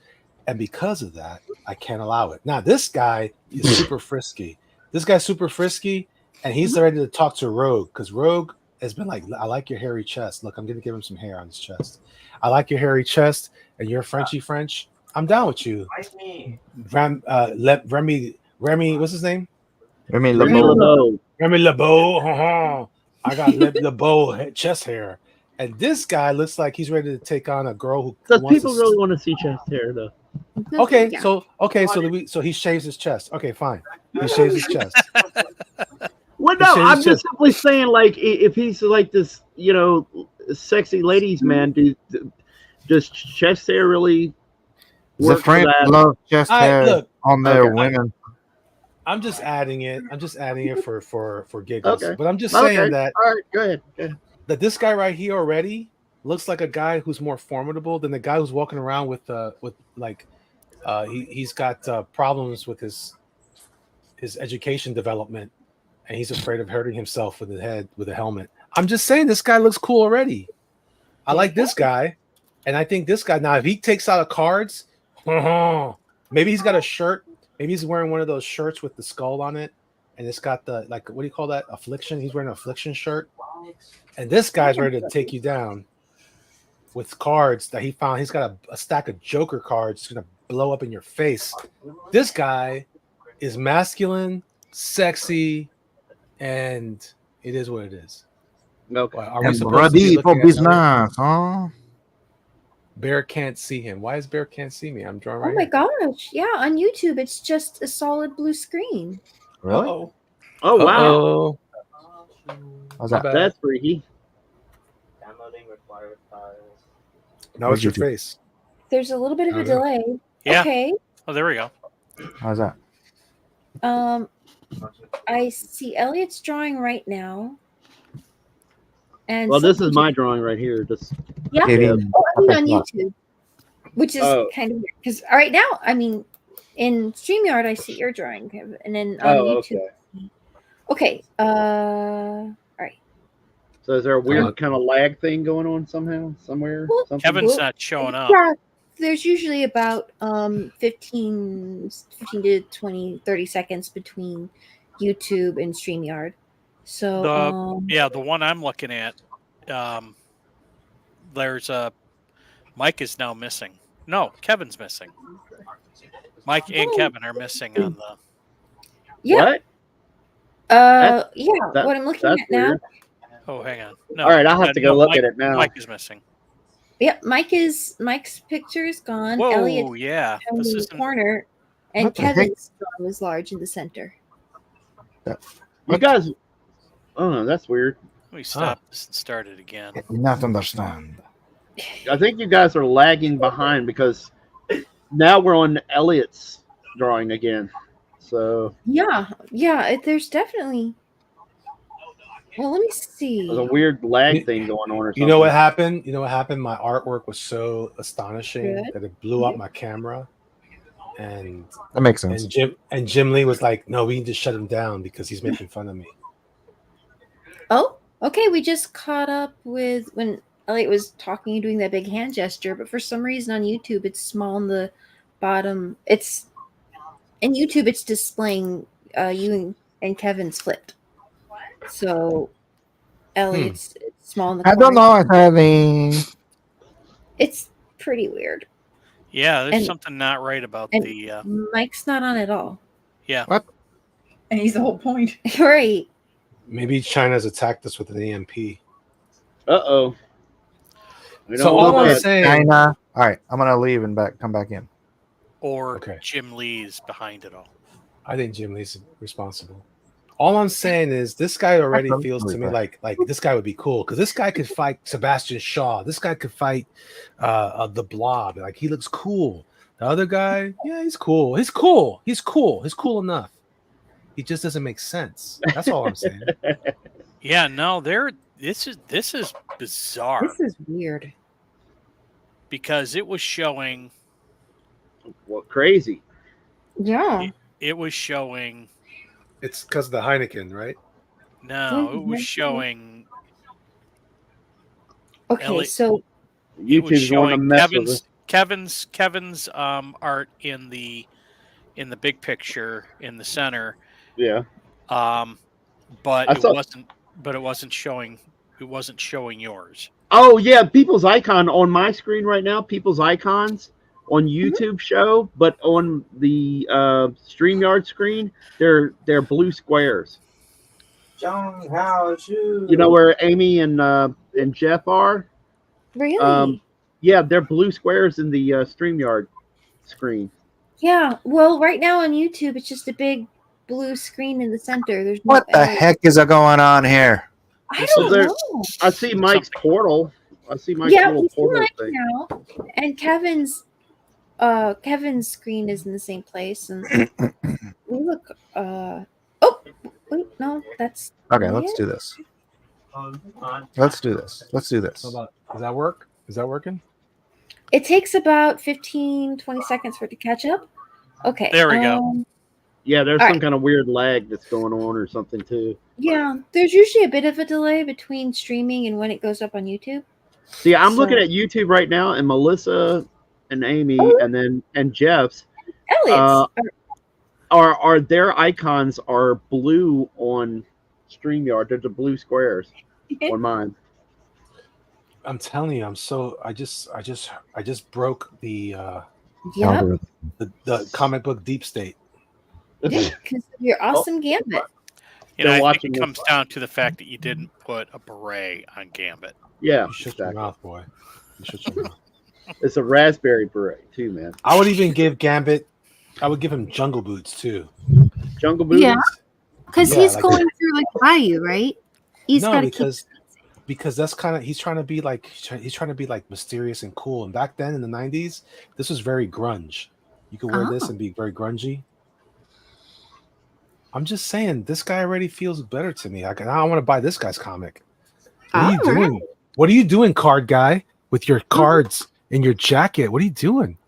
And because of that, I can't allow it. Now, this guy is super frisky. This guy's super frisky, and he's ready to talk to Rogue because Rogue has been like, I like your hairy chest. Look, I'm going to give him some hair on his chest. I like your hairy chest, and you're Frenchy French. I'm down with you. Like me. Remy, what's his name? Remy Remy LeBeau. LeBeau. Remy LeBeau. I got LeBeau chest hair. And this guy looks like he's ready to take on a girl who Does wants people to really want to see chest hair though? Okay, Yeah. so he shaves his chest. Okay, fine. He shaves his chest. Well, He no, shaves I'm his just chest. simply saying, like, if he's like this, sexy ladies man, does chest hair really The work for French that? love chest hair Look, on their okay. women. I'm just adding it. For giggles. Okay. But I'm just Okay. saying that All right, go ahead. that this guy right here already looks like a guy who's more formidable than the guy who's walking around with he's got problems with his education development, and he's afraid of hurting himself with the head with a helmet. I'm just saying this guy looks cool already. I like this guy, and I think this guy now if he takes out a cards, maybe he's got a shirt. Maybe he's wearing one of those shirts with the skull on it, and it's got the what do you call that? Affliction. He's wearing an affliction shirt, and this guy's ready to take you down with cards that he found. He's got a stack of Joker cards. It's gonna blow up in your face. This guy is masculine, sexy, and it is what it is. Okay. Are we And supposed to be ready for looking at business, huh? Bear can't see him. Why is Bear can't see me? I'm drawing Oh right my here. gosh. Yeah, on YouTube, it's just a solid blue screen. Really? Uh-oh. Oh wow, Uh-oh. How's My that? bad. that's freaky. Downloading required files. Now it's your YouTube? face. There's a little bit of I a don't know. delay. Yeah. Okay. Oh, there we go. How's that? I see Elliot's drawing right now. And Well, this is something- my drawing right here. Just yeah. Getting- Oh, I mean on Okay, YouTube, which is Oh. kind of weird because right now, I mean, in StreamYard, I see your drawing, Kev, and then on oh, YouTube. okay. Okay. All right. So is there a Uh, weird kind of lag thing going on somehow, somewhere? Well, Something? Kevin's not showing up. Yeah, there's usually about 15 to 20, 30 seconds between YouTube and StreamYard. So The one I'm looking at, there's a Mike is now missing. No, Kevin's missing. Mike and Oh. Kevin are missing on the. yeah, What? yeah. that- What I'm looking That's at now. weird. Oh, hang on. No, All right, I'll have to go look Mike, at it now. Mike is missing. Yep, Mike's picture is gone. Whoa, Elliot's yeah. in This the isn't. corner, and What the heck? Kevin's drawing was large in the center. You guys. Oh, that's weird. We stopped this and started again. Not understand. I think you guys are lagging behind because now we're on Elliot's drawing again. So Yeah. There's definitely. Well, let me see. there's a weird lag thing going on or something. You know what happened? My artwork was so astonishing Good. that it blew up my camera. And That makes sense. Jim Lee was like, "No, we need to shut him down because he's making fun of me." Oh, okay. We just caught up with when Elliot was talking and doing that big hand gesture, but for some reason on YouTube it's small in the bottom. It's in YouTube it's displaying you and Kevin's flipped. So Elliot's it's small in the I corner. don't know what's happening. It's pretty weird. Yeah, there's And- something not right about and- the. Mike's not on at all. Yeah. And he's the whole point. Right. Maybe China's attacked us with an EMP. Uh-oh. We So don't all know I'm that. saying, China. All right, I'm gonna leave and come back in. Or Okay. Jim Lee's behind it all. I think Jim Lee's responsible. All I'm saying is this guy already That's feels to me unbelievable. like this guy would be cool because this guy could fight Sebastian Shaw. This guy could fight the Blob. Like he looks cool. The other guy, yeah, he's cool. He's cool. He's cool. He's cool enough. He just doesn't make sense. That's all I'm saying. Yeah, no, this is bizarre This is weird. because it was showing What crazy? Yeah. it was showing It's because of the Heineken, right? no, it was showing Okay, Ellie- so it was YouTube's going to showing mess with us. Kevin's art in the big picture in the center. Yeah. But I it saw- wasn't showing yours. Oh yeah, people's icon on my screen right now. People's icons on YouTube show, but on the StreamYard screen, they're blue squares. John, how you? You know where Amy and Jeff are? really? Yeah, they're blue squares in the StreamYard screen. Yeah. Well, right now on YouTube, it's just a big blue screen in the center. There's no What the edge. heck is going on here? I So don't there- know. I see Mike's portal. I see Mike's Yeah, little we see portal Mike thing. now, and Kevin's screen is in the same place, and we look. Oh, wait, no, that's Okay, let's do this. Let's do this. Let's do this. How about, does that work? Is that working? It takes about 15-20 seconds for it to catch up. Okay, There we go. Yeah, there's All some right. kind of weird lag that's going on or something too. Yeah, there's usually a bit of a delay between streaming and when it goes up on YouTube. See, I'm So- looking at YouTube right now, and Melissa and Amy, Oh. and Jeff's Elliot's. are their icons are blue on StreamYard. They're the blue squares on mine. I'm telling you, I just broke the Yep, the comic book deep state. because of your awesome gambit. You know, They're I watching think it this. comes down to the fact that you didn't put a beret on Gambit. Yeah, You shut your exactly. mouth, boy. You shut your mouth. It's a raspberry beret too, man. I would even give Gambit. I would give him jungle boots too. Jungle boots. Yeah. Because Yeah, he's like going through like Bayou, right? He's No, got to because that's kind of he's trying to be like mysterious and cool. And back then in the 90s, this was very grunge. You could wear this Oh. and be very grungy. I'm just saying, this guy already feels better to me. I want to buy this guy's comic. What are you All doing? What are you doing, card guy, with your cards in your jacket? What are you doing?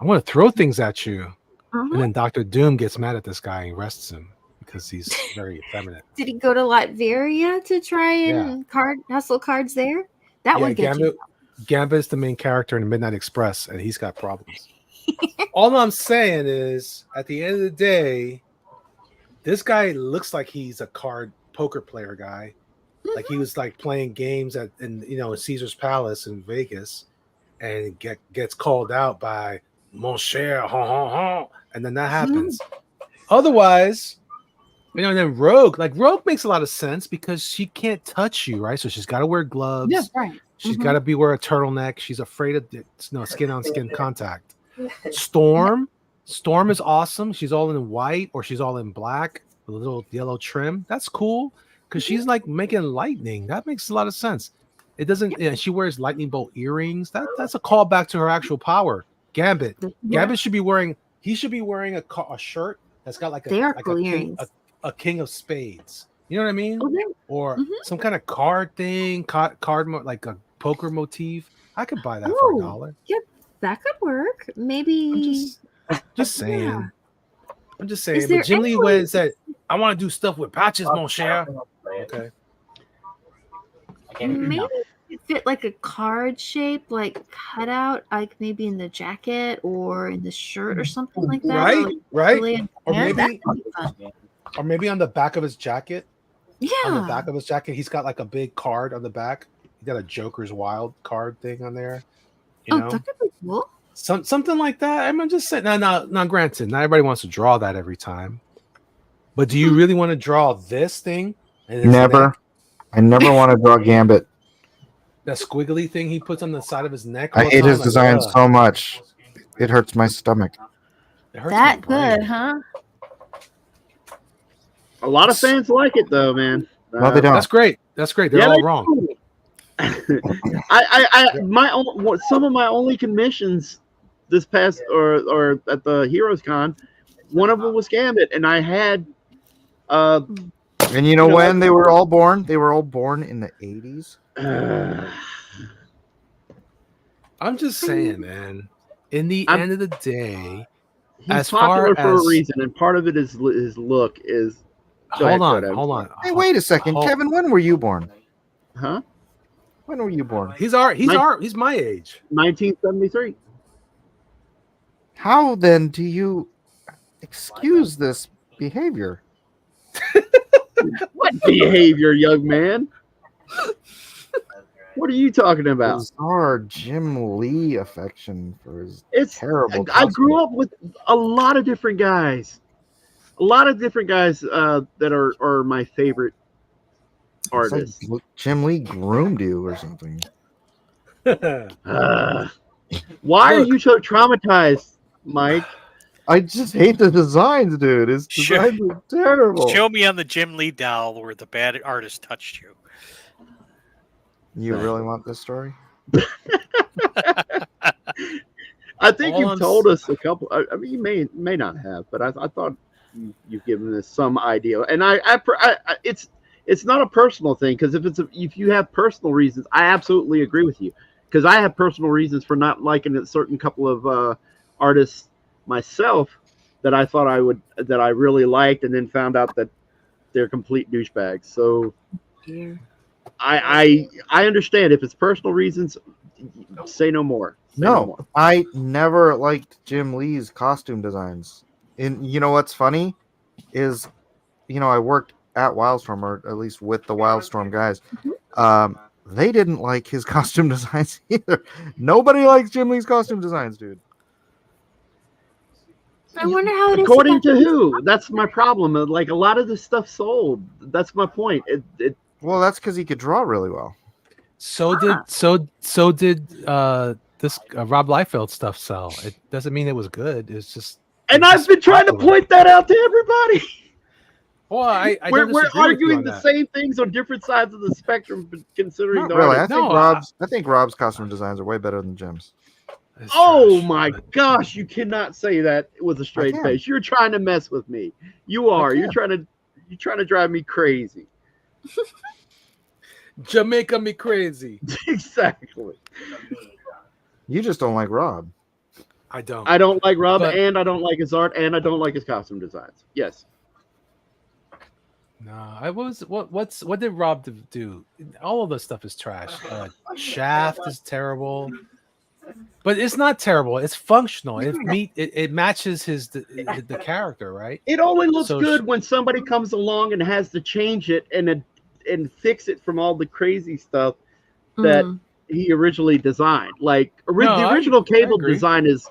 I want to throw things at you. Uh-huh. And then Dr. Doom gets mad at this guy and arrests him because he's very effeminate. Did he go to Latveria to try and hustle cards there? That would get you. Gambit is the main character in the Midnight Express, and he's got problems. All I'm saying is, at the end of the day, this guy looks like he's a poker player guy. Like he was like playing games in Caesar's Palace in Vegas, and gets called out by Mon cher, and then that happens. Otherwise, and then Rogue makes a lot of sense because she can't touch you, right? So she's got to wear gloves. Yeah, right. She's got to wear a turtleneck. She's afraid of skin on skin contact. Storm is awesome. She's all in white or she's all in black with a little yellow trim. That's cool because she's like making lightning. That makes a lot of sense. It doesn't. She wears lightning bolt earrings. That's a callback to her actual power. Gambit. Gambit should be wearing. He should be wearing a shirt that's got like a king of spades. You know what I mean? Or some kind of card thing, like a poker motif. I could buy that for $1. Yep, that could work. Maybe. Just saying. Yeah. I'm just saying. there But Jim Lee anyone- Wade said, "I want to do stuff with patches, mon cher." Okay. Maybe it fit like a card shape, like cut out, like maybe in the jacket or in the shirt or something like that. Right. Or Or that maybe, could be fun. or maybe on the back of his jacket. Yeah. On the back of his jacket, he's got like a big card on the back. He got a Joker's Wild card thing on there. You know, that could be cool. something like that. I'm just saying. Now, granted, not everybody wants to draw that every time. But do you really want to draw this thing? And his Never. neck? I never want to draw Gambit. That squiggly thing he puts on the side of his neck. all I the hate time, his like, design ugh. so much. It hurts my stomach. It hurts That my brain. good, huh? A lot of fans like it though, man. No, they don't. That's great. That's great. They're all wrong. Some of my only commissions this past or at the Heroes Con, one of them was Gambit, and I had. And you know when they were all born? They were all born in the 80s. I'm just saying, man. In the end of the day, He's as popular far for as a reason, and part of it is his look. Is hold on. Hey, wait a second, Kevin. When were you born? Huh? When were you born? He's my age. 1973. How then do you excuse this behavior? What behavior, young man? What are you talking about? Bizarre Jim Lee affection for his terrible. I grew up with a lot of different guys. A lot of different guys that are my favorite artists. Like Jim Lee groomed you or something. Why are you so traumatized, Mike? I just hate the designs, dude. His designs are terrible. Show me on the Jim Lee doll where the bad artist touched you. You really want this story? I think you've told us a couple. I mean, you may not have, but I thought you've given us some idea. And it's not a personal thing, because if you have personal reasons, I absolutely agree with you. Because I have personal reasons for not liking a certain couple of artists myself that I thought that I really liked, and then found out that they're complete douchebags. So I understand if it's personal reasons. Say no more. No, I never liked Jim Lee's costume designs. And you know what's funny is, I worked at Wildstorm, or at least with the Wildstorm guys. They didn't like his costume designs either. Nobody likes Jim Lee's costume designs, dude. I wonder how it is. According to who? That's my problem. Like, a lot of this stuff sold. That's my point. Well, that's because he could draw really well. So did this Rob Liefeld stuff sell. It doesn't mean it was good. It's just. And I've been trying to point that out to everybody. Well, we're arguing the same things on different sides of the spectrum, but considering Not the really. artist. I think Rob's costume designs are way better than Jim's. Oh my gosh! You cannot say that with a straight face. You're trying to mess with me. You are. You're trying to drive me crazy. Jamaica me crazy. Exactly. You just don't like Rob. I don't like Rob, and I don't like his art, and I don't like his costume designs. Yes. No, what did Rob do? All of this stuff is trash. Shaft is terrible, but it's not terrible. It's functional. It matches the character, right? It only looks good when somebody comes along and has to change it and fix it from all the crazy stuff that he originally designed. Like the original Cable design is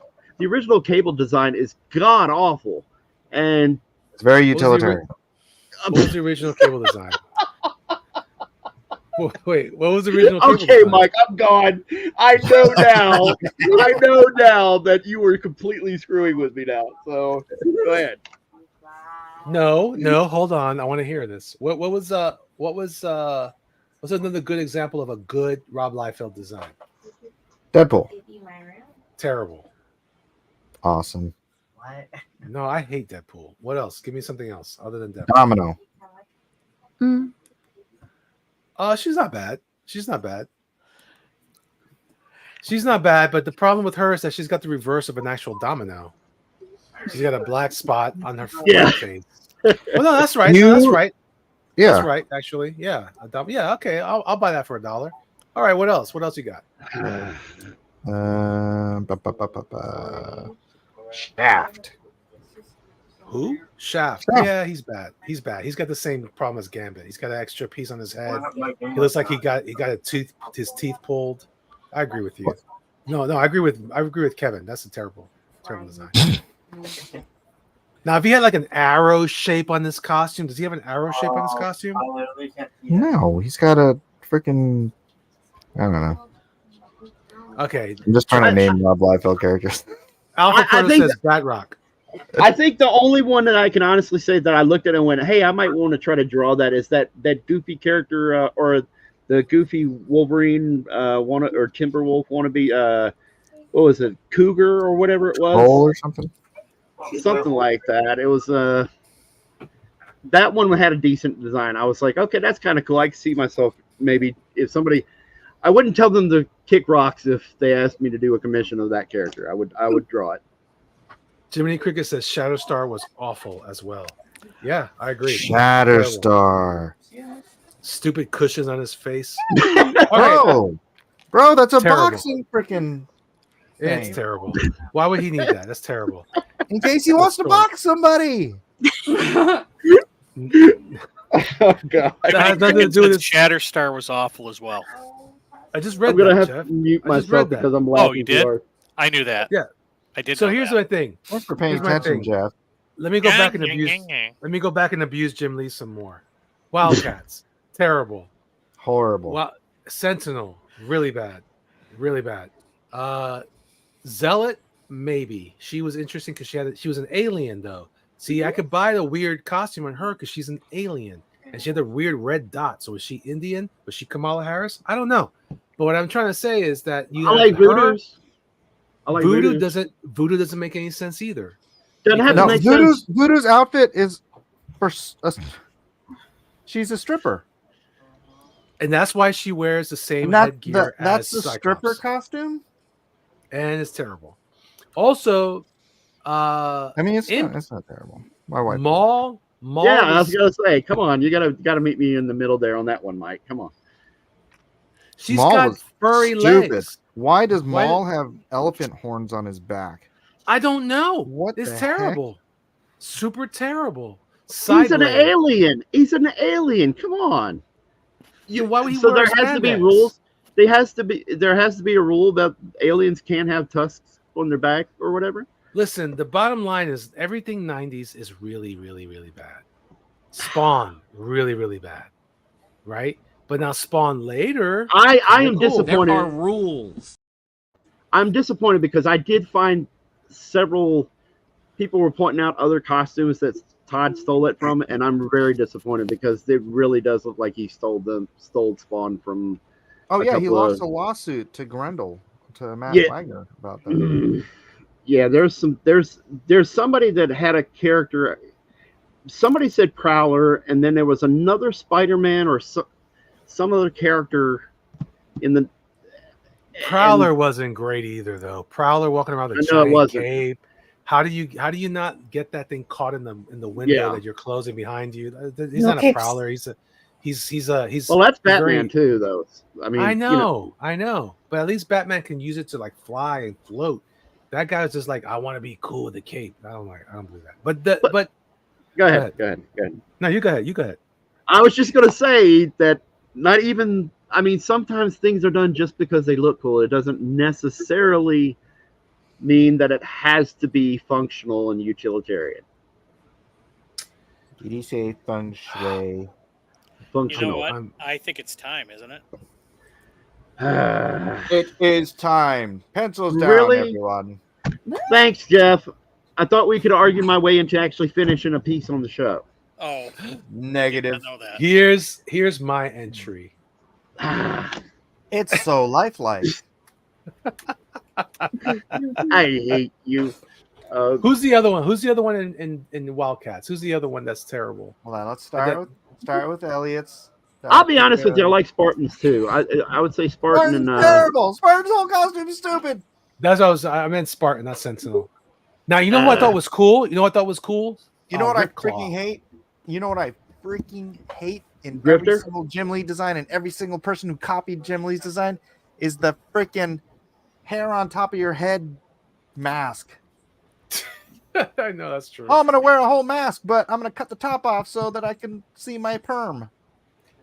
god awful, and it's very utilitarian. What was the original Cable design? Wait, what was the original Cable Okay, design? Mike, I'm gone. I know now that you were completely screwing with me now. So go ahead. No, hold on. I want to hear this. What's another good example of a good Rob Liefeld design? Deadpool. Terrible. Awesome. What? No, I hate Deadpool. What else? Give me something else other than Deadpool. Domino. She's not bad. She's not bad, but the problem with her is that she's got the reverse of an actual domino. She's got a black spot on her face. Well, no, that's right. That's right. Yeah. That's right, actually. Yeah. Okay. I'll buy that for $1. All right, what else? What else you got? Shaft. Who? Shaft. Yeah, he's bad. He's got the same problem as Gambit. He's got an extra piece on his head. He looks like he got his teeth pulled. I agree with you. No, I agree with Kevin. That's a terrible design. Now, if he had like an arrow shape on this costume, does he have an arrow shape on his costume? No, he's got a freaking. I don't know. Okay. I'm just trying to name Rob Liefeld characters. Alpha Pro says Bat Rock. I think the only one that I can honestly say that I looked at and went, "Hey, I might want to try to draw that," is that goofy character or the goofy Wolverine or Timberwolf wannabe. What was it, Cougar or whatever it was? Roll or something. Something like that. It was that one had a decent design. I was like, okay, that's kind of cool. I can see myself maybe if somebody. I wouldn't tell them to kick rocks if they asked me to do a commission of that character. I would draw it. Jiminy Cricket says Shatterstar was awful as well. Yeah, I agree. Shatterstar. Stupid cushions on his face. Bro, that's a Terrible. boxing freaking. It's terrible. Why would he need that? That's terrible. In case he wants to box somebody. Oh God! That has nothing to do with this. Shatterstar was awful as well. I just read I'm gonna that, have Jeff. to mute I just myself read that. because I'm laughing. Oh, you too did? hard. I knew that. Yeah. I did. So know here's that. my thing. Thanks for paying Here's my attention, thing. Jeff. Let me go back and abuse. Let me go back and abuse Jim Lee some more. Wildcats, terrible. Horrible. Well, Sentinel, really bad, really bad. Zealot, maybe she was interesting because she was an alien though. See, I could buy the weird costume on her because she's an alien and she had the weird red dot. So was she Indian? Was she Kamala Harris? I don't know. But what I'm trying to say is that you I have like her. Voodoo's. I like Voodoo Voodoo's. Voodoo doesn't make any sense either. Doesn't have to No, make sense. Voodoo's outfit is for. She's a stripper. And that's why she wears the same And headgear that's as the Cyclops. stripper costume. And it's terrible. Also, I mean, it's Imp, not terrible. My wife. Maul. Yeah, I was gonna say, come on, you gotta meet me in the middle there on that one, Mike. Come on. She's Maul got was furry stupid. legs. Why does Why- Maul have elephant horns on his back? I don't know. What It's the terrible. Super terrible. He's an Sideways. alien. He's an alien. Come on. Why would he So wear there has to be spandex? rules. There has to be a rule that aliens can't have tusks on their back or whatever. Listen, the bottom line is everything 90s is really, really, really bad. Spawn, really, really bad. Right? But now Spawn later. I am cool. disappointed. There are rules. I'm disappointed because I did find several people were pointing out other costumes that Todd stole it from, and I'm very disappointed because it really does look like he stole Spawn from. Oh a yeah, he couple lost of- a lawsuit to Grendel, to Matt Yeah. Wagner about that. Yeah, there's somebody that had a character. Somebody said Prowler, and then there was another Spider-Man or some other character in the. Prowler wasn't great either, though. Prowler walking around with a I know it giant wasn't. cape. How do you not get that thing caught in the window Yeah. that you're closing behind you? He's No not kicks. a Prowler. He's Well, that's very- Batman too, though. I mean, I you know, but at least Batman can use it to like fly and float. That guy was just like, I want to be cool with a cape. I don't believe that. But Go ahead. no, you go ahead. You go ahead. I was just gonna say that not even. I mean, sometimes things are done just because they look cool. It doesn't necessarily mean that it has to be functional and utilitarian. Did he say feng shui? You Functional. know what? I think it's time, isn't it? It is time. Pencils down, Really? everyone. Thanks, Jeff. I thought we could argue my way into actually finishing a piece on the show. Oh, Negative. I know that. Here's my entry. It's so lifelike. I hate you. Who's the other one? Who's the other one in Wildcats? Who's the other one that's terrible? Hold on, let's start with Elliot's. I'll be honest with you. I like Spartans too. I would say Spartan Spartan's and terrible. Spartan's whole costume is stupid. That's what I meant Spartan, not Sentinel. Now you know what I thought was cool? You know what I thought was cool? You know what I Ripclaw. freaking hate? You know what I freaking hate in Grifter? every single Jim Lee design and every single person who copied Jim Lee's design is the freaking hair on top of your head mask. I know that's true. Oh, I'm gonna wear a whole mask, but I'm gonna cut the top off so that I can see my perm.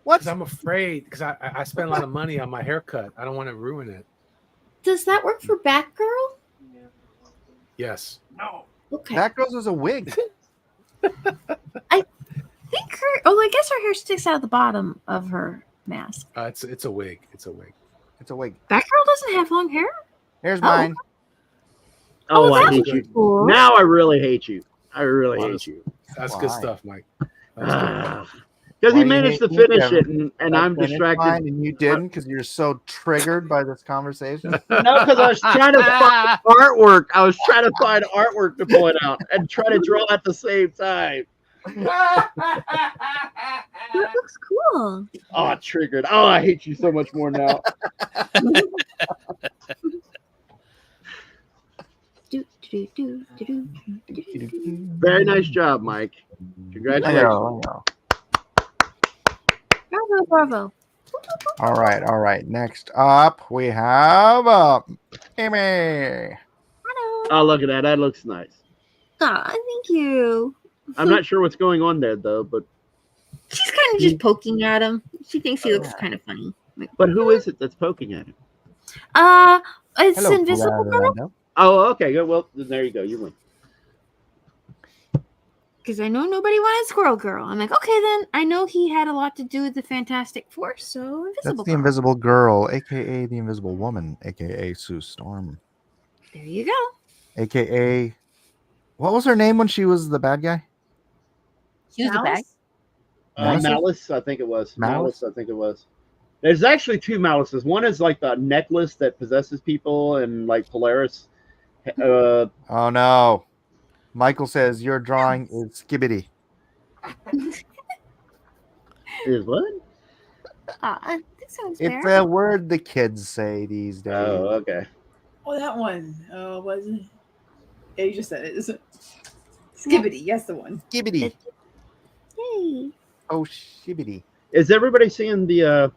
What? Because I'm afraid because I spent a lot of money on my haircut. I don't want to ruin it. Does that work for Batgirl? Yes. Okay. That goes as a wig. I think I guess her hair sticks out of the bottom of her mask. It's a wig. It's a wig. It's a wig. Batgirl doesn't have long hair. Here's Oh. mine. Oh, I that hate was you. cool. Now I really hate you. I really hate you. That's Why? good stuff, Mike. That's good. Because Why he you managed to hate me, finish Kevin? it, and That I'm finish distracted. line and you didn't because you're so triggered by this conversation. No, because I was trying to find artwork. I was trying to find artwork to point out and try to draw at the same time. That looks cool. Oh, triggered. Oh, I hate you so much more now. Very nice job, Mike. Congratulations. I know. Bravo, bravo. All right. Next up, we have Amy. Oh, look at that. That looks nice. Aw, thank you. I'm not sure what's going on there, though, but She's kind of just poking at him. She thinks he looks kind of funny. Like, but who is it that's poking at him? It's Hello, Invisible Girl. Colorado. Oh, okay. Good. Well, then there you go. You win. Because I know nobody wanted Squirrel Girl. I'm like, okay, then I know he had a lot to do with the Fantastic Four, so Invisible That's the Girl. Invisible Girl, aka the Invisible Woman, aka Sue Storm, There you go. aka what was her name when she was the bad guy? She was the bag. Malice? Malice, I think it was. Malice? Malice, I think it was. There's actually two Malices. One is like the necklace that possesses people, and like Polaris. Oh no. Michael says your drawing is skibbity. Is what? That sounds It's fair. a word the kids say these days. Oh, okay. Oh, that one. Oh, was it? Yeah, you just said it. Isn't it? Skibbity. Yes, the one. Skibbity. Yay. Oh shibbity. Is everybody seeing the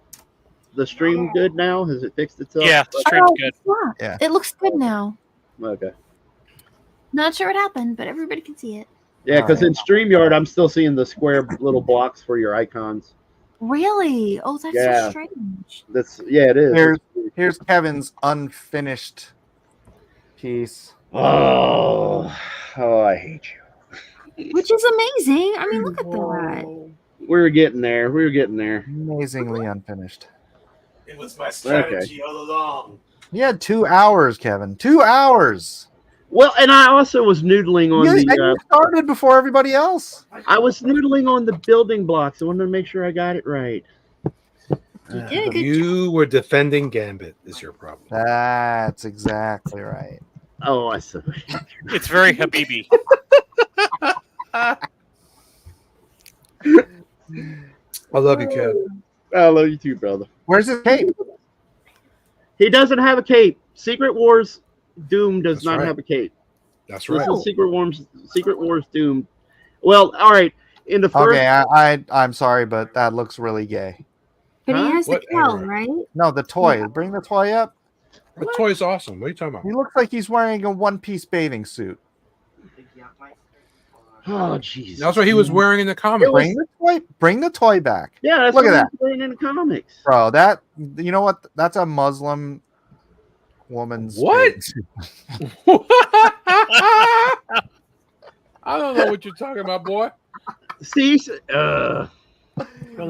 stream good now? Has it fixed itself? Yeah, the stream's good. Yeah. It looks good now. Okay. Not sure what happened, but everybody can see it. Yeah, because All in StreamYard, I'm still seeing the square little blocks for your icons. Really? Oh, that's Yeah. so strange. It is. Here's Kevin's unfinished piece. Oh, I hate you. Which is amazing. I mean, look at that. We're getting there. We're getting there. Amazingly unfinished. It was my strategy all along. He had 2 hours, Kevin. 2 hours. Well, and I also was noodling on And you the. started before everybody else. I was noodling on the building blocks. I wanted to make sure I got it right. You did a good job. You were defending Gambit. Is your problem? That's exactly right. Oh, I see. It's very Habibi. I love you, Kev. I love you too, brother. Where's his cape? He doesn't have a cape. Secret Wars Doom does That's not right. have a cape. That's This right. is Secret Wars Doom. Well, all right. In the first, Okay, I'm sorry, but that looks really gay. But he Huh? has the Whatever. cowl, right? No, the toy. Bring the toy up. The toy's awesome. What are you talking He about? looks like he's wearing a one-piece bathing suit. oh jeez. That's what he was wearing in the comic. Bring the toy back. Yeah, that's Look what at he's wearing in the comics. Bro, that you know what? That's a Muslim woman's What? bathing suit. I don't know what you're talking about, boy. See, Don't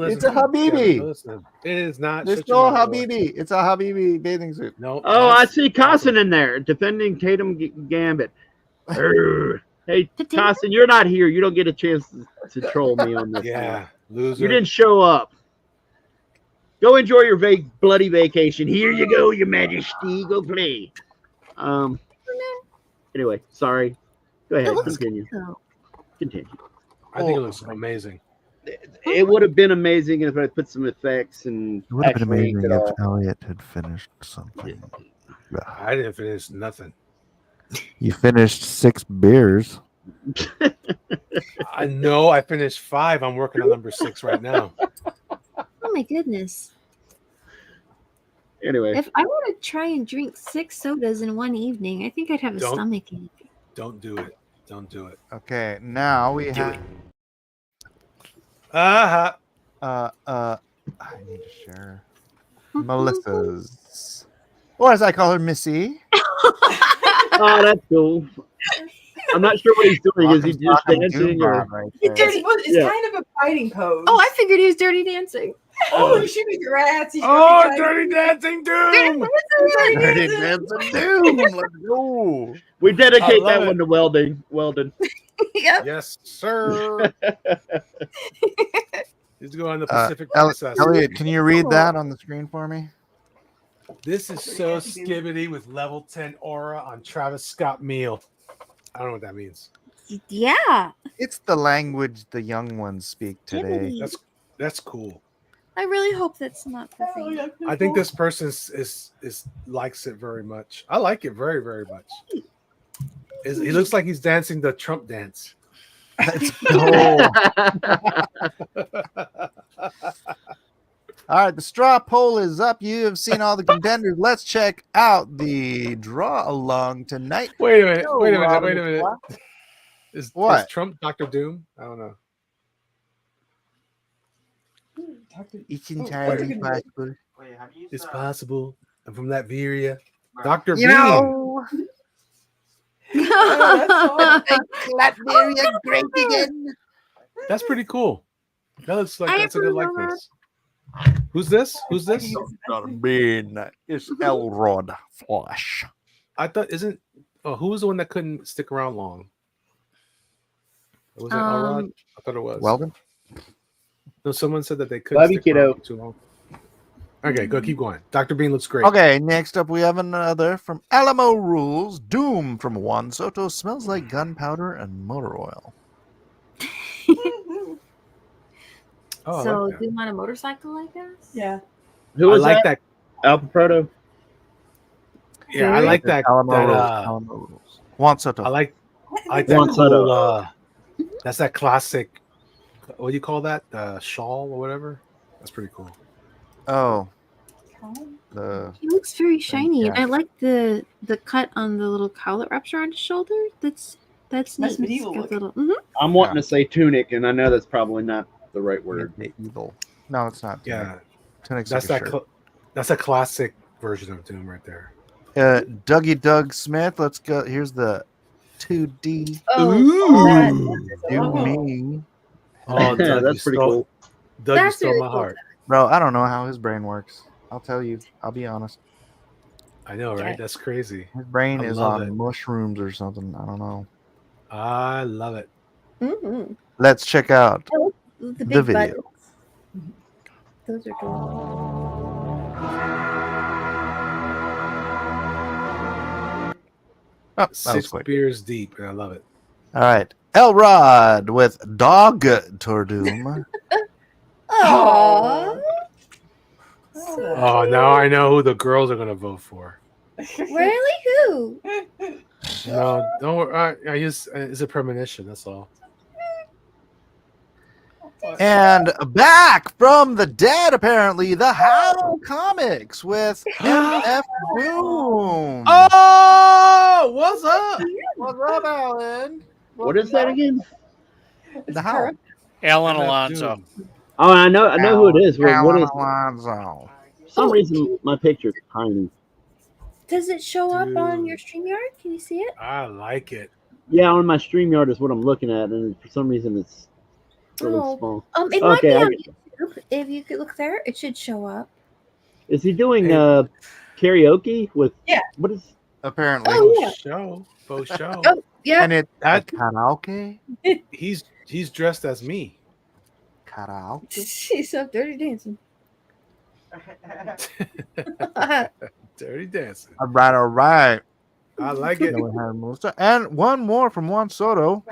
listen It's a to him. Habibi. Don't listen to him. It is not. It's Shut your no mouth, boy. Habibi. It's a Habibi bathing suit. No. oh, I that's see Carson in there defending Tatum Gambit. Hey, Potato? Carson, you're not here. You don't get a chance to troll me on this. Yeah, loser. You didn't show up. Go enjoy your bloody vacation. Here you go, Your Majesty. Go play. Anyway, sorry. Go ahead. It looks Continue. good, though. Continue. I think it looks amazing. It would have been amazing if I put some effects and It would have been actually amazing inked it if all. Elliot had finished something. I didn't finish nothing. You finished 6 beers. I know. I finished 5. I'm working on number 6 right now. Oh my goodness. Anyway, If I were to try and drink 6 sodas in one evening, I think I'd have a Don't. stomach ache. Don't do it. Don't do it. Okay, now we have Uh-huh. I need to share Melissa's. Or as I call her, Missy. oh, that's cool. I'm not sure what he's doing. Is he just Talking dancing or? Goomba right It's there. dirty. Well, it's Yeah. kind of a fighting pose. Oh, I figured he was dirty dancing. Oh, she made rats. Oh, Dirty Dancing Doom! Dirty Dancing Doom. Let's go. We dedicate I love that one it. to Weldon. Weldon. Yep. Yes, sir. He's going to Pacific El- Princess. Elliot, can you read that on the screen for me? This is so skibbity with level 10 aura on Travis Scott Meal. I don't know what that means. Yeah. It's the language the young ones speak today. Skibbity. That's cool. I really hope that's not the thing. I think this person is likes it very much. I like it very, very much. He looks like he's dancing the Trump dance. Let's go. All right, the straw poll is up. You have seen all the contenders. Let's check out the draw along tonight. Wait a minute. Is What? Trump Dr. Doom? I don't know. It's entirely possible. Wait, have you used It's possible. I'm from Latveria. Right. Dr. You Beam. know, Latveria great again. That's pretty cool. That looks like I that's a good remember. likeness. Who's this? Who's this? Dr. Bean is Elrod Flash. I thought who was the one that couldn't stick around long? Was that Elrod? I thought it was. Weldon? No, someone said that they couldn't Love you, stick around kiddo. too long. Okay, go keep going. Dr. Bean looks great. Okay, next up we have another from Alamo Rules. Doom from Juan Soto. Smells like gunpowder and motor oil. Oh, I So, like that. do you want a motorcycle, I guess? Yeah. Who I was like that? that. Alpha Proto. Yeah, I like that. Alamo that, Rules. Alamo Rules. Juan Soto. I like that Juan Soto. cool. That's that classic. What do you call that? The shawl or whatever. That's pretty cool. Oh. The He looks very shiny, and yeah. I like the cut on the little cowl that wraps around his shoulder. That's neat. That's It's medieval got looking. little- I'm wanting to say tunic, and I know that's probably not the right word. evil. No, it's not. Yeah, Tunic's that's like a that. shirt. That's a classic version of Doom right there. Dougie Doug Smith. Let's go. Here's the 2D. Do me. Oh, Doug, That's you pretty stole- cool. Doug, That's you stole really my cool. heart. Bro, I don't know how his brain works. I'll tell you. I'll be honest. I know, right? Okay. That's crazy. His brain I is love on it. mushrooms or something. I don't know. I love it. Mhm. Let's check out The the big video. buttons. Those are cool. Oh, that was 6 quick. beers deep, and I love it. All right. Elrod with Dog Tordoom. Aww. Oh, now I know who the girls are gonna vote for. Really? Who? No, don't worry. I use it's a premonition. That's all. And back from the dead, apparently, the Howl Comics with MF Doom. Oh, what's up? What's up, Alan? What is that again? The Howl. Alan MF Alonso. Doom. Oh, I know who it is. What Alan is? Alonso. For some reason, my picture's tiny. Does it show up on Dude. your StreamYard? Can you see it? I like it. Yeah, on my StreamYard is what I'm looking at, and for some reason, it's really Oh. small. It might be Okay, on YouTube. If you could look there, it should show up. Is he doing Hey. karaoke with? Yeah. What is? Apparently. Oh, yeah. Faux show. Oh, yeah. And it's a That- karaoke? He's dressed as me. Karaoke? She's so dirty dancing. Dirty dancing. All right, all right. I like it. Then we have Melissa. And one more from Juan Soto.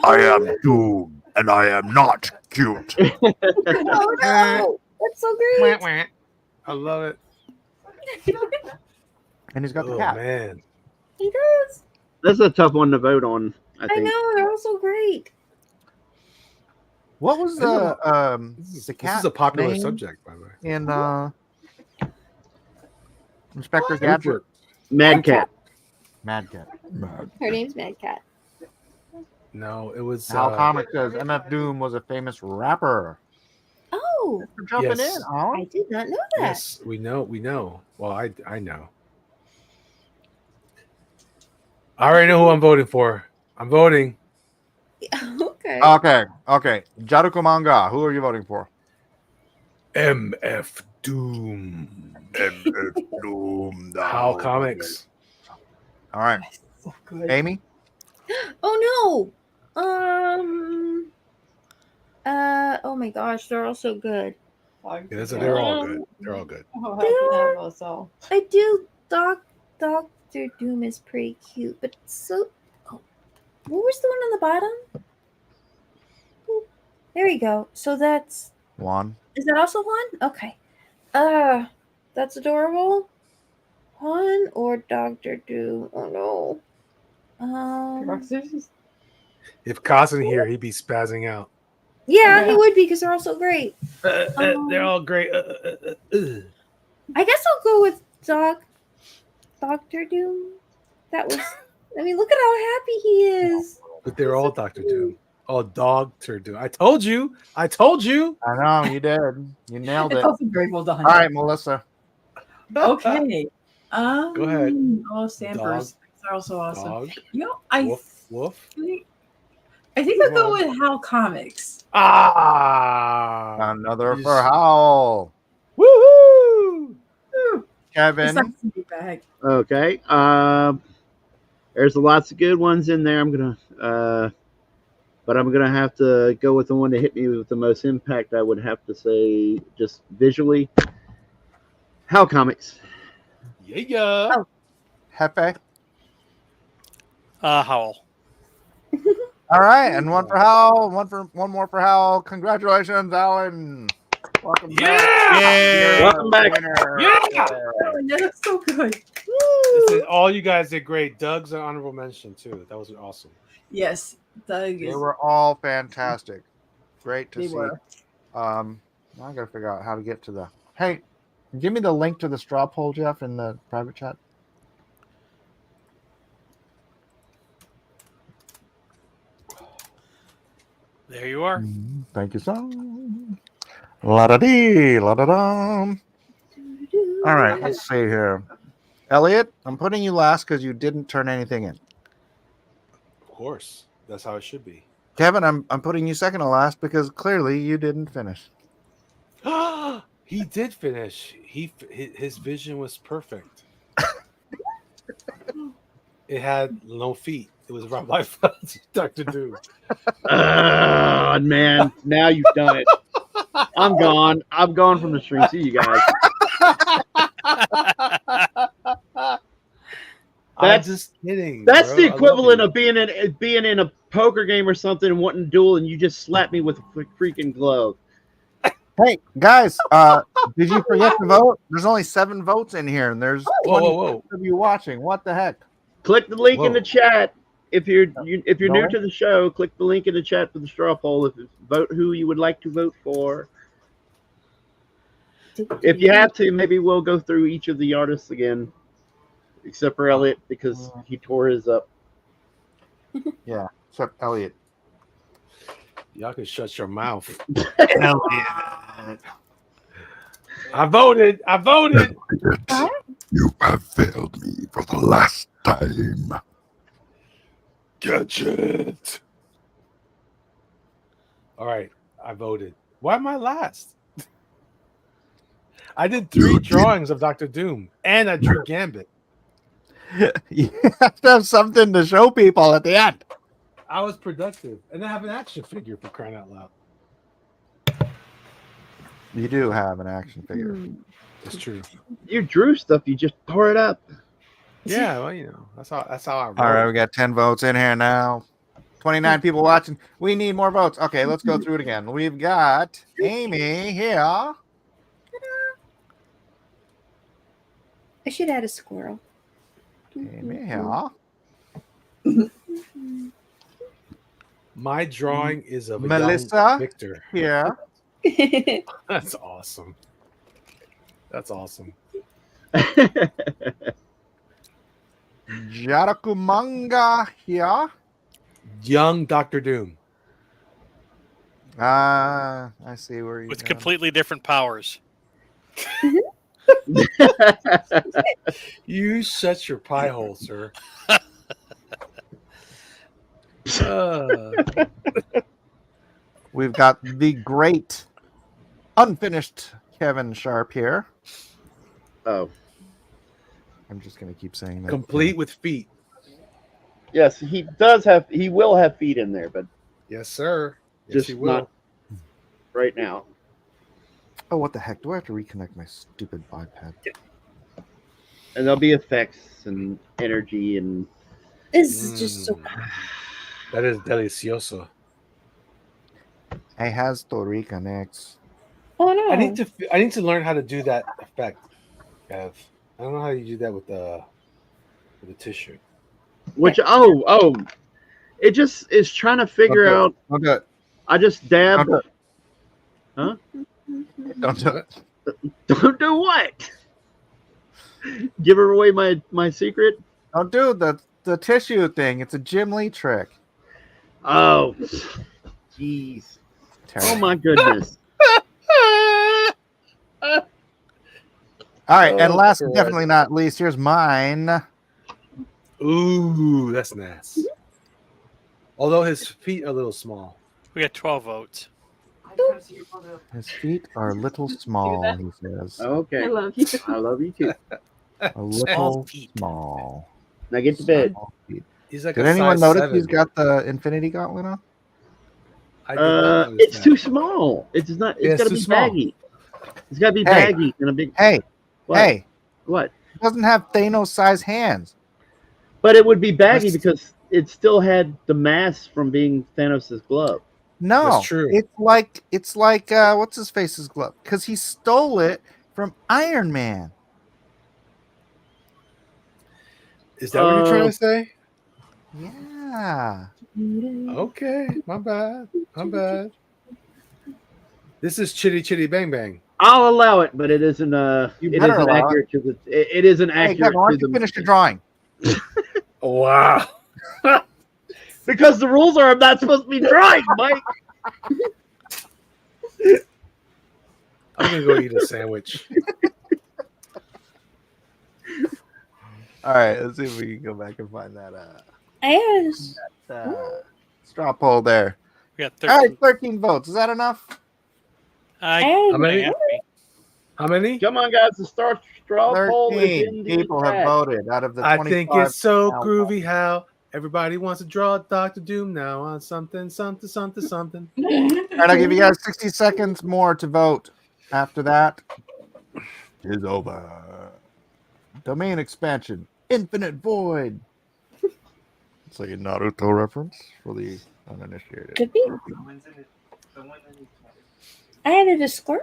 I am Doom, and I am not cute. Oh no! That's so great. I love it. And he's got the Oh cat. man. He does. That's a tough one to vote on. I I think. know. They're all so great. What was the This cat is a popular name subject, by the way. in Inspector Gadget? Rupert. Mad Cat. Mad Cat. Her name's Mad Cat. No, it was How Comic says MF Doom was a famous rapper. Oh, For jumping Yes. in, huh? I did not know that. Yes, we know. Well, I know. I already know who I'm voting for. I'm voting. Okay. Okay. Jaruko Manga. Who are you voting for? MF Doom. MF Doom. How Comics. All right, So good. Amy. Oh no. Oh my gosh, they're all so good. Yeah, they're all good. They're all good. Oh, how can I have us all? I do. Doctor Doom is pretty cute, but so. Oh, what was the one on the bottom? Oh, there you go. So that's. Juan. Is that also one? Okay. That's adorable. Juan or Doctor Doom? Oh no. If Kaz in here, he'd be spazzing out. Yeah, he would be because they're all so great. They're all great. I guess I'll go with Doctor Doom. That was. I mean, look at how happy he is. But they're all Dr. Doom. Oh, Dr. Doom. I told you. I told you. I know you did. You nailed It's it. also very well done. All right, Melissa. Okay. Go ahead. Oh, Stampers. They're also awesome. Dog. You know, I Woof. think I'll go with Hal Comics. Ah. Another for Howl. Woohoo! Kevin. It's nice to be back. Okay. There's lots of good ones in there. But I'm gonna have to go with the one that hit me with the most impact. I would have to say, just visually, Hal Comics. Yeah. Oh. Hefe. Howl. All right, and one for Howl, one more for Howl. Congratulations, Alan. Welcome back. Yeah. Welcome back. Yeah. Oh, that looks so good. Listen, all you guys did great. Doug's an honorable mention too. That was awesome. Yes, Doug They is. were all fantastic. Great to They see. were. Now I gotta figure out how to get to the. Hey, give me the link to the straw poll, Jeff, in the private chat. There you are. Thank you, so. La da dee, la da dum. All right, let's see here. Elliot, I'm putting you last because you didn't turn anything in. Of course. That's how it should be. Kevin, I'm putting you second to last because clearly you didn't finish. He did finish. His vision was perfect. It had no feet. It was Rob Liefeld, Dr. Doom. Man, now you've done it. I'm gone. I'm gone from the stream. See you guys. I'm just kidding. That's bro. the I love equivalent you. of being in a poker game or something and wanting to duel, and you just slap me with a freaking glove. Hey guys, did you forget to vote? There's only 7 votes in here, and there's Whoa. of you watching. What the heck? Click the link in Whoa. the chat. If you're new Nowhere? to the show, click the link in the chat for the straw poll. Vote who you would like to vote for. If you have to, maybe we'll go through each of the artists again, except for Elliot because he tore his up. Yeah, except Elliot. Y'all can shut your mouth. Elliot. I voted. You have failed me for the last time. Catch it. All right, I voted. Why am I last? I did 3 drawings of Dr. Doom, and I drew Gambit. You have to have something to show people at the end. I was productive, and I have an action figure for crying out loud. You do have an action figure. It's true. You drew stuff. You just tore it up. Yeah, well, you know, that's how I roll. All right, we got 10 votes in here now. 29 people watching. We need more votes. Okay, let's go through it again. We've got Amy here. I should add a squirrel. Amy here. My drawing is of a Melissa young Victor. here. That's awesome. That's awesome. Jarakumanga here. Young Dr. Doom. I see where you With completely different powers. You shut your pie hole, sir. We've got the great unfinished Kevin Sharp here. Oh, I'm just gonna keep saying that. Complete with feet. yes, he does have. He will have feet in there, but Yes, sir. Yes, just he will. not right now. Oh, what the heck? Do I have to reconnect my stupid iPad? And there'll be effects and energy and. This is just so. That is delicioso. I has to reconnect. Oh no! I need to learn how to do that effect. Kev. I don't know how you do that with the tissue. Which it just is trying to figure out. Okay. I just dab. Don't do Huh? Don't do it. Don't do what? Give her away my secret. Don't do the tissue thing. It's a Jim Lee trick. Oh, jeez. Oh my goodness. All right, and Oh, last but Christ. definitely not least, here's mine. Ooh, that's nice. Although his feet are a little small. We got 12 votes. His feet are a little small, he says. Okay. I love you. I love you too. A little small. Now get to bed. Small feet. He's like Did a anyone size notice 7. he's got the Infinity Gauntlet on? I did not notice It's that. too small. It's not. Yeah, It's it's got to too be small. baggy. It's got to be Hey. baggy and a big. Hey, What? hey, What? he doesn't have Thanos size hands. But it would be baggy That's- because it still had the mass from being Thanos' glove. No, That's true. It's like what's his face's glove? Because he stole it from Iron Man. Is that what you're trying to say? Yeah. Okay, my bad. My bad. This is Chitty Chitty Bang Bang. I'll allow it, but it isn't. You It better isn't allow accurate to the. It isn't Hey, accurate Kevin, why to don't you the. finish your drawing? Wow. Because the rules are I'm not supposed to be drawing, Mike. I'm gonna go eat a sandwich. All right, let's see if we can go back and find that Yes. straw poll there. We got All 13. right, 13 votes. Is that enough? I, How many? I- How many? Come on, guys. The straw poll is 13 in the people have chat. voted out of the I 25. think it's so now. groovy how everybody wants to draw Doctor Doom now on something. All right, I'll give you guys 60 seconds more to vote. After that, is over. Domain expansion, Infinite Void. It's like a Naruto reference for the uninitiated. Could be. I added a squirrel.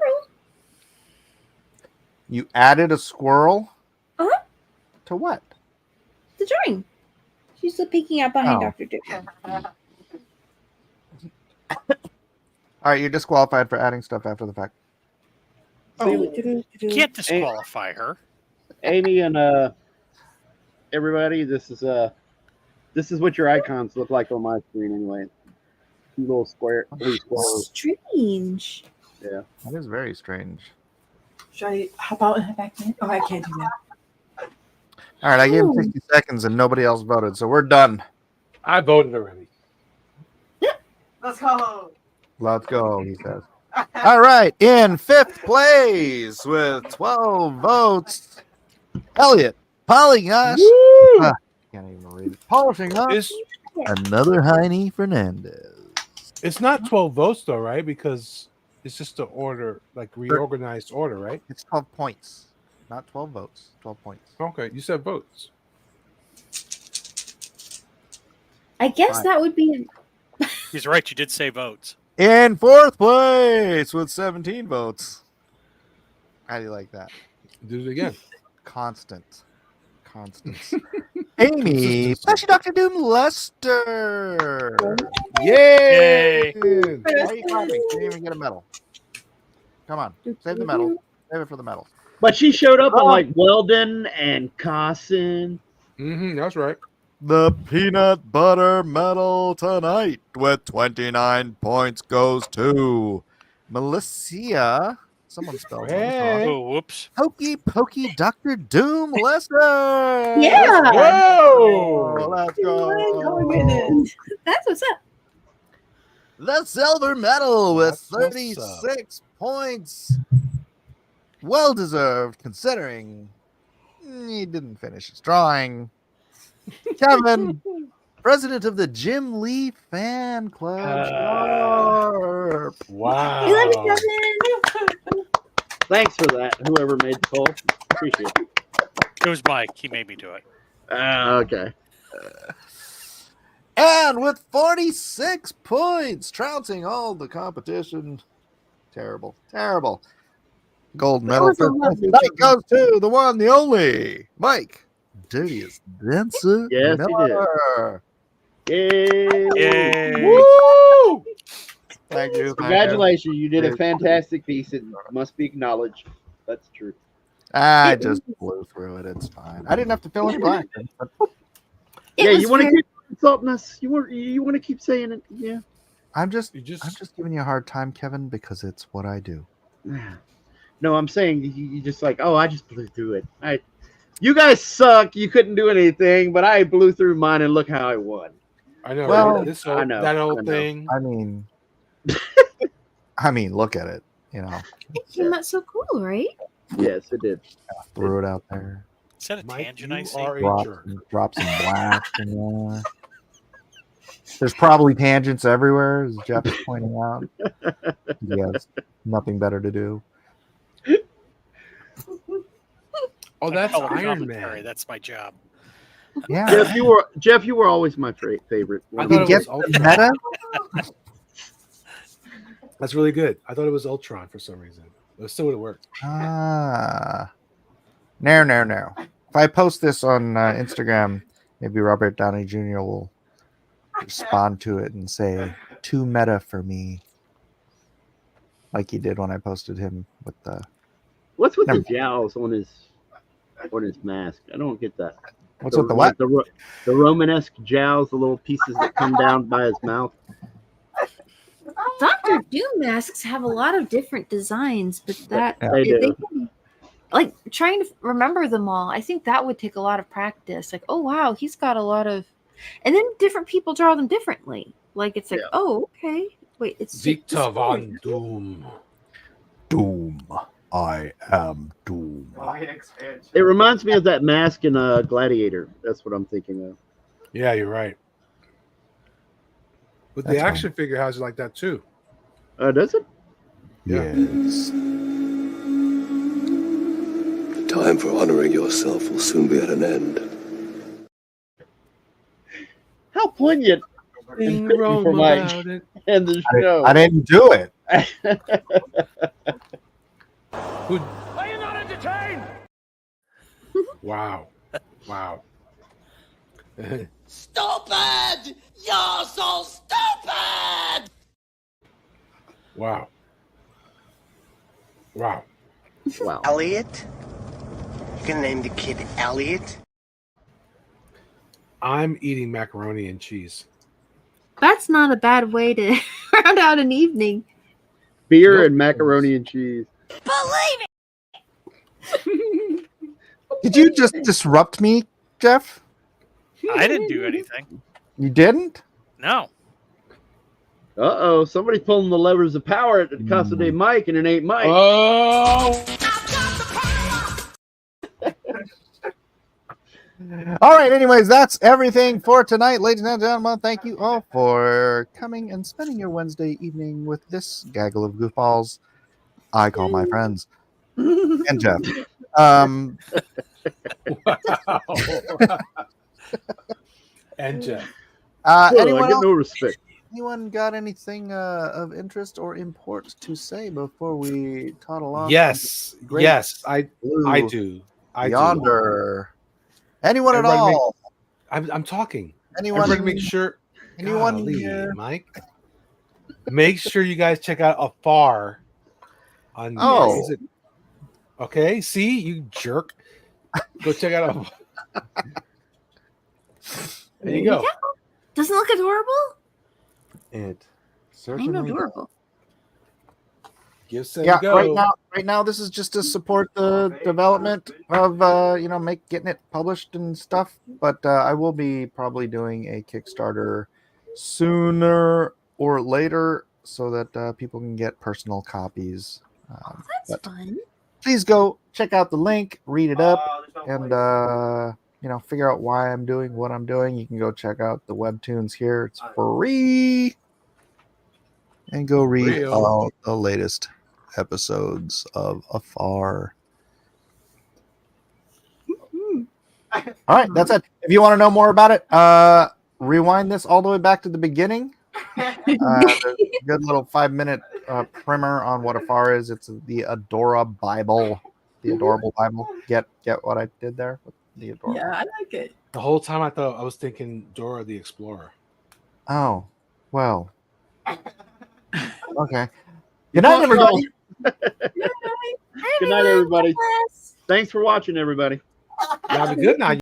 You added a squirrel? Uh-huh. To what? The drawing. She's still peeking out behind Oh. Dr. Doom. All right, you're disqualified for adding stuff after the fact. can't disqualify her. Amy and everybody, this is what your icons look like on my screen anyway. Two little blue squares. Strange. Yeah. That is very strange. Should I hop out and head back in? Oh, I can't do that. All right, I gave him 60 seconds and nobody else voted, so we're done. I voted already. Let's go. Let's go, he says. All right, in fifth place with 12 votes, Elliot Polygosh. Can't even read it. Polishing up another Heine Fernandez. It's not 12 votes though, right? Because it's just the order, like reorganized order, right? It's 12 points, not 12 votes. 12 points. Okay, you said votes. I guess Fine. that would be. He's right. You did say votes. In fourth place with 17 votes. How do you like that? Do it again. Constant. Amy, Flashy Dr. Doom Lester. Yay! Why are you clapping? You didn't even get a medal. Come on, save the medal. Save it for the medal. But she showed up on like Weldon and Cossin. That's right. The peanut butter medal tonight with 29 points goes to Melissa. Someone spelled it. Oh, whoops. Hokey Pokey Dr. Doom Lester. Yeah. Whoa! Let's go. Oh my goodness. That's what's up. The silver medal with That's what's 36 points Well deserved, considering he didn't finish his drawing. Kevin, president of the Jim Lee Fan Club. Sharp. Wow. We love you, Kevin. Thanks for that, whoever made the poll. Appreciate it. It was Mike. He made me do it. Okay. And with 46 points, trouncing all the competition. Terrible. Gold medal for tonight goes to the one, the only, Mike. Dirtiest Dancer Yes, Miller. he did. Yay! Woo! Thank you. Congratulations. You did a fantastic piece. It must be acknowledged. That's true. I just blew through it. It's fine. I didn't have to fill in blank. Yeah, you want to keep insulting us. You want to keep saying it. Yeah. I'm just giving you a hard time, Kevin, because it's what I do. No, I'm saying you just like, oh, I just blew through it. You guys suck. You couldn't do anything, but I blew through mine, and look how I won. I know. Well, right? That old thing. I mean, look at it. You know, It came out so cool, right? Yes, it did. Threw it out there. Is that a tangent I see? Drop some blast in there. There's probably tangents everywhere, as Jeff is pointing out. He has nothing better to do. Oh, that's Color Iron commentary, Man. That's my job. Yeah, Jeff, you were always my favorite. I You thought it get was the Ultron. meta? That's really good. I thought it was Ultron for some reason. It still would have worked. Ah. No. If I post this on Instagram, maybe Robert Downey Jr. will respond to it and say, too meta for me. Like he did when I posted him with the... What's with the jowls on his mask? I don't get that. What's with the what? The Romanesque jowls, the little pieces that come down by his mouth. Doctor Doom masks have a lot of different designs, but that They do. like trying to remember them all. I think that would take a lot of practice. Like, oh wow, he's got a lot of, and then different people draw them differently. Like it's like, oh okay, wait, it's Victor Von Doom. Doom. I am Doom. It reminds me of that mask in Gladiator. That's what I'm thinking of. Yeah, you're right. But the action figure has it like that too. Does it? Yes. The time for honoring yourself will soon be at an end. How poignant Nothing for wrong Mike about it. and the show. I didn't do it. Are you not entertained? Wow. Stupid! You're so stupid! Wow. Wow. Elliot? You gonna name the kid Elliot? I'm eating macaroni and cheese. That's not a bad way to round out an evening. Beer and macaroni and cheese. Believe it. Did you just disrupt me, Jeff? I didn't do anything. You didn't? No. Somebody's pulling the levers of power at the Casa de Mike, and it ain't Mike. Oh! All right, anyways, that's everything for tonight, ladies and gentlemen. Thank you all for coming and spending your Wednesday evening with this gaggle of goofballs I call my friends. And Jeff. Wow. And Jeff. Anyone I get else? no respect. Anyone got anything of interest or import to say before we toddle off? Yes. Great Yes, I Blue do. I do. Yonder. Anyone at Everybody all? I'm talking. Anyone? Everybody make sure. Anyone Golly, here? Mike? Make sure you guys check out Afar on Oh. is it- okay, see, you jerk. Go check out Afar. There you go. Doesn't it look adorable? It I'm certainly adorable. Give Send yeah, go. right now, this is just to support the development of getting it published and stuff. But I will be probably doing a Kickstarter sooner or later so that people can get personal copies. That's fun. please go check out the link, read it up, and figure out why I'm doing what I'm doing. You can go check out the webtoons here. It's free. And go read all the latest episodes of Afar. All right, that's it. If you want to know more about it, rewind this all the way back to the beginning. There's a good little 5-minute primer on what Afar is. It's the Adora Bible, the Adorable Bible. Get what I did there with the Adorable? Yeah, I like it. The whole time I thought I was thinking Dora the Explorer. Oh, well. Okay. Good night, everybody. Good night, everybody. Thanks for watching, everybody. Have a good night.